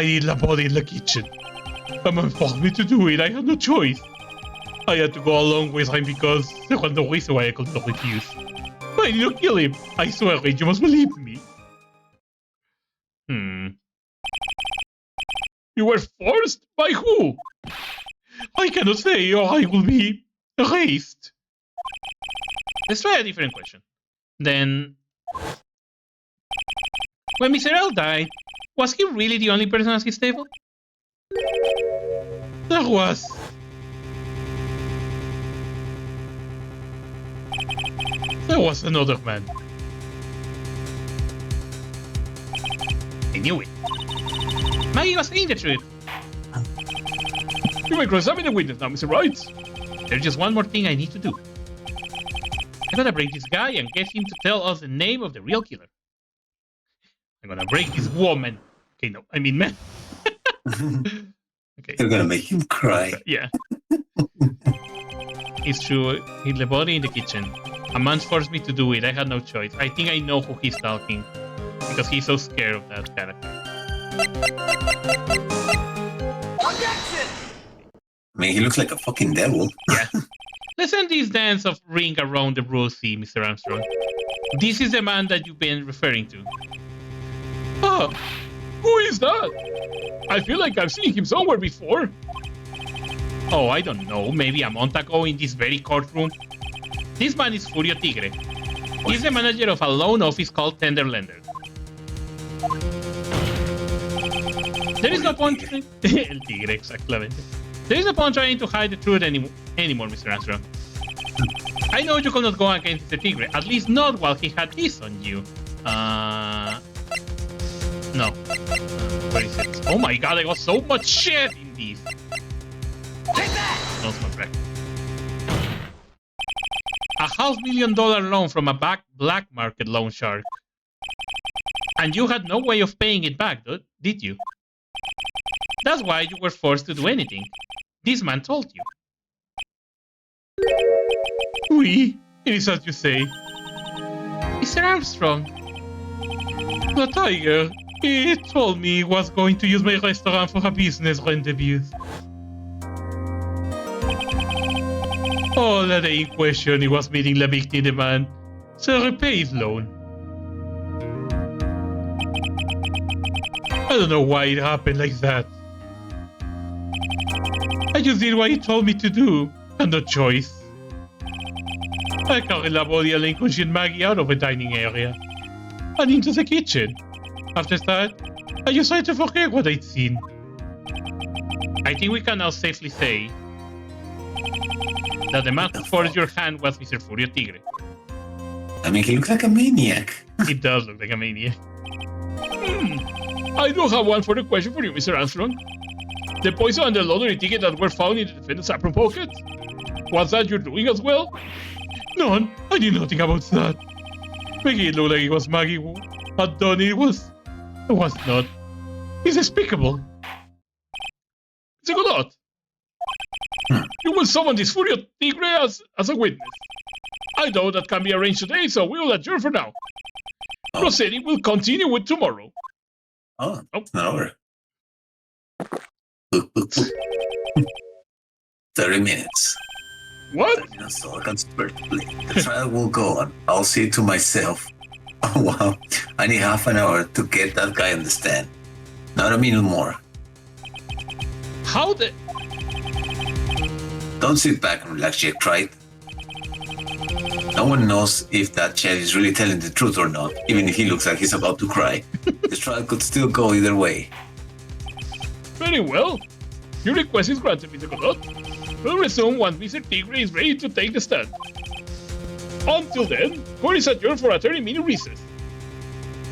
hid the body in the kitchen. Someone forced me to do it, I had no choice. I had to go along with him because there was no reason why I could not refuse. But I didn't kill him. I swear it, you must believe me. You were forced? By who? I cannot say or I will be erased. Let's try a different question. Then, when Mr. L died, was he really the only person at his table? There was another man. I knew it. Maggie was saying the truth. You may cross-examine the witness now, Mr. Wright. There's just one more thing I need to do. I gotta break this guy and get him to tell us the name of the real killer. I'm gonna break this woman. Okay, no, I mean man. Okay. You're gonna make him cry. Yeah. It's true. Hid the body in the kitchen. A man forced me to do it. I had no choice. I think I know who he's talking. Because he's so scared of that character. Objection! I mean, he looks like a fucking devil. Yeah. Let's end this dance of ring around the rosy, Mr. Armstrong. This is the man that you've been referring to. Ah, who is that? I feel like I've seen him somewhere before. Oh, I don't know. Maybe a month ago in this very courtroom. This man is Furio Tigre. He's the manager of a loan office called Tender Lender. There is no point... El Tigre, exactamente. There is no point trying to hide the truth anymore, Mr. Armstrong. I know you cannot go against the Tigre, at least not while he had this on you. No. Where is it? Oh my god, I got so much shit in these. Take that! Not correct. A $500,000 loan from a black market loan shark. And you had no way of paying it back, did you? That's why you were forced to do anything. This man told you. Oui, it is as you say. Mr. Armstrong. The tiger, he told me he was going to use my restaurant for a business rendezvous. All the day in question, he was meeting the victim demand to repay his loan. I don't know why it happened like that. I just did what he told me to do, and no choice. I carried the body of Lincoln Maggie out of the dining area and into the kitchen. After that, I just tried to forget what I'd seen. I think we can now safely say that the man who forced your hand was Mr. Furio Tigre. I mean, he looks like a maniac. It does look like a maniac. I do have one further question for you, Mr. Armstrong. The poison and the lottery ticket that were found in the defendant's apron pocket? Was that your doing as well? None. I did nothing about that. Making it look like it was Maggie who had done it. It was not. It's despicable. It's a good lot. You will summon this Furio Tigre as a witness. I know that can be arranged today, so we will adjourn for now. Proceeding will continue with tomorrow. Oh, Oh. it's not over. Look, look, look. 30 minutes. What? So I can perfectly. The trial will go on. I'll say to myself, oh wow, I need half an hour to get that guy on the stand. Not a minute more. How the... Don't sit back and relax, Jack, right? No one knows if that Chad is really telling the truth or not, even if he looks like he's about to cry. The trial could still go either way. Very well. Your request is granted, Mr. Godot. We'll resume once Mr. Tigre is ready to take the stand. Until then, court is adjourned for a 30-minute recess.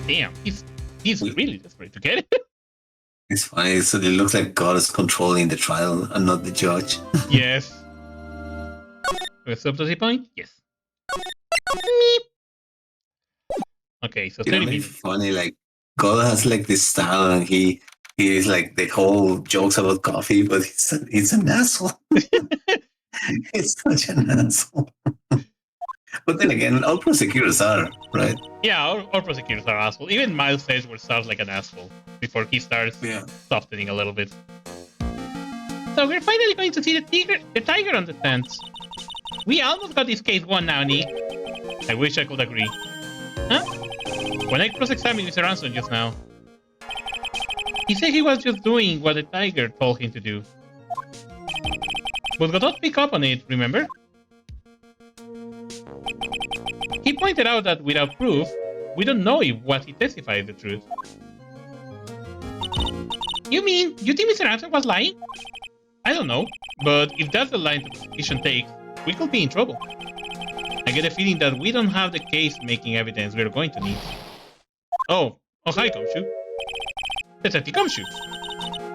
Damn, he's really desperate to get it. It's funny, so it looks like God is controlling the trial and not the judge. Yes. What's up to the point? Yes. Meep. Okay, so You know, 30 it's minutes. funny, like, God has like this style and he is like the whole jokes about coffee, but he's an asshole. He's such an asshole. But then again, all prosecutors are, right? Yeah, all prosecutors are assholes. Even Miles Edgeworth starts like an asshole before he starts softening a little bit. So we're finally going to see the tiger on the stand. We almost got this case won now, Nick. I wish I could agree. Huh? When I cross-examined Mr. Ransom just now, he said he was just doing what the tiger told him to do. But Godot picked up on it, remember? He pointed out that without proof, we don't know if what he testified is the truth. You mean you think Mr. Ransom was lying? I don't know, but if that's the line the prosecution takes, we could be in trouble. I get a feeling that we don't have the case-making evidence we're going to need. Oh, hi, Gumshoe. Detective Gumshoe.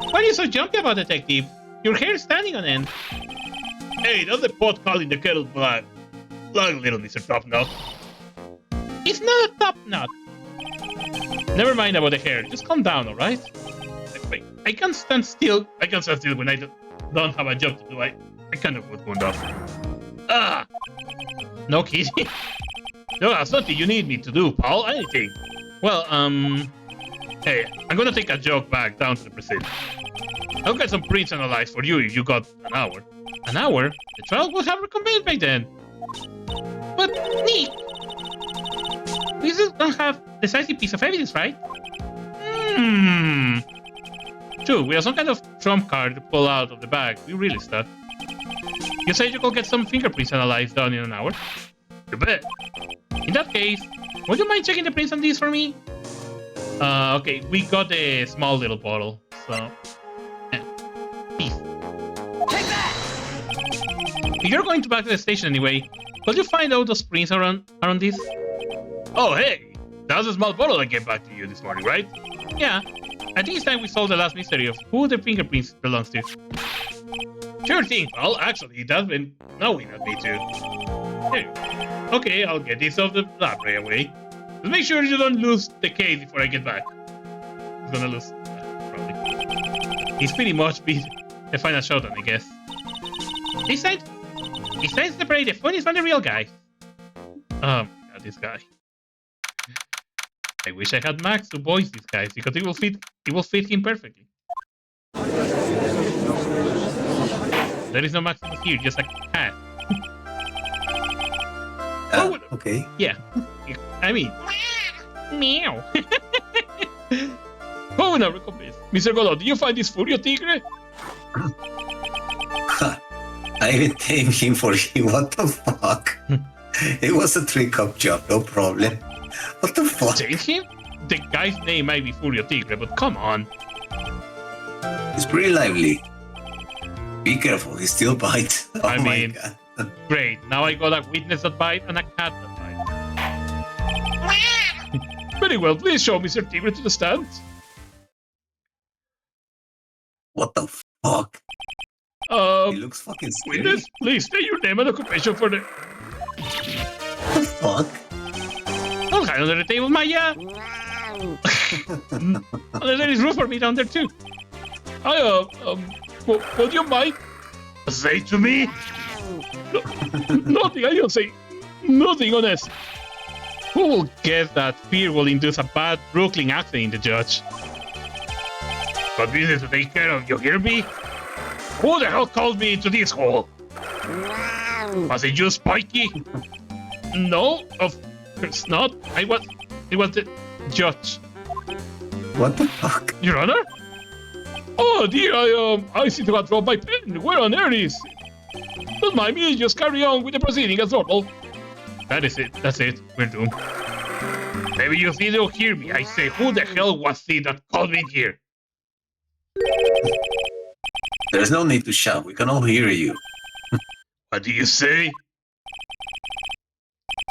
Why are you so jumpy about Detective? Your hair is standing on end. Hey, that's the pot calling the kettle black. Long little Mr. Topknot. It's not a top knot. Never mind about the hair. Just calm down, alright? Wait, I can't stand still. I can't stand still when I don't have a job to do. I kind of would wound off. Ah! No kidding. No, that's nothing you need me to do, pal. Anything. Well, hey, I'm gonna take a joke back down to the precinct. I'll get some prints analyzed for you if you got an hour. An hour? The trial will have reconvened by then. But, Nick, we still don't have decisive piece of evidence, right? True, we have some kind of trump card to pull out of the bag. We really stuck. You said you could get some fingerprints analyzed done in an hour? You bet. In that case, would you mind checking the prints on these for me? Okay, we got a small little bottle, so... Peace. Take that! If you're going back to the station anyway, could you find out those prints are on this? Oh, hey! That was a small bottle I gave back to you this morning, right? Yeah. I think it's time we solved the last mystery of who the fingerprints belongs to. Sure thing, pal. Actually, that's been knowing at me too. Hey. Okay, I'll get this off the lab right away. Just make sure you don't lose the case before I get back. He's gonna lose, probably. He's pretty much beat the final showdown, I guess. Besides separate the funnies from the real guy. Oh my god, this guy. I wish I had Max to voice these guys because it will fit him perfectly. There is no Maximus here, just a cat. Okay. Yeah. I mean, meow. Oh, no, recompense. Mr. Godot, did you find this Furio Tigre? I even tamed him for you. What the fuck? It was a 3-cup job, no problem. What the fuck? Tame him? The guy's name might be Furio Tigre, but come on. He's pretty lively. Be careful, he still bites. Oh I mean, my god. Great, now I got a witness that bite and a cat that bite. Very well, please show Mr. Tigre to the stand. What the fuck? He looks fucking scary. Witness, please state your name and occupation for the... What the fuck? Don't hide under the table, Maya! There is room for me down there too. Would you mind? Say to me? No, nothing, I don't say nothing honest. Who will guess that fear will induce a bad Brooklyn accent in the judge? Got business to take care of, you hear me? Who the hell called me into this hole? Was it you, Spiky? No, of course not. It was the judge. What the fuck? Your Honor? Oh dear, I seem to have dropped my pen. Where on earth is it? Don't mind me, just carry on with the proceeding as normal. That is it. That's it. We're doomed. Maybe you still don't hear me. I say, who the hell was it that called me here? There's no need to shout. We can all hear you. What do you say?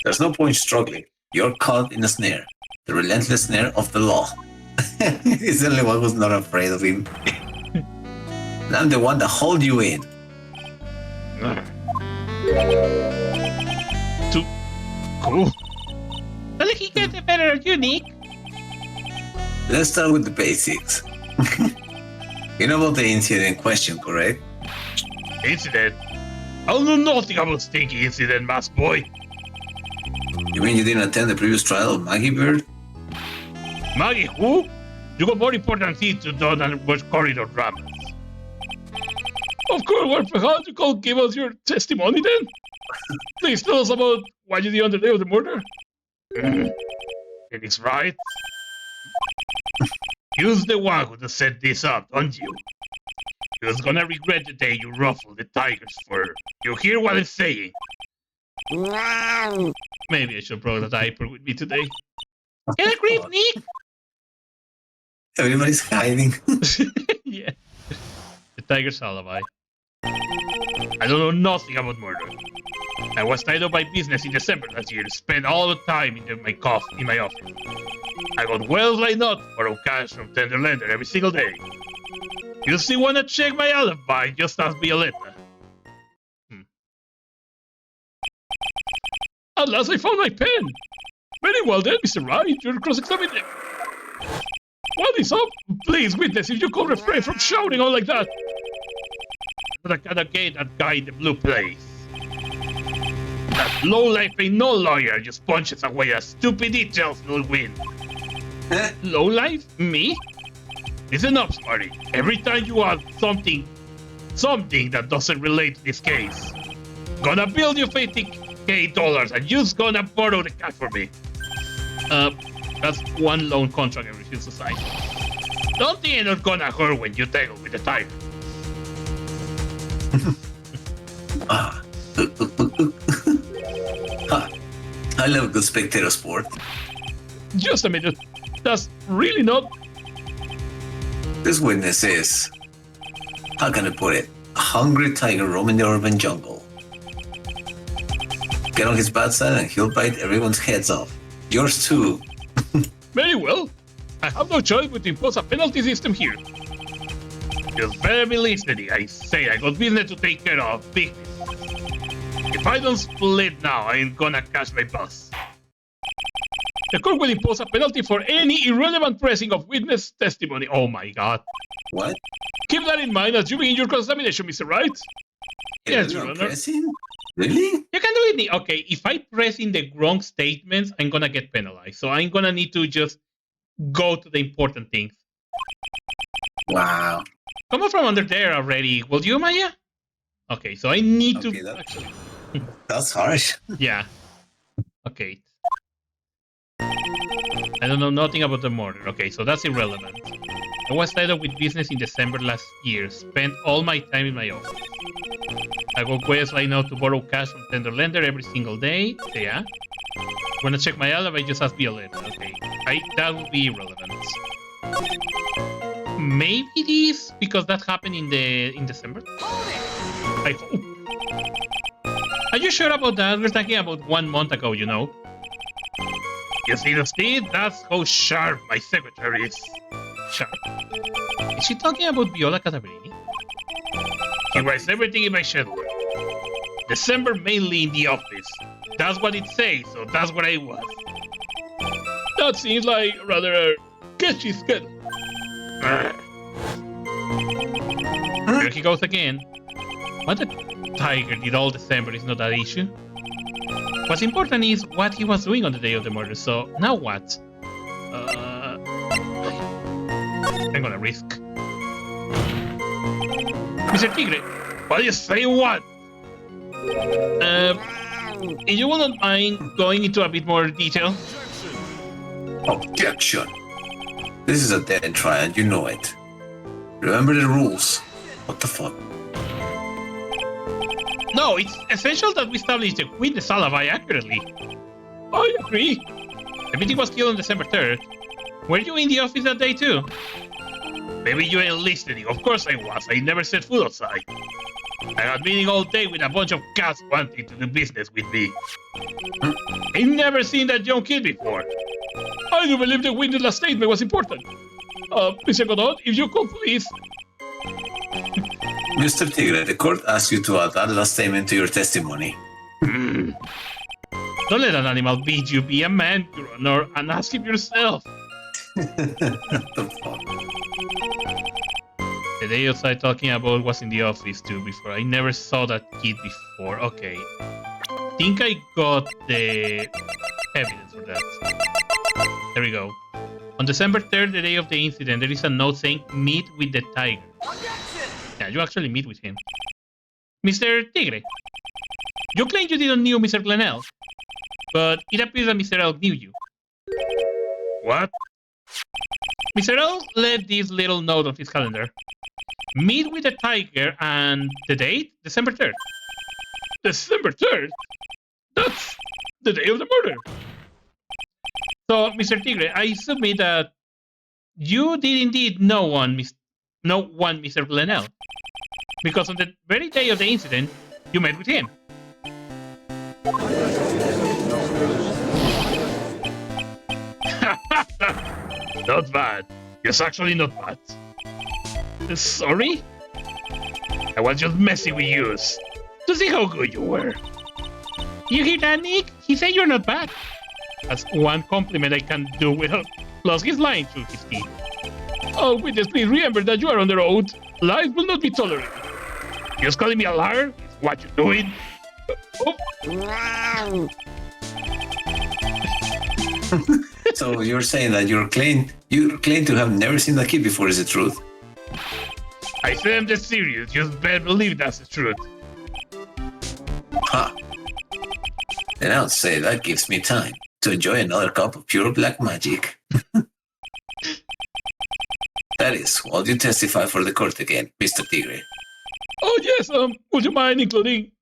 There's no point struggling. You're caught in a snare. The relentless snare of the law. He's the only one who's not afraid of him. And I'm the one that hold you in. Too cool. Well, he gets better unique. Let's start with the basics. You know about the incident in question, correct? Incident? I'll know nothing about stinky incident, masked boy. You mean you didn't attend the previous trial of Maggie Bird? Maggie, who? You got more important things to do than watch corridor dramas. Of course, well, perhaps you could give us your testimony then? Please tell us about what you did on the day of the murder. It is right. You're the one who set this up, don't you? You're gonna regret the day you ruffled the tiger's fur. You hear what I'm saying? Maybe I should bring the diaper with me today. Can I grieve, Nick? Everybody's hiding. Yeah. The tiger's alibi. I don't know nothing about murder. I was tied up by business in December last year, spent all the time in my office. I got well lined up to borrow cash from tender lender every single day. You still wanna check my alibi? Just ask Violetta. At last I found my pen. Very well then, Mr. Wright. You're cross-examining. What is up? Please, witness, if you could refrain from shouting out like that. But I gotta get that guy in the blue place. That lowlife ain't no lawyer, just punches away at stupid details and will win. Lowlife? Me? Listen up, Smarty. Every time you add something that doesn't relate to this case, gonna bill you $50,000 and you're gonna borrow the cash for me. That's one loan contract I refuse to sign. Don't think it's not gonna hurt when you tangle with the tiger. Ah. I love a good spectator sport. Just a minute. That's really not... This witness is, how can I put it, a hungry tiger roaming the urban jungle. Get on his bad side and he'll bite everyone's heads off. Yours too. Very well. I have no choice but to impose a penalty system here. You better be listening. I say I got business to take care of. Big business. If I don't split now, I ain't gonna catch my bus. The court will impose a penalty for any irrelevant pressing of witness testimony. Oh my god. What? Keep that in mind as you begin your cross-examination, Mr. Wright. Yes, Your Honor. Pressing? Really? You can do it. Okay, if I press in the wrong statements, I'm gonna get penalized. So I'm gonna need to just go to the important things. Wow. Come on from under there already. Will you, Maya? Okay, so I need Okay, to... Actually, That's harsh. yeah. Okay. I don't know nothing about the murder. Okay, so that's irrelevant. I was tied up with business in December last year. Spent all my time in my office. I go quest right now to borrow cash from tender lender every single day. Yeah. When I check my alibi, just ask Violetta. Okay. That would be irrelevant. Maybe this because that happened in December. I hope. Are you sure about that? We're talking about 1 month ago, you know. You see the speed? That's how sharp my secretary is. Sharp. Is she talking about Viola Cadabrini? He writes everything in my schedule. December mainly in the office. That's what it says, so that's what I was. That seems like rather a sketchy schedule. Here he goes again. What the tiger did all December is not that issue. What's important is what he was doing on the day of the murder, so now what? I'm gonna risk. Mr. Tigre, What do you say what? if you will not mind going into a bit more detail. Objection. This is a dead try and you know it. Remember the rules. What the fuck? No, it's essential that we establish the witness alibi accurately. I agree. The meeting was killed on December 3rd. Were you in the office that day too? Maybe you ain't listening. Of course I was. I never set foot outside. I had meeting all day with a bunch of cats wanting to do business with me. I never seen that young kid before. I do believe the witness last statement was important. Mr. Godot, if you could please. Mr. Tigre, the court asks you to add that last statement to your testimony. Don't let an animal beat you. Be a man, Your Honor, and ask him yourself. What the fuck? The day outside talking about was in the office too before. I never saw that kid before. Okay. Think I got the evidence for that. There we go. On December 3rd, the day of the incident, there is a note saying, meet with the tiger. Yeah, you actually meet with him. Mr. Tigre, you claim you didn't know Mr. Glenelg, but it appears that Mr. Elk knew you. What? Mr. Elk left this little note on his calendar. Meet with the tiger and the date? December 3rd. December 3rd? That's the day of the murder. So, Mr. Tigre, I submit that you did indeed know one Mr. Glenelg. Because on the very day of the incident, you met with him. Not bad. Yes, actually not bad. Sorry? I was just messing with you to see how good you were. You hear that, Nick? He said you're not bad. That's one compliment I can do without plus he's lying through his teeth. Oh, witness, please remember that you are on the road. Lies will not be tolerated. Just calling me a liar is what you're doing. So you're saying that you claim to have never seen that kid before, is it truth? I say I'm just serious. Just better believe that's the truth. Ha! Then I'll say that gives me time to enjoy another cup of pure black magic. That is, while you testify for the court again, Mr. Tigre. Oh, yes, would you mind including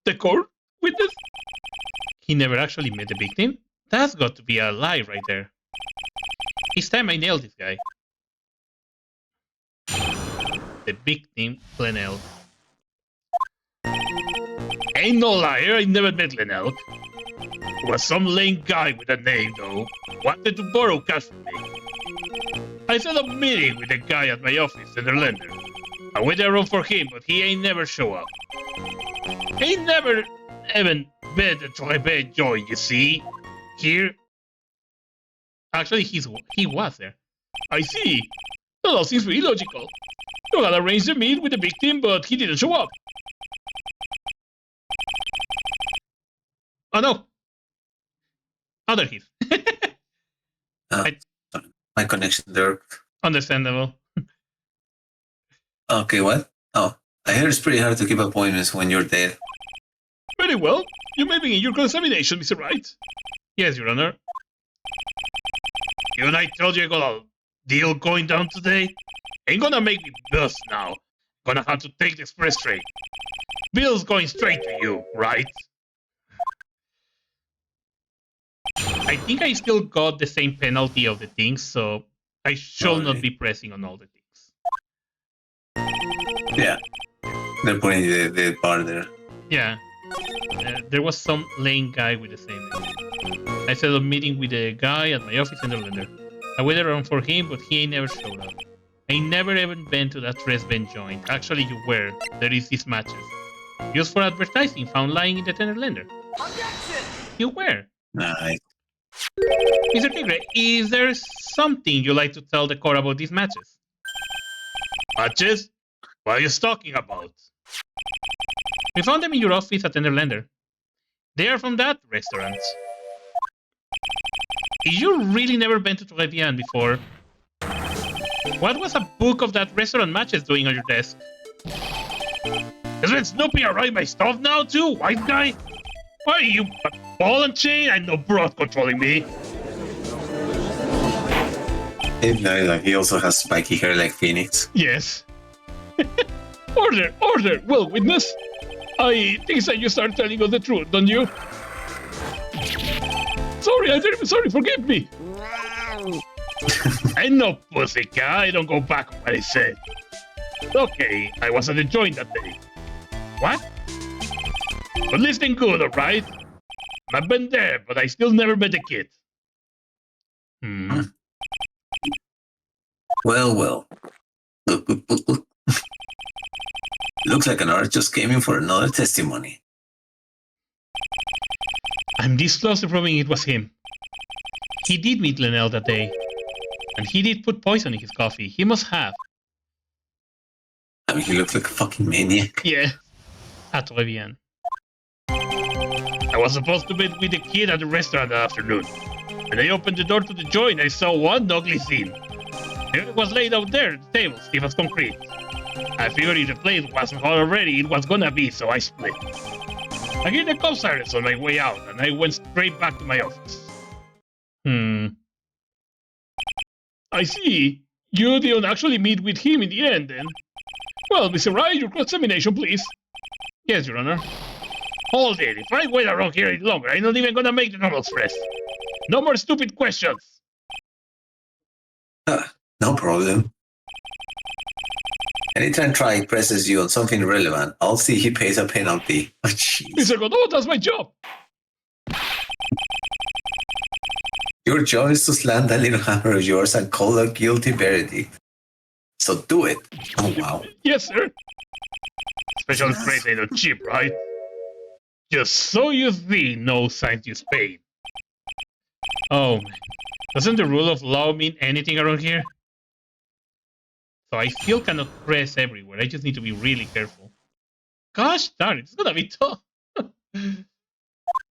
the court witness? He never actually met the victim? That's got to be a lie right there. It's time I nailed this guy. The victim, Glenelg. Ain't no liar, I never met Glenelg. Was some lame guy with a name, though. Wanted to borrow cash from me. I set up a meeting with a guy at my office in the lender. I went around for him, but he ain't never show up. He never even been to a bad joy, you see? Here? Actually, he was there. I see. That all seems pretty logical. You had arranged to meet with the victim, but he didn't show up. Oh no! Other Heath. My connection there. Understandable. Okay, what? Oh, I hear it's pretty hard to keep appointments when you're dead. Very well. You may begin your cross-examination, Mr. Wright. Yes, Your Honor. You and I told you I got a deal going down today. Ain't gonna make me bust now. Gonna have to take the express train. Bill's going straight to you, right? I think I still got the same penalty of the things, so I should not be pressing on all the things. Yeah. They're putting the bar there. Yeah. There was some lame guy with the same name. I set up a meeting with a guy at my office in the lender. I waited around for him, but he ain't never showed up. I never even been to that dress band joint. Actually, you were. There is these matches. Used for advertising, found lying in the tender lender. Objection! You were. Nice. Mr. Tigre, is there something you'd like to tell the court about these matches? Matches? What are you talking about? We found them in your office at Tender Lender. They are from that restaurant. You really never been to Tribulations before. What was a book of that restaurant matches doing on your desk? Has been snooping around my stuff now too, white guy? Why are you ball and chain and no broad controlling me? He also has spiky hair like Phoenix. Yes. Order! Well, witness, I think that you start telling us the truth, don't you? Sorry, forgive me. I'm no pussycat, I don't go back on what I said. Okay, I was at the joint that day. What? But listening good, alright? I've been there, but I still never met the kid. Well. Look. Looks like an artist just came in for another testimony. I'm this close to proving it was him. He did meet Linnell that day. And he did put poison in his coffee. He must have. I mean, he looks like a fucking maniac. Yeah. Ah, très bien. I was supposed to meet with the kid at the restaurant that afternoon. When I opened the door to the joint, I saw one ugly scene. It was laid out there at the table, stiff as concrete. I figured if the place wasn't hot already, it was gonna be, so I split. I heard the cop sirens on my way out, and I went straight back to my office. I see. You didn't actually meet with him in the end, then? Well, Mr. Wright, your cross-examination, please. Yes, Your Honor. Hold it. If I wait around here any longer, I'm not even gonna make the normal express. No more stupid questions. No problem. Anytime Trike presses you on something relevant, I'll see he pays a penalty. Oh, jeez. Mr. Godot, that's my job. Your job is to slam that little hammer of yours and call a guilty verdict. So do it. Oh, wow. Yes, sir. Special sprays ain't no cheap, right? Just so you see, no signs you spade. Oh, doesn't the rule of law mean anything around here? So I still cannot press everywhere. I just need to be really careful. Gosh darn it, it's gonna be tough.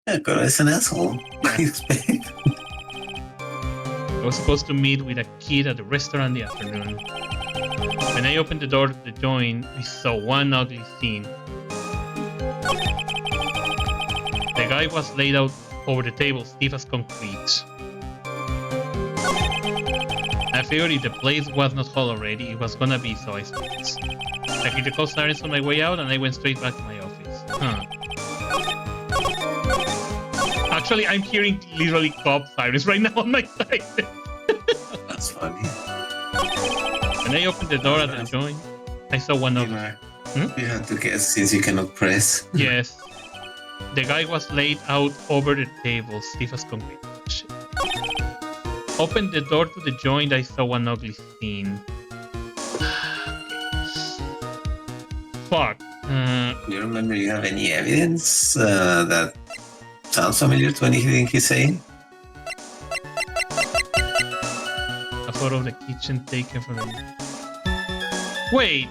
Yeah, God, it's an asshole. What do you expect? I was supposed to meet with a kid at the restaurant in the afternoon. When I opened the door to the joint, I saw one ugly scene. The guy was laid out over the table, stiff as concrete. I figured if the place was not hot already, it was gonna be, so I split. I hit the call sirens on my way out, and I went straight back to my office. Actually, I'm hearing literally cop sirens right now on my side. That's funny. When I opened the door at the joint, I saw one ugly. You have to guess since you cannot press. Yes. The guy was laid out over the table, stiff as concrete. Shit. Opened the door to the joint, I saw one ugly scene. Fuck. Do you remember you have any evidence that sounds familiar to anything he's saying? A photo of the kitchen taken from the... Wait.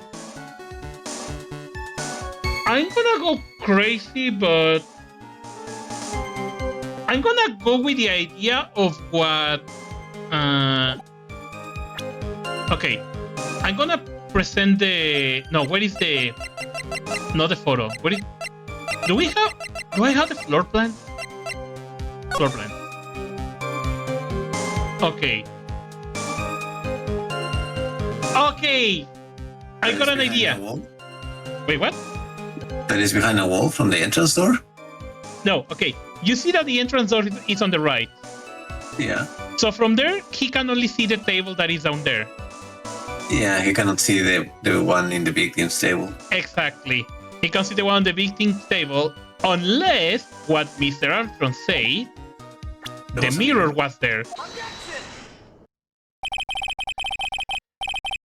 I'm gonna go crazy, but... I'm gonna go with the idea of what... Okay. I'm gonna present the... No, where is the... Not the photo. Where is... Do I have the floor plan? Floor plan. Okay. Okay! I got an idea. Wait, what? That is behind a wall from the entrance door? No, okay. You see that the entrance door is on the right. Yeah. So from there, he can only see the table that is down there. Yeah, he cannot see the one in the victim's table. Exactly. He can see the one on the victim's table, unless what Mr. Armstrong said, the mirror was there.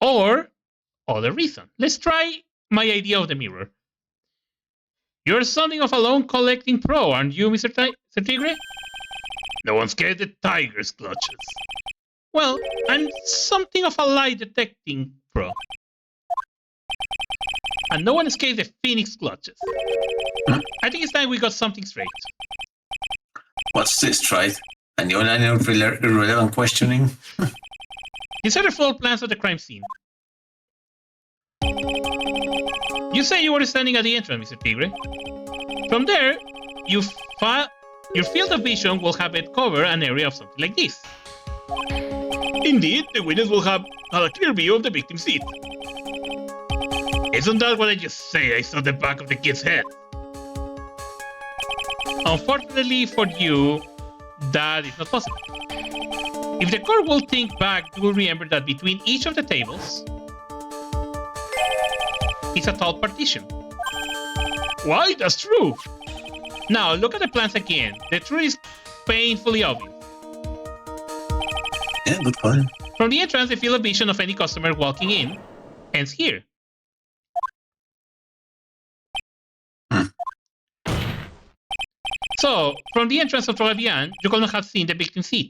Or other reason. Let's try my idea of the mirror. You're something of a loan collecting pro, aren't you, Mr. Tigre? No one scared the tiger's clutches. Well, I'm something of a lie detecting pro. And no one escaped the Phoenix clutches. I think it's time we got something straight. What's this, Trite? A new line of irrelevant questioning? These are the floor plans of the crime scene. You say you were standing at the entrance, Mr. Tigre. From there, your field of vision will have it cover an area of something like this. Indeed, the witness will have a clear view of the victim's seat. Isn't that what I just said? I saw the back of the kid's head. Unfortunately for you, that is not possible. If the court will think back, you will remember that between each of the tables is a tall partition. Why? That's true. Now, look at the plans again. The truth is painfully obvious. Yeah, good point. From the entrance, the field of vision of any customer walking in ends here. So, from the entrance of Troavian, you could not have seen the victim's seat.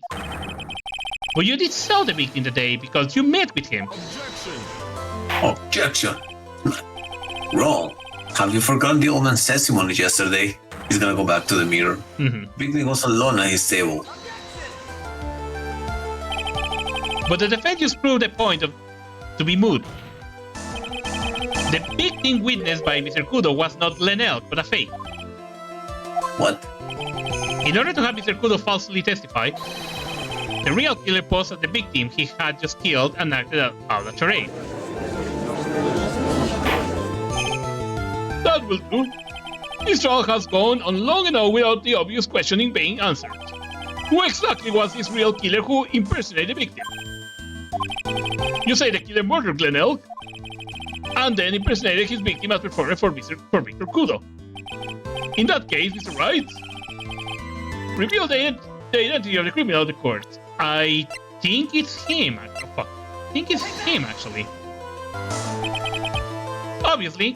But you did saw the victim today because you met with him. Objection. Wrong. Have you forgotten the old man's testimony yesterday? He's gonna go back to the mirror. Victim was alone at his table. But the defense just proved the point to be moot. The victim witnessed by Mr. Kudo was not Lenel, but a fake. What? In order to have Mr. Kudo falsely testify, the real killer posed as the victim he had just killed and acted out a charade. That will do. This trial has gone on long enough without the obvious questioning being answered. Who exactly was this real killer who impersonated the victim? You say the killer murdered Glen Elk, and then impersonated his victim as performer for Victor Kudo. In that case, Mr. Wright, reveal the identity of the criminal of the court. I think it's him. Oh, fuck. I think it's him, actually. Obviously,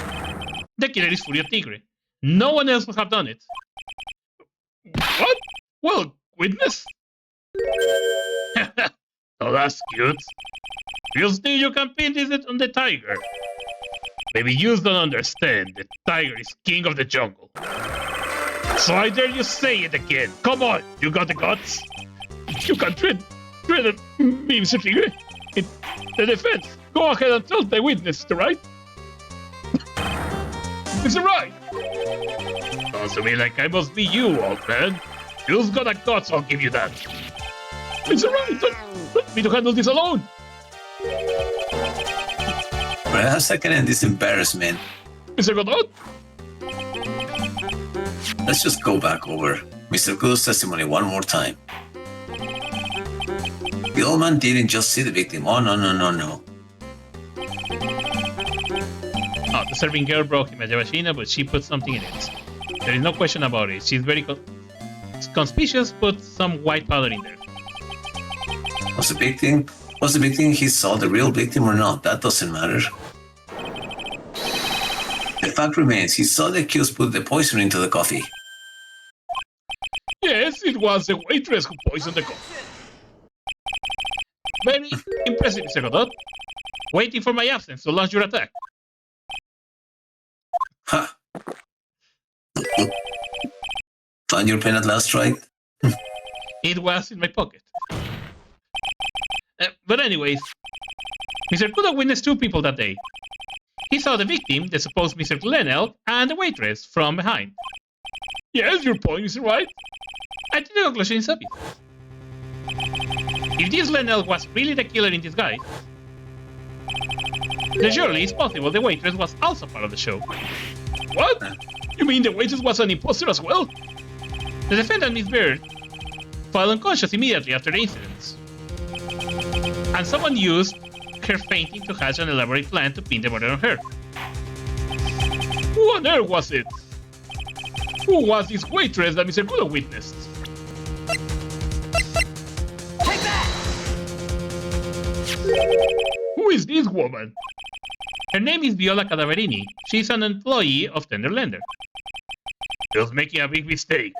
the killer is Furio Tigre. No one else would have done it. What? Well, witness? Oh, that's cute. You think you can pin this on the tiger? Maybe you don't understand. The tiger is king of the jungle. So I dare you say it again. Come on, you got the guts? You can treat me, Mr. Tigre. In the defense, go ahead and tell the witness, Mr. Wright. Mr. Wright! Sounds to me like I must be you, old man. You've got a guts, I'll give you that. Mr. Wright, let me to handle this alone. Perhaps I can end this embarrassment. Mr. Godot? Let's just go back over Mr. Kudo's testimony one more time. The old man didn't just see the victim. Oh, no. Oh, the serving girl brought him a yabashina, but she put something in it. There is no question about it. She's very conspicuous, put some white powder in there. Was the victim he saw the real victim or not? That doesn't matter. The fact remains, he saw the accused put the poison into the coffee. Yes, it was the waitress who poisoned the coffee. Very impressive, Mr. Godot. Waiting for my absence to launch your attack. Ha! Found your pen at last, right? It was in my pocket. But anyways, Mr. Kudo witnessed two people that day. He saw the victim, the supposed Mr. Glenelg, and the waitress from behind. Yes, your point, Mr. Wright. I think the conclusion is obvious. If this Glenelg was really the killer in disguise, then surely it's possible the waitress was also part of the show. What? You mean the waitress was an imposter as well? The defendant, Miss Bird, fell unconscious immediately after the incident. And someone used her fainting to hatch an elaborate plan to pin the murder on her. Who on earth was it? Who was this waitress that Mr. Kudo witnessed? Take that! Who is this woman? Her name is Viola Cadaverini. She's an employee of Tenderlander. Just making a big mistake.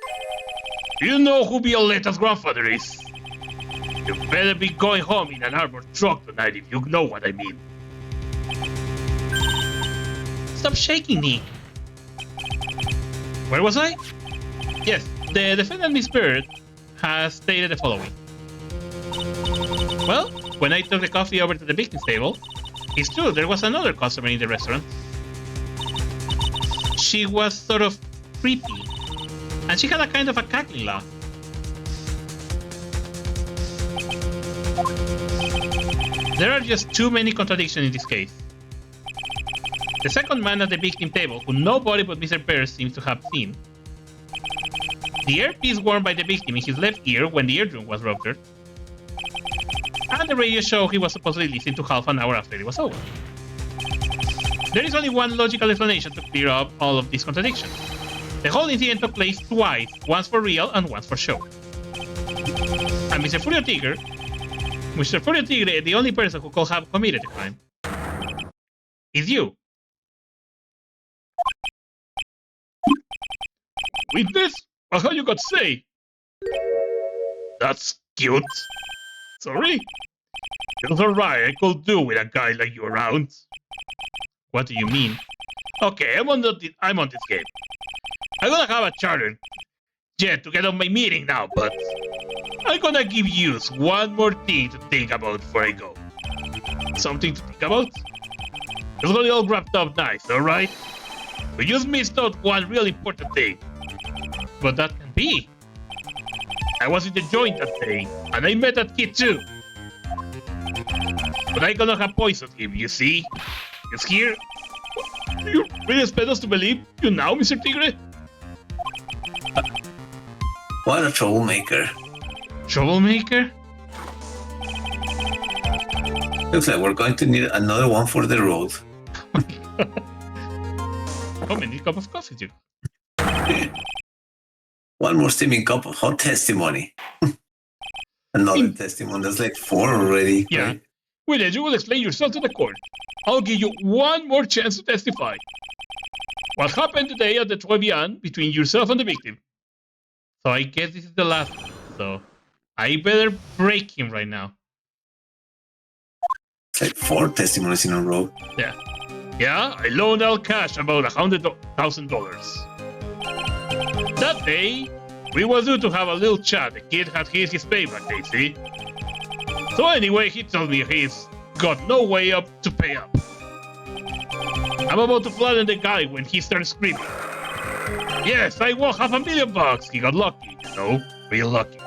Do you know who Violeta's grandfather is? You better be going home in an armored truck tonight if you know what I mean. Stop shaking me. Where was I? Yes, the defendant, Miss Bird, has stated the following. Well, when I took the coffee over to the victim's table, It's true, there was another customer in the restaurant. She was sort of creepy, and she had a kind of a cackling laugh. There are just too many contradictions in this case. The second man at the victim table, who nobody but Mr. Pears seems to have seen. The earpiece worn by the victim in his left ear when the eardrum was ruptured. And the radio show he was supposedly listening to half an hour after it was over. There is only one logical explanation to clear up all of these contradictions. The whole incident took place twice, once for real and once for show. And Mr. Furio Tigre, the only person who could have committed the crime, is you. Witness? What have you got to say? That's cute. Sorry? It's alright, I could do with a guy like you around. What do you mean? Okay, I'm on this game. I'm gonna have a charter jet to get on my meeting now, but I'm gonna give you one more thing to think about before I go. Something to think about? It's gonna be all wrapped up nice, alright? We just missed out one really important thing. But that can be. I was in the joint that day, and I met that kid too. But I gonna have poisoned him, you see? He's here. You really expect us to believe you now, Mr. Tigre? What a troublemaker. Troublemaker? Looks like we're going to need another one for the road. How many cup of coffee do you? One more steaming cup of hot testimony. Another testimony. That's like 4 already. Yeah. Right? Well, then you will explain yourself to the court. I'll give you one more chance to testify. What happened today at the Tribulations between yourself and the victim? So I guess this is the last one. So I better break him right now. It's like 4 testimonies in a row. Yeah. Yeah, I loaned out cash about $100,000. That day, we was due to have a little chat. The kid had his payback day, see? So anyway, he told me he's got no way up to pay up. I'm about to flatten the guy when he started screaming. Yes, I won $500,000. He got lucky, you know, real lucky.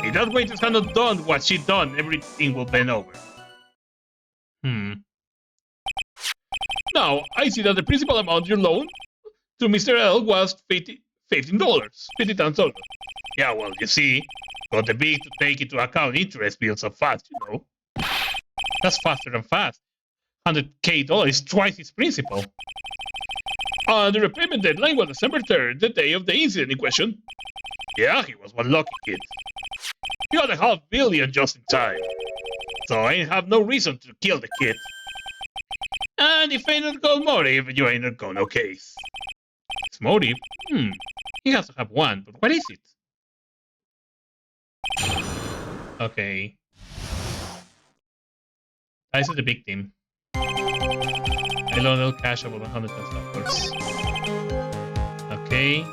If that waitress had not done what she done, everything will bend over. Now, I see that the principal amount you loaned to Mr. L was $50,000. Yeah, well, you see, got the big to take into account interest bills so fast, you know. That's faster than fast. $100K is twice its principal. The repayment deadline was December 3rd, the day of the incident in question. Yeah, he was one lucky kid. He got $500 million just in time. So I have no reason to kill the kid. And if ain't not got motive, you ain't not got no case. His motive? He has to have one, but what is it? Okay. Ties to the victim. I loaned out cash about $100,000. Okay.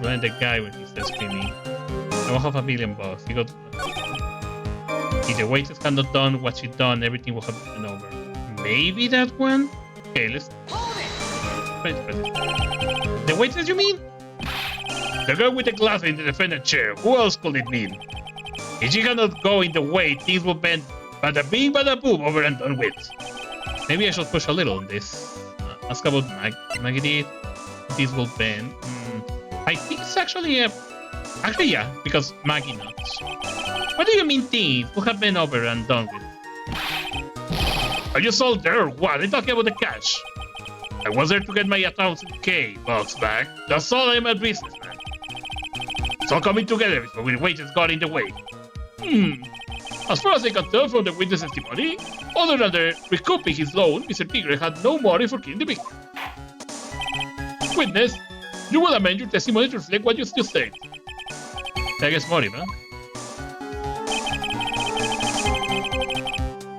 Blame the guy when he starts screaming. I won't have $1 million. He got. If the waitress had not done what she done, everything would have been over. Maybe that one? Okay, let's. Wait. The waitress, you mean? The girl with the glass in the defendant chair. Who else could it mean? If she cannot go in the way, things will bend bada bing bada boom over and done with. Maybe I should push a little on this. Ask about Maggie. This will bend. I think it's actually a. Actually, yeah, because Maggie nuts. What do you mean things will have been over and done with? Are you sold there or what? I'm talking about the cash. I was there to get my $1,000 bucks back. That's all I'm a businessman. It's all coming together before the waiters got in the way. As far as I can tell from the witness testimony, other than the recouping his loan, Mr. Tigre had no motive for killing the victim. Witness, you will amend your testimony to reflect what you just said. I guess motive, huh?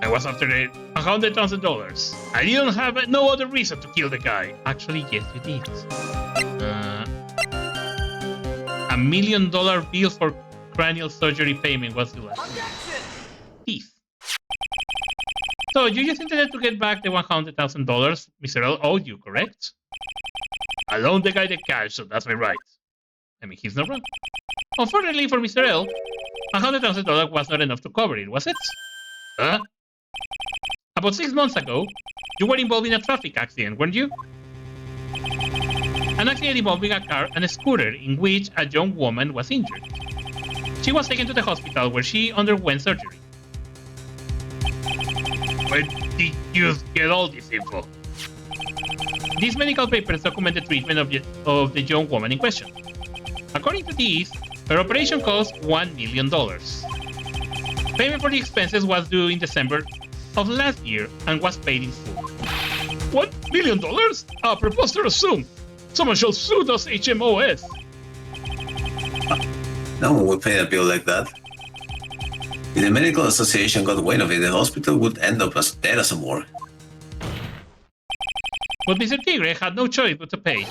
I was after the $100,000. I didn't have no other reason to kill the guy. Actually, yes, you did. $1 million bill for cranial surgery payment was due last year. Objection! Teeth. So you just intended to get back the $100,000 Mr. L owed you, correct? I loaned the guy the cash, so that's my right. I mean, he's not wrong. Unfortunately for Mr. L, $100,000 was not enough to cover it, was it? Huh? About 6 months ago, you were involved in a traffic accident, weren't you? An accident involving a car and a scooter in which a young woman was injured. She was taken to the hospital where she underwent surgery. Where did you get all this info? These medical papers document the treatment of the young woman in question. According to these, her operation cost $1 million. Payment for the expenses was due in December of last year and was paid in full. $1 million? A preposterous sum! Someone shall sue us HMOS! No one would pay a bill like that. If the medical association got wind of it, the hospital would end up as dead as a morgue. But Mr. Tigre had no choice but to pay,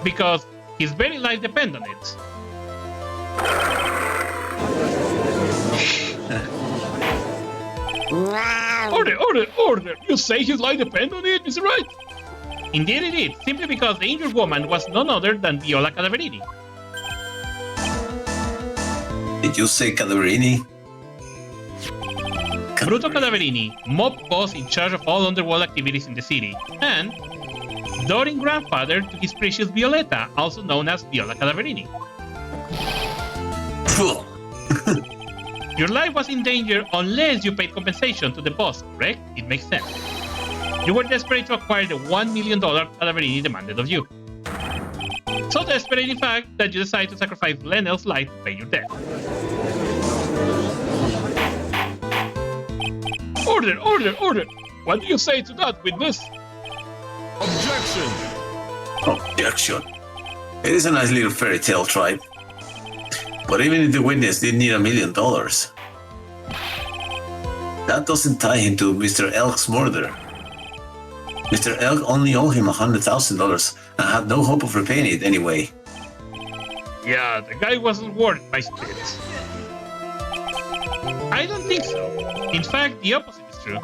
because his very life depended on it. Order! You say his life depended on it, Mr. Wright? Indeed it did, simply because the injured woman was none other than Viola Cadaverini. Did you say Cadaverini? Bruto Cadaverini, mob boss in charge of all underworld activities in the city, and doting grandfather to his precious Violetta, also known as Viola Cadaverini. Your life was in danger unless you paid compensation to the boss, correct? It makes sense. You were desperate to acquire the $1 million Cadaverini demanded of you. So desperate, in fact, that you decided to sacrifice Glenel's life to pay your debt. Order! What do you say to that, witness? Objection. It is a nice little fairy tale, Tribe. But even if the witness did need $1 million, that doesn't tie him to Mr. Elk's murder. Mr. Elk only owed him $100,000 and had no hope of repaying it anyway. Yeah, the guy wasn't worth my spirits. I don't think so. In fact, the opposite is true.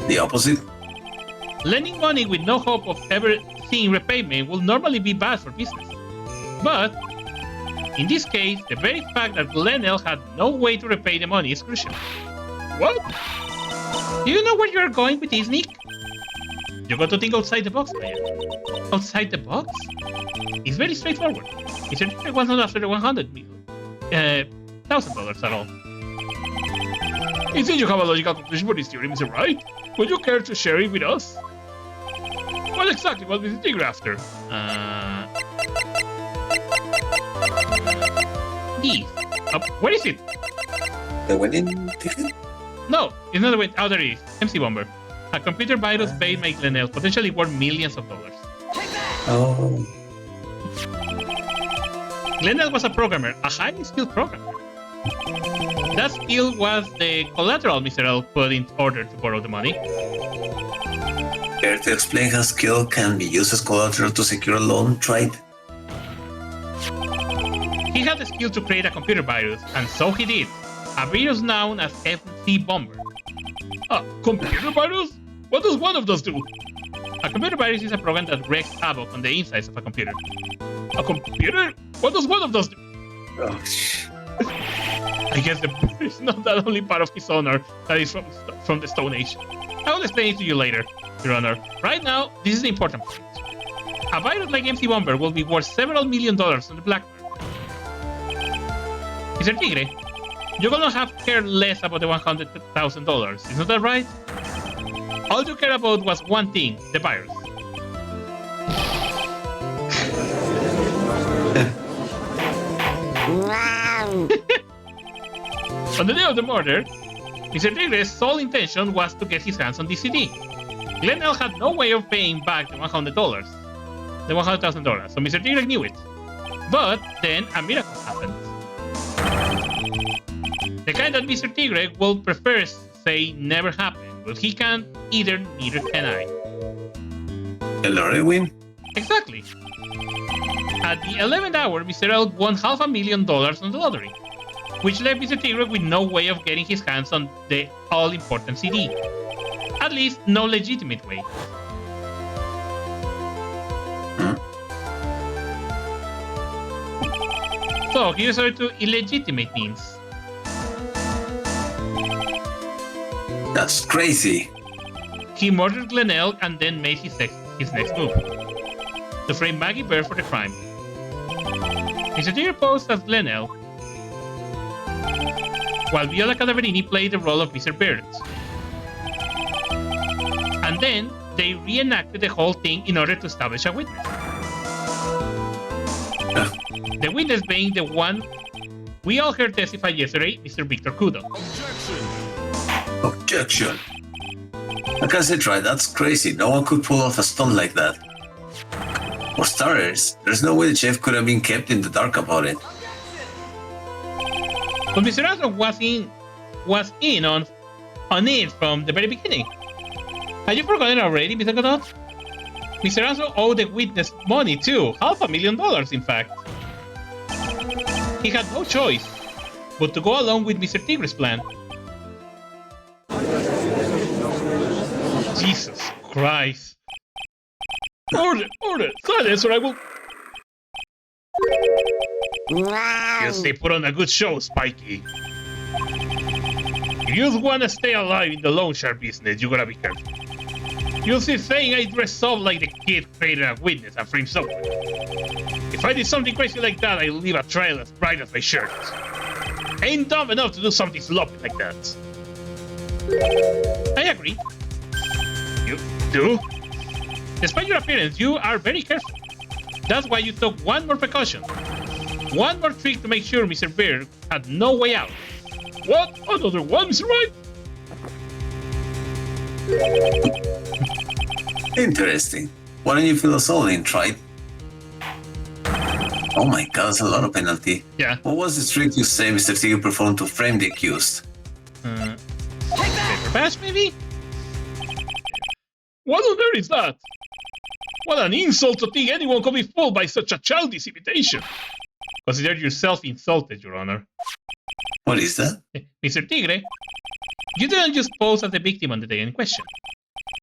The opposite? Lending money with no hope of ever seeing repayment will normally be bad for business. But, in this case, the very fact that Glenel had no way to repay the money is crucial. What? Do you know where you're going with this, Nick? You got to think outside the box, man. Outside the box? It's very straightforward. Mr. Tigre was not after the $100,000 at all. It seems you have a logical conclusion for this theory, Mr. Wright. Would you care to share it with us? What exactly was Mr. Tigre after? This. Where is it? The winning ticket? No, it's not the way. Oh, there it is. MC Bomber. A computer virus paid by Glenelg, potentially worth millions of dollars. Oh. Glenelg was a programmer, a highly skilled programmer. That skill was the collateral Mr. L put in order to borrow the money. Care to explain how skill can be used as collateral to secure a loan, Tribe? He had the skill to create a computer virus, and so he did. A virus known as MC Bomber. A computer virus? What does one of those do? A computer virus is a program that wreaks havoc on the insides of a computer. A computer? What does one of those do? Oh, I guess the bird is not the only part of his honor that is from the Stone Age. I will explain it to you later, Your Honor. Right now, this is the important point. A virus like MC Bomber will be worth several $1 million on the black market. Mr. Tigre, you're gonna have cared less about the $100,000, isn't that right? All you cared about was one thing, the virus. On the day of the murder, Mr. Tigre's sole intention was to get his hands on the CD. Glenelg had no way of paying back the $100,000, so Mr. Tigre knew it. But then a miracle happened. The kind that Mr. Tigre will prefer say never happened, but he can't either, neither can I. El Lorewin? Exactly. At the 11th hour, Mr. L won $500,000 on the lottery, which left Mr. Tigre with no way of getting his hands on the all-important CD. At least, no legitimate way. So, he resorted to illegitimate means. That's crazy. He murdered Glenelle and then made his next move, to frame Maggie Bear for the crime. Mr. Tigre posed as Glenelle, while Viola Cadaverini played the role of Mr. Bird. And then, they reenacted the whole thing in order to establish a witness. The witness being the one we all heard testify yesterday, Mr. Victor Kudo. Objection. Like I said, right, that's crazy. No one could pull off a stunt like that. For starters, there's no way the chef could have been kept in the dark about it. But Mr. Astro was in on it from the very beginning. Have you forgotten already, Mr. Godot? Mr. Astro owed the witness money too, $500,000 in fact. He had no choice but to go along with Mr. Tigre's plan. Jesus Christ. Order, silence or I will... Yes, they put on a good show, Spikey. If you want to stay alive in the loan shark business, you gotta be careful. You'll see saying I dressed up like the kid created a witness and framed someone. If I did something crazy like that, I'd leave a trail as bright as my shirt. I ain't dumb enough to do something sloppy like that. I agree. You do? Despite your appearance, you are very careful. That's why you took one more precaution. One more trick to make sure Mr. Bear had no way out. What? Another one, Mr. Wright? Interesting. Why don't you fill us all in, Tribes? Oh my god, that's a lot of penalty. Yeah. What was the trick you say Mr. Tigre performed to frame the accused? Paper pass, maybe? What on earth is that? What an insult to think anyone could be fooled by such a childish imitation. Consider yourself insulted, Your Honor. What is that? Mr. Tigre, you didn't just pose as the victim on the day in question.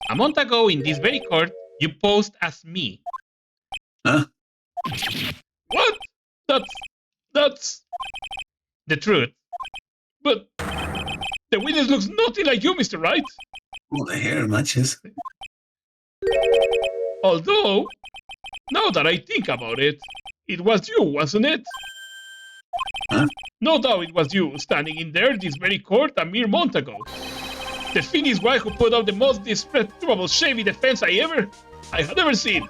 A month ago in this very court, you posed as me. Huh? What? That's the truth. But the witness looks nothing like you, Mr. Wright. Well, the hair matches. Although, now that I think about it, it was you, wasn't it? Huh? No doubt it was you, standing in there this very court a mere month ago. The Finney's wife who put out the most disreputable shady defense I had ever seen.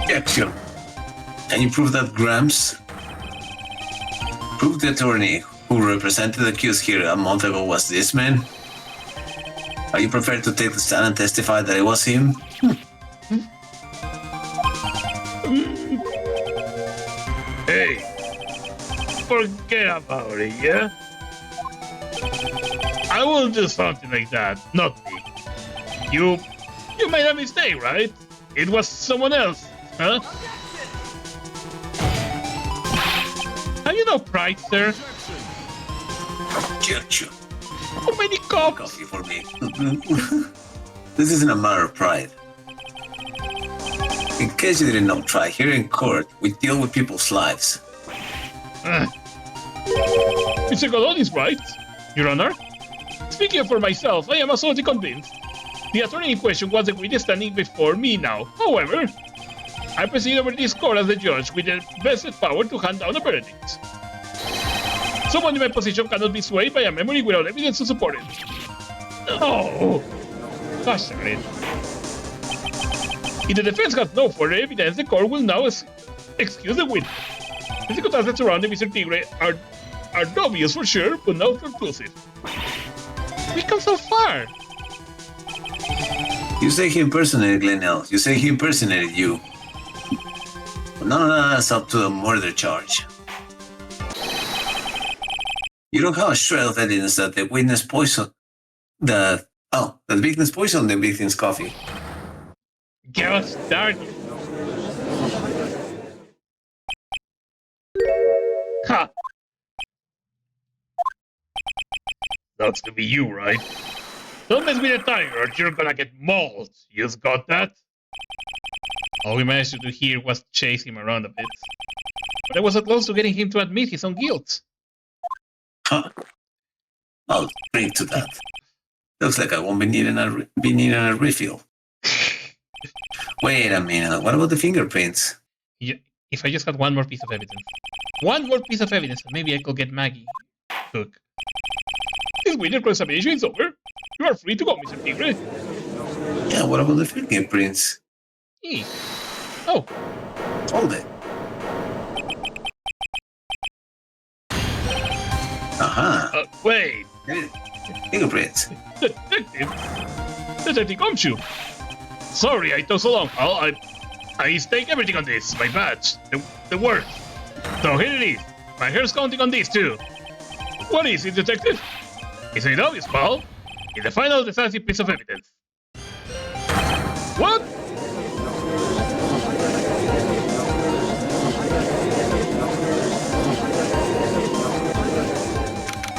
Objection. Can you prove that, Gramps? Prove the attorney who represented the accused here a month ago was this man? Are you prepared to take the stand and testify that it was him? Hey, forget about it, yeah? I won't do something like that, not me. You made a mistake, right? It was someone else, huh? Have you no pride, sir? Objection. How many cops? Coffee for me. This isn't a matter of pride. In case you didn't know, Try, here in court, we deal with people's lives. Mr. Godot is right, Your Honor. Speaking for myself, I am absolutely convinced. The attorney in question was the witness standing before me now. However, I preside over this court as the judge with the vested power to hand down a verdict. Someone in my position cannot be swayed by a memory without evidence to support it. No! Gosh darn it. If the defense has no further evidence, the court will now excuse the witness. The circumstances surrounding Mr. Tigre are obvious for sure, but not conclusive. We've come so far. You say he impersonated Glenelle. You say he impersonated you. But none of that adds up to a murder charge. You don't have a shred of evidence that the witness poisoned The victim's poison, the victim's coffee. Just start. Ha! That's to be you, right? Don't mess with the tiger or you're gonna get mauled. You just got that? All we managed to do here was chase him around a bit. But I was so close to getting him to admit his own guilt. Huh. I'll drink to that. Looks like I won't be needing a refill. Wait a minute. What about the fingerprints? Yeah, if I just had one more piece of evidence. One more piece of evidence, and maybe I could get Maggie. Cook. This winter cross-examination is over. You are free to go, Mr. Tigre. Yeah, what about the fingerprints? Oh, Hold it. Aha. Wait. Fingerprints. Detective? Detective Gumshoe. Sorry I took so long, pal. I stake everything on this. My badge. The word. So here it is. My hair's counting on this too. What is it, Detective? Isn't it obvious, pal? It's the final decisive piece of evidence. What?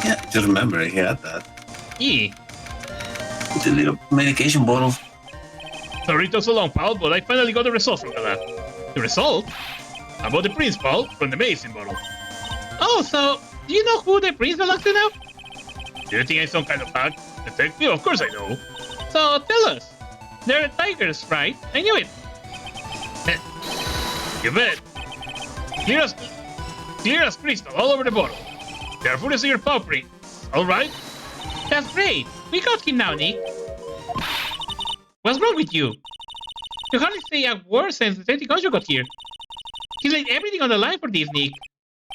Yeah, just remember he had that. yeah. The little medication bottle. Sorry it took so long, pal, but I finally got the result from the lab. The result? About the prince, pal, from the medicine bottle. Oh, so do you know who the prince belongs to now? Do you think I'm some kind of hack? Detective? Of course I know. So tell us. They're tigers, right? I knew it. You bet. Clear as crystal all over the bottle. They are full of your paw prints. Alright? That's great. We got him now, Nick. What's wrong with you? You hardly say a word since the Detective Concho got here. He laid everything on the line for this, Nick.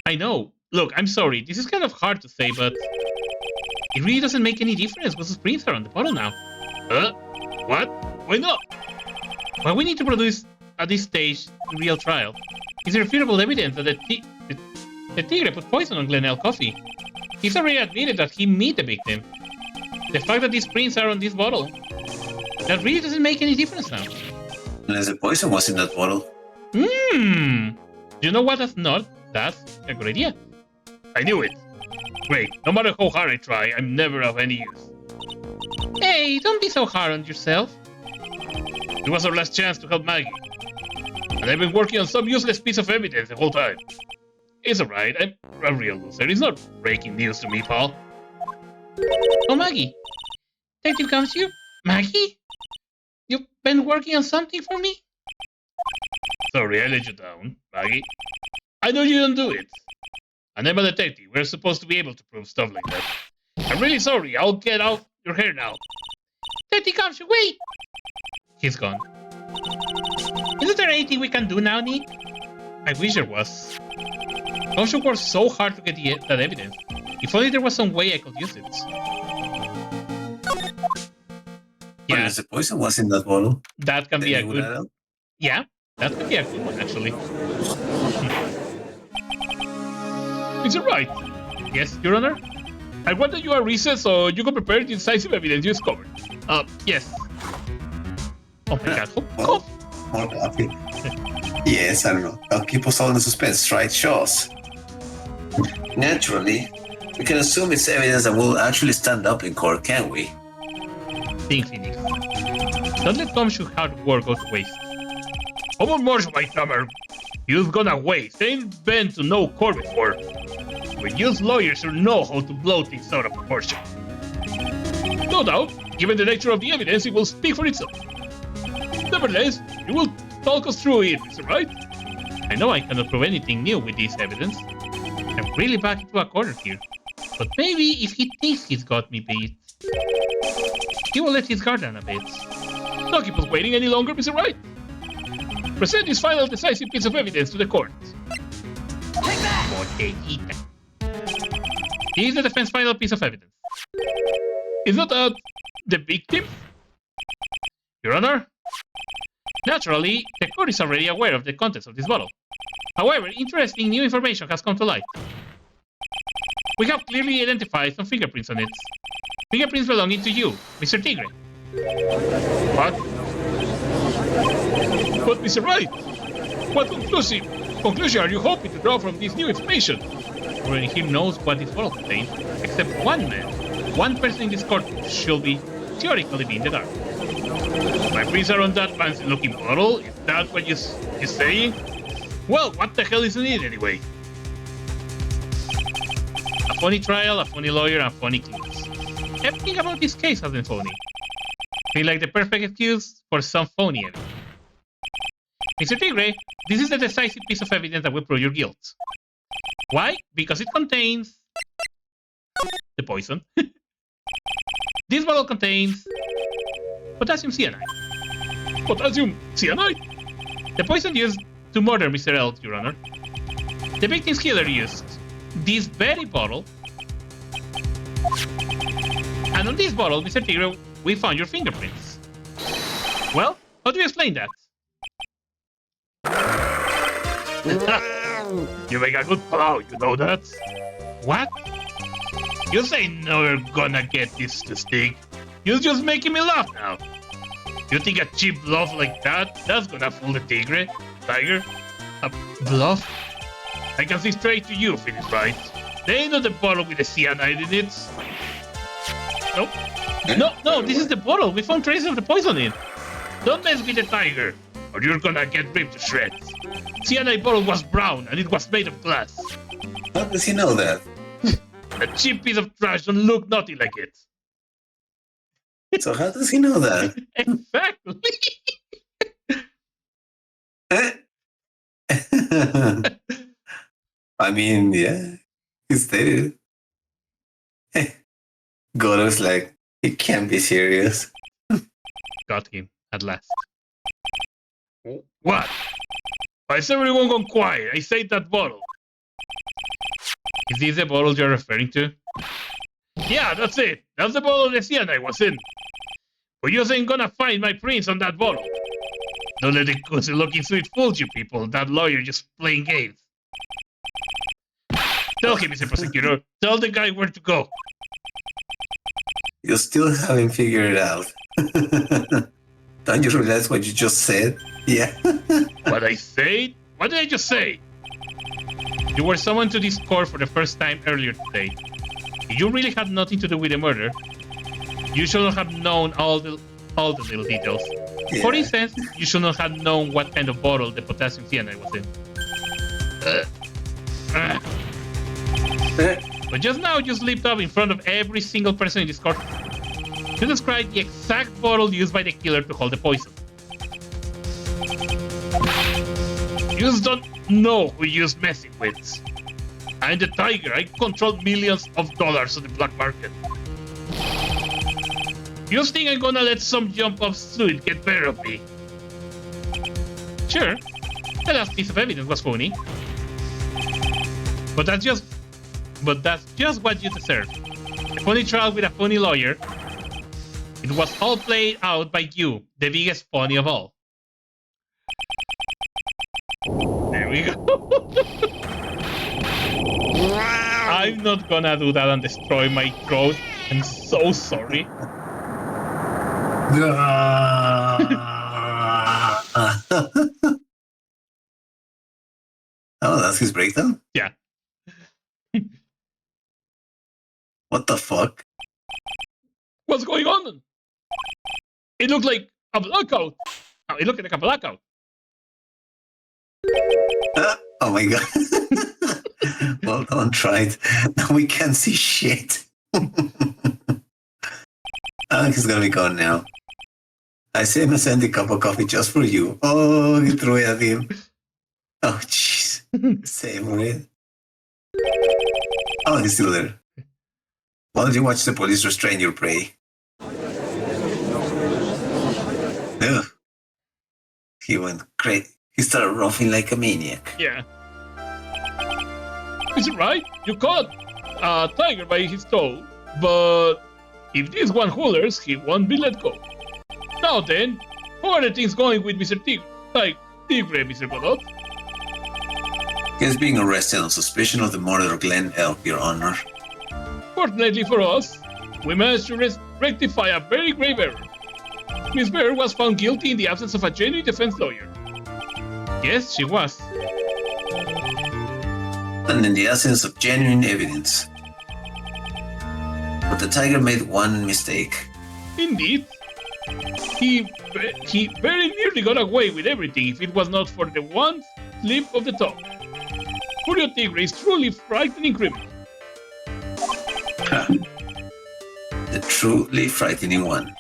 I know. Look, I'm sorry. This is kind of hard to say, but it really doesn't make any difference whose prints are on the bottle now. What? Why not? What we need to produce at this stage in real trial is irrefutable evidence that the Tigre put poison on Glenelg coffee. He's already admitted that he met the victim. The fact that these prints are on this bottle, that really doesn't make any difference now. Unless the poison was in that bottle. You know what? That's a good idea. I knew it. Great. No matter how hard I try, I'm never of any use. Hey, don't be so hard on yourself. It was our last chance to help Maggie. And I've been working on some useless piece of evidence the whole time. It's alright, I'm a real loser. It's not breaking news to me, pal. Oh, Maggie. Detective comes you? Maggie? You've been working on something for me? Sorry, I let you down, Maggie. I know you don't do it. And I'm a detective. We're supposed to be able to prove stuff like that. I'm really sorry. I'll get out your hair now. Detective comes you, wait! He's gone. Isn't there anything we can do now, Nick? I wish there was. Gumshoe worked so hard to get that evidence. If only there was some way I could use it. Yeah, Unless the poison was in that bottle. that can be a Then you would good... add up. Yeah, that could be a good one, actually. Is it right? Yes, Your Honor? I want that you are recess so you can prepare the decisive evidence you discovered. Yes. Oh my god. Well, more coffee. Yes, I don't know. I'll keep us all in suspense, right? Shows. Naturally, we can assume it's evidence that will actually stand up in court, can't we? Think, Phoenix. Don't let Gumshoe hard work go to waste. How much, my summer? You've gone away. Ain't been to no court before. We use lawyers who know how to blow things out of proportion. No doubt, given the nature of the evidence, it will speak for itself. Nevertheless, you will talk us through it, is it right? I know I cannot prove anything new with this evidence. I'm really backed into a corner here. But maybe if he thinks he's got me beat, he will let his guard down a bit. Don't keep us waiting any longer, Mr. Wright. Present this final decisive piece of evidence to the court. Take that! Botellita. This is the defense final piece of evidence. Is that the victim? Your Honor? Naturally, the court is already aware of the contents of this bottle. However, interesting new information has come to light. We have clearly identified some fingerprints on it. Fingerprints belonging to you, Mr. Tigre. What? But Mr. Wright, what conclusion are you hoping to draw from this new information? Everyone here knows what this bottle contains, except one man. One person in this court should be theoretically be in the dark. My prints are on that fancy-looking bottle. Is that what you're saying? Well, what the hell is in it anyway? A phony trial, a phony lawyer, and phony clues. Everything about this case has been phony. Feel like the perfect excuse for some phony evidence. Mr. Tigre, this is the decisive piece of evidence that will prove your guilt. Why? Because it contains the poison. This bottle contains potassium cyanide. Potassium cyanide? The poison used to murder Mr. L, Your Honor. The victim's killer used this very bottle. And on this bottle, Mr. Tigre, we found your fingerprints. Well, how do you explain that? You make a good plow, you know that? What? You say never gonna get this to stick. You're just making me laugh now. You think a cheap bluff like that's gonna fool the tiger? A bluff? I can see straight to you, Philip Wright. They ain't not the bottle with the cyanide in it. Nope. No, this is the bottle. We found traces of the poison in. Don't mess with the tiger, or you're gonna get ripped to shreds. Cyanide bottle was brown, and it was made of glass. How does he know that? A cheap piece of trash don't look nothing like it. So how does he know that? Exactly. I mean, yeah, he stated it. Goto's like, he can't be serious. Got him, at last. What? Why is everyone gone quiet? I saved that bottle. Is this the bottle you're referring to? Yeah, that's it. That's the bottle the cyanide was in. But you ain't gonna find my prints on that bottle. Don't let the cozy-looking sweet fool you people. That lawyer just playing games. Tell him, Mr. Prosecutor. Tell the guy where to go. You still haven't figured it out. Don't you realize what you just said? Yeah. What I said? What did I just say? You were summoned to this court for the first time earlier today. If you really had nothing to do with the murder, you should not have known all the little details. Yeah. For instance, you should not have known what kind of bottle the potassium cyanide was in. But just now, you slipped up in front of every single person in this court to describe the exact bottle used by the killer to hold the poison. You just don't know who you're messing with. I'm the tiger. I control millions of dollars on the black market. You think I'm gonna let some jump-off suit get better of me? Sure, the last piece of evidence was phony. But that's just what you deserve. A phony trial with a phony lawyer. It was all played out by you, the biggest phony of all. There we go. I'm not gonna do that and destroy my throat. I'm so sorry. Oh, that's his breakdown? Yeah. What the fuck? What's going on? It looked like a blackout. Oh, it looked like a blackout. Oh my god. Well done, tried. Now we can't see shit. Alex is gonna be gone now. I see him send a cup of coffee just for you. Oh, he threw it at him. Oh, jeez. Same with. Oh, he's still there. Why don't you watch the police restrain your prey? Ugh. He went crazy. He started roughing like a maniac. Yeah. Is it right? You caught a tiger by his toe, but if this one hollers, he won't be let go. Now then, how are the things going with Mr. Tigre? Tigre, Mr. Godot? He is being arrested on suspicion of the murder of Glenn Elk, Your Honor. Fortunately for us, We managed to rectify a very grave error. Miss Bear was found guilty in the absence of a genuine defense lawyer. Yes, she was. And in the absence of genuine evidence. But the tiger made one mistake. Indeed. He very nearly got away with everything if it was not for the one slip of the tongue. Julio Tigre is truly frightening criminal. Huh. The truly frightening one.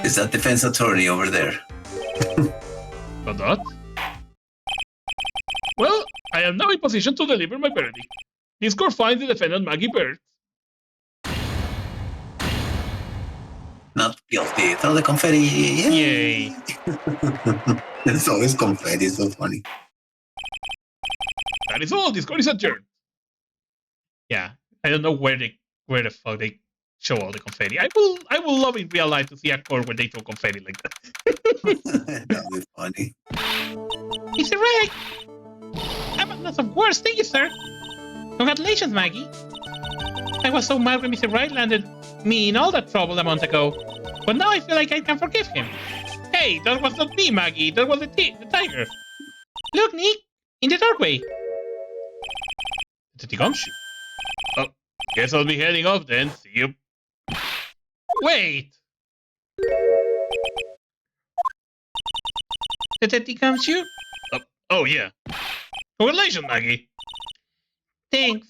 Is that defense attorney over there? But that? Well, I am now in position to deliver my verdict. This court finds the defendant Maggie Bird. Not guilty. Throw the confetti. Yay. It's always confetti. It's so funny. That is all. This court is adjourned. Yeah, I don't know where the fuck they show all the confetti. I will love in real life to see a court where they throw confetti like that. That would be funny. Mr. Wright! I'm lots of words, thank you, sir. Congratulations, Maggie. I was so mad when Mr. Wright landed me in all that trouble a month ago, but now I feel like I can forgive him. Hey, that was not me, Maggie. That was the tiger. Look, Nick, in the doorway. It's a gumshoe. Oh, guess I'll be heading off then. See you. Wait! The teddy gumshoe? Oh, yeah. Congratulations, Maggie. Thanks.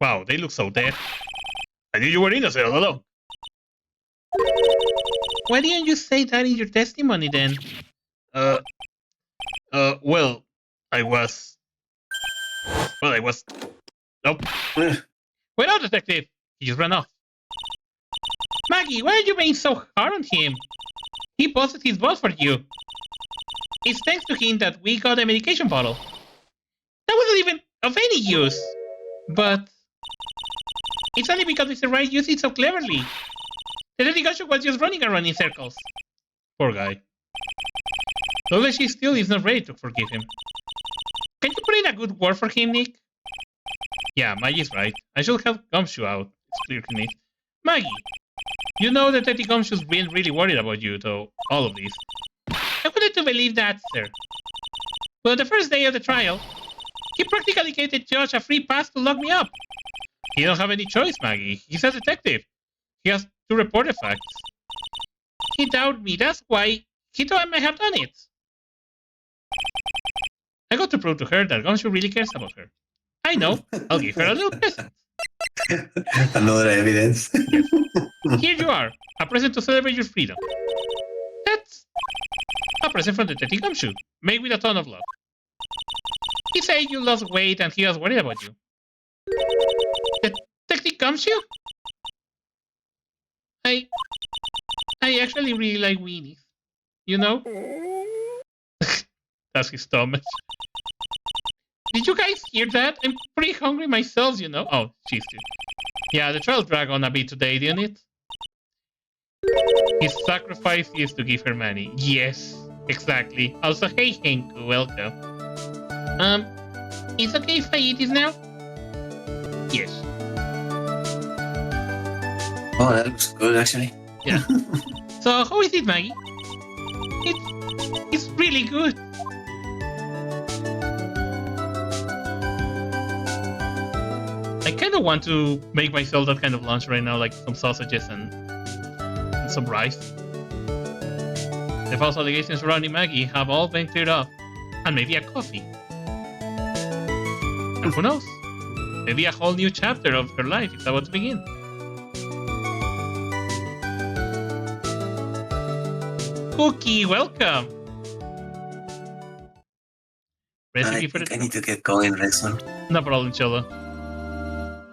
Wow, they look so dead. I knew you were innocent all along. Why didn't you say that in your testimony then? Well, I was... Nope. Wait out, detective! He just ran off. Maggie, why are you being so hard on him? He busted his balls for you. It's thanks to him that we got a medication bottle. That wasn't even of any use. But... it's only because Mr. Wright used it so cleverly. The litigation was just running around in circles. Poor guy. Although she still is not ready to forgive him. Can you put in a good word for him, Nick? Yeah, Maggie's right. I should help Gumshoe out. It's clear to me. Maggie, You know that Teddy Gumshoe's been really worried about you, though. All of this. I wanted to believe that, sir. But on the first day of the trial, he practically gave the judge a free pass to lock me up. He don't have any choice, Maggie. He's a detective. He has to report the facts. He doubted me, that's why he thought I might have done it. I got to prove to her that Gumshoe really cares about her. I know. I'll give her a little present. Another evidence. Here you are. A present to celebrate your freedom. That's a present from Detective Gumshoe, made with a ton of love. He said you lost weight and he was worried about you. Detective Gumshoe? I actually really like weenies. You know? That's his stomach. Did you guys hear that? I'm pretty hungry myself, you know? Oh, she's too. Yeah, the trial dragged on a bit today, didn't it? His sacrifice is to give her money. Yes, exactly. Also, hey Hank, welcome. It's okay if I eat this now? Yes. Oh, that looks good, actually. Yeah. So, how is it, Maggie? It's really good. I kind of want to make myself that kind of lunch right now, like some sausages and some rice. The false allegations surrounding Maggie have all been cleared up, and maybe a coffee. And who knows? Maybe a whole new chapter of her life is about to begin. Cookie, welcome. Recipe for I need to get going, Rexo. No problem, Cholo.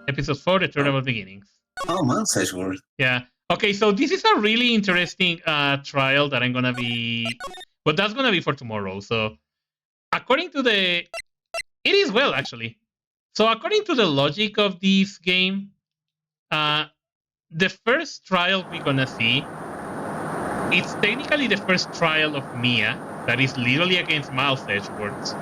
Episode 4, The Tournament Beginnings. Oh, Mount Word. Yeah. Okay, so this is a really interesting trial that I'm gonna be... But that's gonna be for tomorrow, so... According to the... It is well, actually. So according to the logic of this game, the first trial we're gonna see, it's technically the first trial of Mia, that is literally against Miles Edgeworth.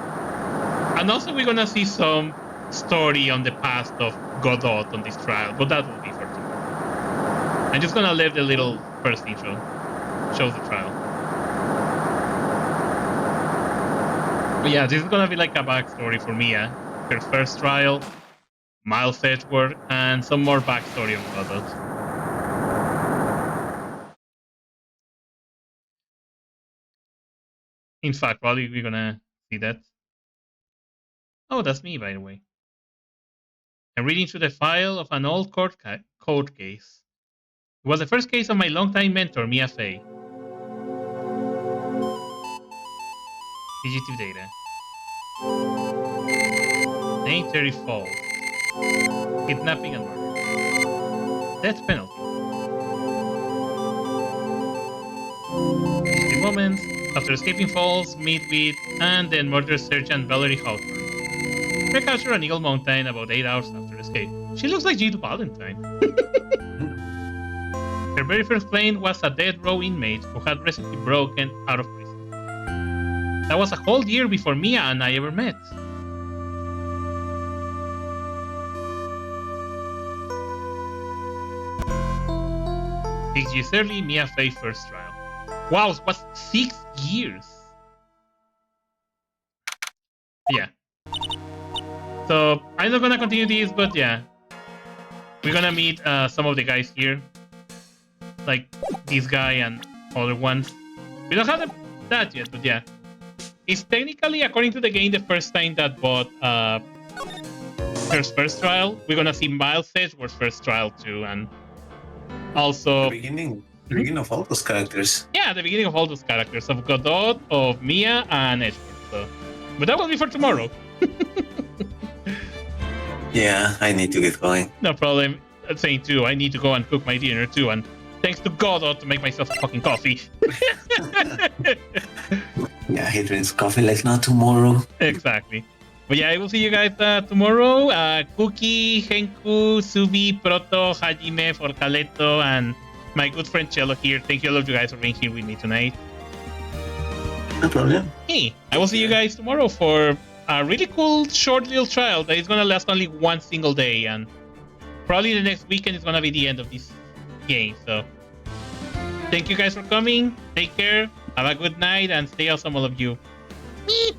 And also we're gonna see some story on the past of Godot on this trial, but that will be for tomorrow. I'm just gonna leave the little first intro, shows the trial. But yeah, this is gonna be like a backstory for Mia, her first trial, Miles Edgeworth, and some more backstory on Godot. In fact, probably we're gonna see that. Oh, that's me, by the way. I'm reading through the file of an old court case. It was the first case of my longtime mentor, Mia Fey. Digitive data. Name 30 false. Kidnapping and murder. Death penalty. Digitive moments. After escaping falls, meet with, and then murder Sergeant Valerie Hawthorne. Recapture on Eagle Mountain about 8 hours after escape. She looks like Jill Valentine. Her very first client was a death row inmate who had recently broken out of prison. That was a whole year before Mia and I ever met. Six years early, Mia Fey's first trial. Wow, it was 6 years. Yeah. So I'm not gonna continue this, but yeah, we're gonna meet some of the guys here, like this guy and other ones. We don't have that yet, but yeah, it's technically, according to the game, the first time that bought her first trial. We're gonna see Miles Edgeworth's first trial too, and also The beginning of all those characters. yeah, the beginning of all those characters of Godot, of Mia, and Edgeworth. So, but that will be for tomorrow. Yeah, I need to get going. No problem. I'm saying too, I need to go and cook my dinner too, and thanks to Godot to make myself a fucking coffee. Yeah, he drinks coffee like not tomorrow. Exactly. But yeah, I will see you guys tomorrow. Cookie, Henku, Subi, Proto, Hajime, Forcaleto, and my good friend Cello here. Thank you all of you guys for being here with me tonight. No problem. Hey, I will see you guys tomorrow for a really cool short little trial that is gonna last only one single day, and probably the next weekend is gonna be the end of this game. So thank you guys for coming. Take care. Have a good night and stay awesome, all of you. Beep.